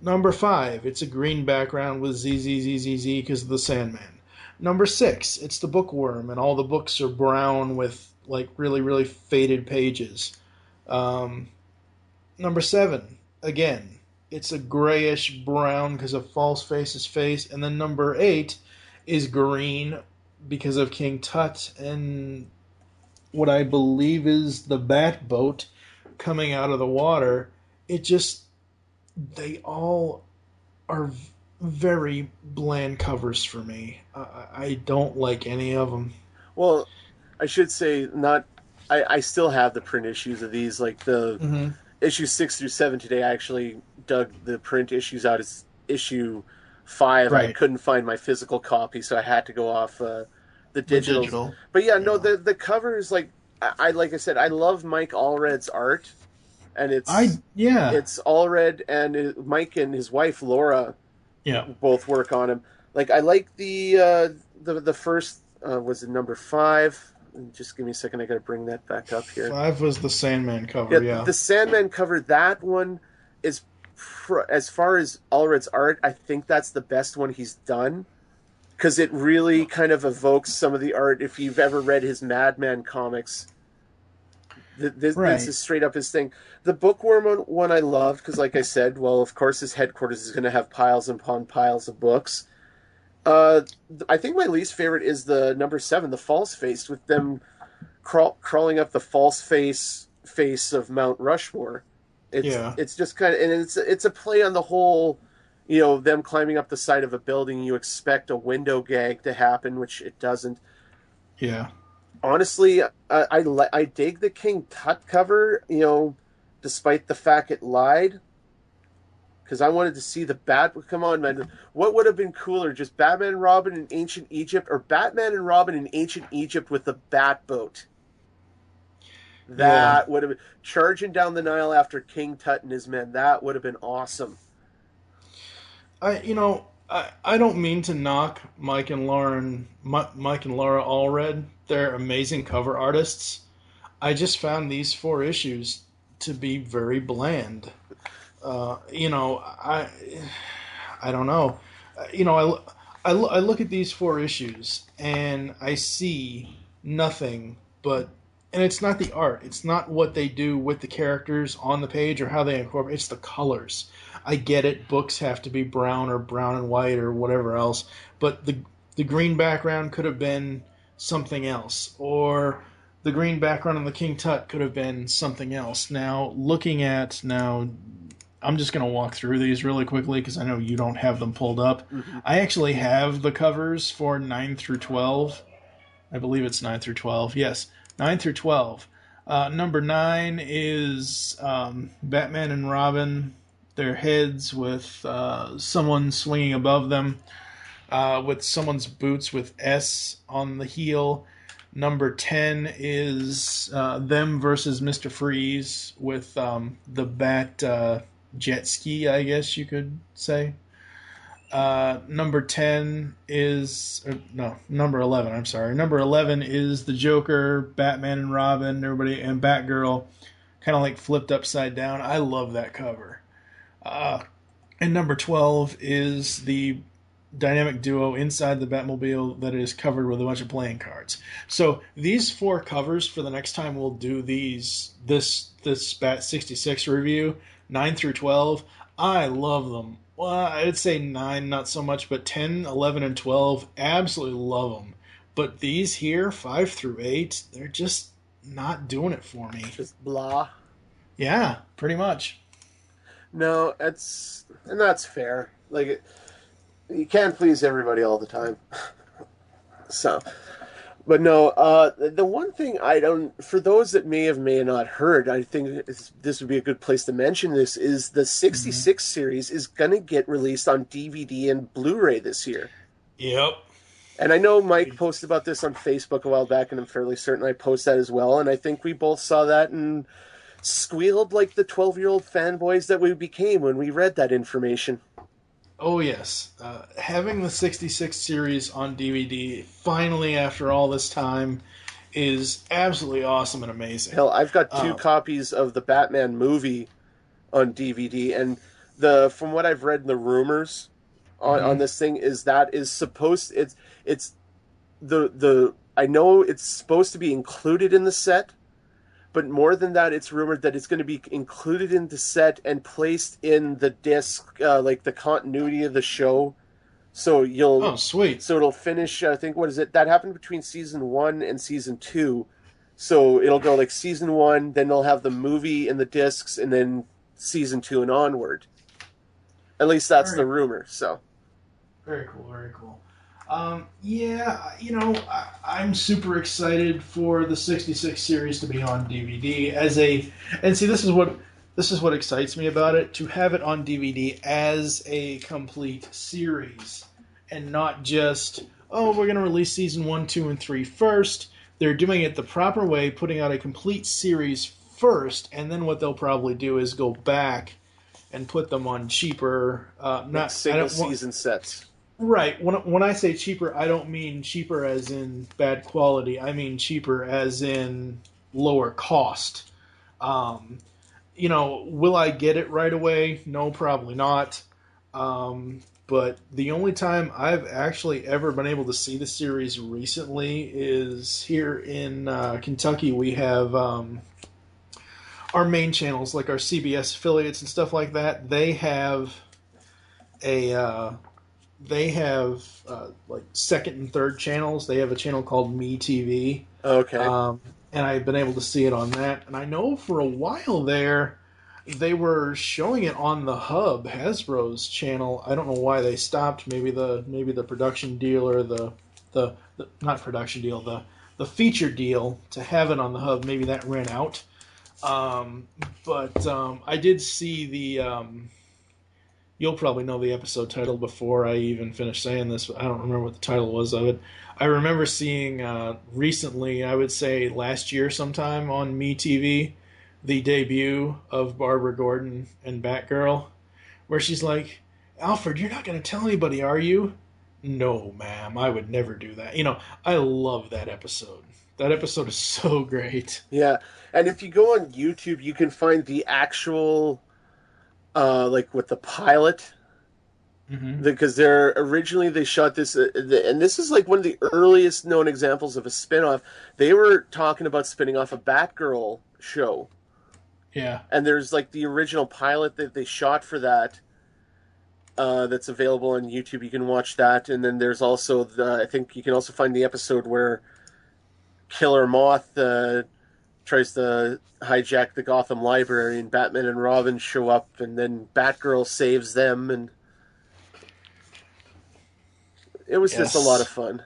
Number 5, it's a green background with ZZZZZ because of the Sandman. Number 6, it's the bookworm, and all the books are brown with like really, really faded pages. Number 7, again, it's a grayish brown because of False Face's face. And then number 8 is green because of King Tut and what I believe is the bat boat coming out of the water. They all are very bland covers for me. I don't like any of them. Well, I should say I still have the print issues of these, like the issues 6 through 7 today. I actually dug the print issues out as issue 5. Right. I couldn't find my physical copy, so I had to go off the digital. But yeah, no, the covers, like I said, I love Mike Allred's art. And it's Allred and Mike and his wife Laura, both work on him. Like, I like the first was it number 5? Just give me a second. I got to bring that back up here. 5 was the Sandman cover. Yeah, the Sandman cover. That one is, as far as Allred's art, I think that's the best one he's done, because it really kind of evokes some of the art. If you've ever read his Madman comics. This is straight up his thing. The bookworm one I love because, like I said, well, of course, his headquarters is going to have piles upon piles of books. I think my least favorite is the number 7, the false face, with them crawling up the false face of Mount Rushmore. It's just kind of, and it's a play on the whole, you know, them climbing up the side of a building. You expect a window gag to happen, which it doesn't. Yeah. Honestly, I dig the King Tut cover, you know, despite the fact it lied. Because I wanted to see the bat. Come on, man. What would have been cooler? Just Batman and Robin in ancient Egypt, or Batman and Robin in ancient Egypt with the bat boat? That would have been charging down the Nile after King Tut and his men. That would have been awesome. I don't mean to knock Mike and Mike and Laura Allred. They're amazing cover artists. I just found these 4 issues to be very bland. I don't know. I look at these 4 issues and I see nothing but, and it's not the art. It's not what they do with the characters on the page or how they incorporate. It's the colors. I get it. Books have to be brown or brown and white or whatever else, but the green background could have been something else, or the green background on the King Tut could have been something else. Now, I'm just going to walk through these really quickly because I know you don't have them pulled up. Mm-hmm. I actually have the covers for 9 through 12. I believe it's 9 through 12. Yes, 9 through 12. Number 9 is Batman and Robin, their heads with someone swinging above them, with someone's boots with S on the heel. Number 10 is them versus Mr. Freeze with the Bat jet ski, I guess you could say. Number 10 is... number 11, I'm sorry. Number 11 is the Joker, Batman and Robin, everybody, and Batgirl kind of like flipped upside down. I love that cover. And number 12 is the dynamic duo inside the Batmobile that is covered with a bunch of playing cards. So these 4 covers for the next time we'll do this Bat 66 review, 9 through 12, I love them. Well, I'd say 9, not so much, but 10, 11, and 12, absolutely love them. But these here, 5 through 8, they're just not doing it for me. Just blah. Yeah, pretty much. No, that's fair. Like, you can't please everybody all the time. So, but no, the one thing for those that may not heard, I think this would be a good place to mention this, is the 66 series is going to get released on DVD and Blu-ray this year. Yep. And I know Mike posted about this on Facebook a while back, and I'm fairly certain I posted that as well, and I think we both saw that and squealed like the 12-year-old fanboys that we became when we read that information. Oh, yes. Having the 66 series on DVD, finally, after all this time, is absolutely awesome and amazing. Hell, I've got 2 copies of the Batman movie on DVD, and from what I've read in the rumors on this thing is supposed... I know it's supposed to be included in the set, but more than that, it's rumored that it's going to be included in the set and placed in the disc, like the continuity of the show. So Oh, sweet. So it'll finish, I think, what is it? That happened between season 1 and season 2. So it'll go like season 1, then they'll have the movie in the discs, and then season 2 and onward. At least that's the rumor, so. Very cool, very cool. I'm super excited for the 66 series to be on DVD and see, this is what excites me about it, to have it on DVD as a complete series and not just, we're going to release season 1, 2, and 3 first. They're doing it the proper way, putting out a complete series first, and then what they'll probably do is go back and put them on cheaper, not single season sets. Right. When I say cheaper, I don't mean cheaper as in bad quality. I mean cheaper as in lower cost. Will I get it right away? No, probably not. But the only time I've actually ever been able to see the series recently is here in Kentucky. We have our main channels, like our CBS affiliates and stuff like that. They have like second and third channels. They have a channel called Me TV. Okay. And I've been able to see it on that. And I know for a while there, they were showing it on the Hub, Hasbro's channel. I don't know why they stopped. Maybe the production deal or the not production deal, the feature deal to have it on the Hub. Maybe that ran out. But I did see the. You'll probably know the episode title before I even finish saying this, but I don't remember what the title was of it. I remember seeing recently, I would say last year sometime on Me TV, the debut of Barbara Gordon and Batgirl, where she's like, Alfred, you're not going to tell anybody, are you? No, ma'am, I would never do that. I love that episode. That episode is so great. Yeah, and if you go on YouTube, you can find the actual, with the pilot. Mm-hmm. Because they shot this, and this is like one of the earliest known examples of a spin-off. They were talking about spinning off a Batgirl show. Yeah. And there's like the original pilot that they shot for that, that's available on YouTube. You can watch that, and then there's also I think you can also find the episode where Killer Moth tries to hijack the Gotham Library, and Batman and Robin show up, and then Batgirl saves them, and it was just a lot of fun.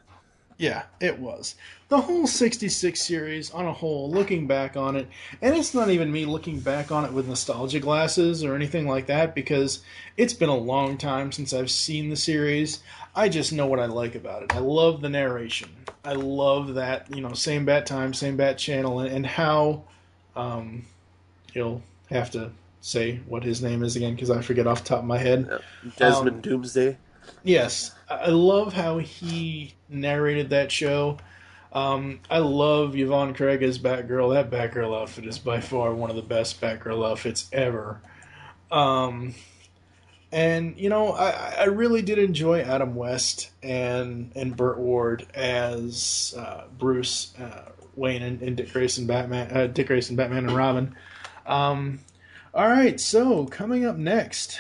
Yeah, it was. The whole 66 series on a whole, looking back on it, and it's not even me looking back on it with nostalgia glasses or anything like that, because it's been a long time since I've seen the series. I just know what I like about it. I love the narration. I love that, same bat time, same bat channel, and how, you'll have to say what his name is again, because I forget off the top of my head. Desmond Doomsday. Yes, I love how he narrated that show. I love Yvonne Craig as Batgirl. That Batgirl outfit is by far one of the best Batgirl outfits ever. And, I really did enjoy Adam West and Burt Ward as Bruce Wayne and Dick Grayson Batman and Robin. All right, so coming up next...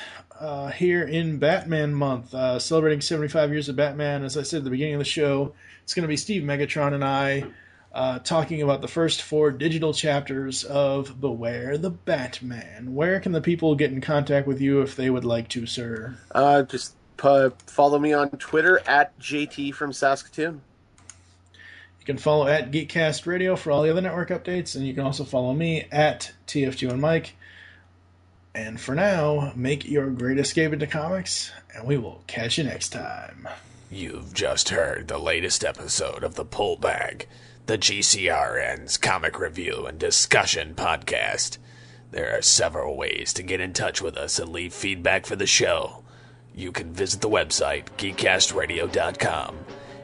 here in Batman Month, celebrating 75 years of Batman. As I said at the beginning of the show, it's going to be Steve Megatron and I talking about the first 4 digital chapters of Beware the Batman. Where can the people get in contact with you if they would like to, sir? Just follow me on Twitter at JT from Saskatoon. You can follow at Geekcast Radio for all the other network updates, and you can also follow me at TF2 and Mike. And for now, make your great escape into comics, and we will catch you next time. You've just heard the latest episode of The Pull Bag, the GCRN's comic review and discussion podcast. There are several ways to get in touch with us and leave feedback for the show. You can visit the website, geekcastradio.com,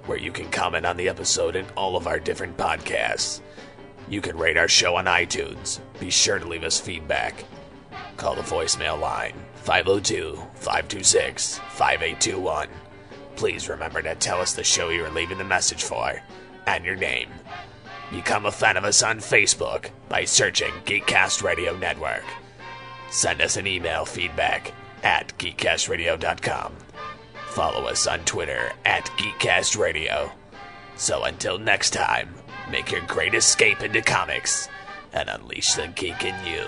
where you can comment on the episode and all of our different podcasts. You can rate our show on iTunes. Be sure to leave us feedback. Call the voicemail line, 502-526-5821. Please remember to tell us the show you're leaving the message for, and your name. Become a fan of us on Facebook by searching Geekcast Radio Network. Send us an email feedback at geekcastradio.com. Follow us on Twitter at GeekCastRadio. So until next time, make your great escape into comics and unleash the geek in you.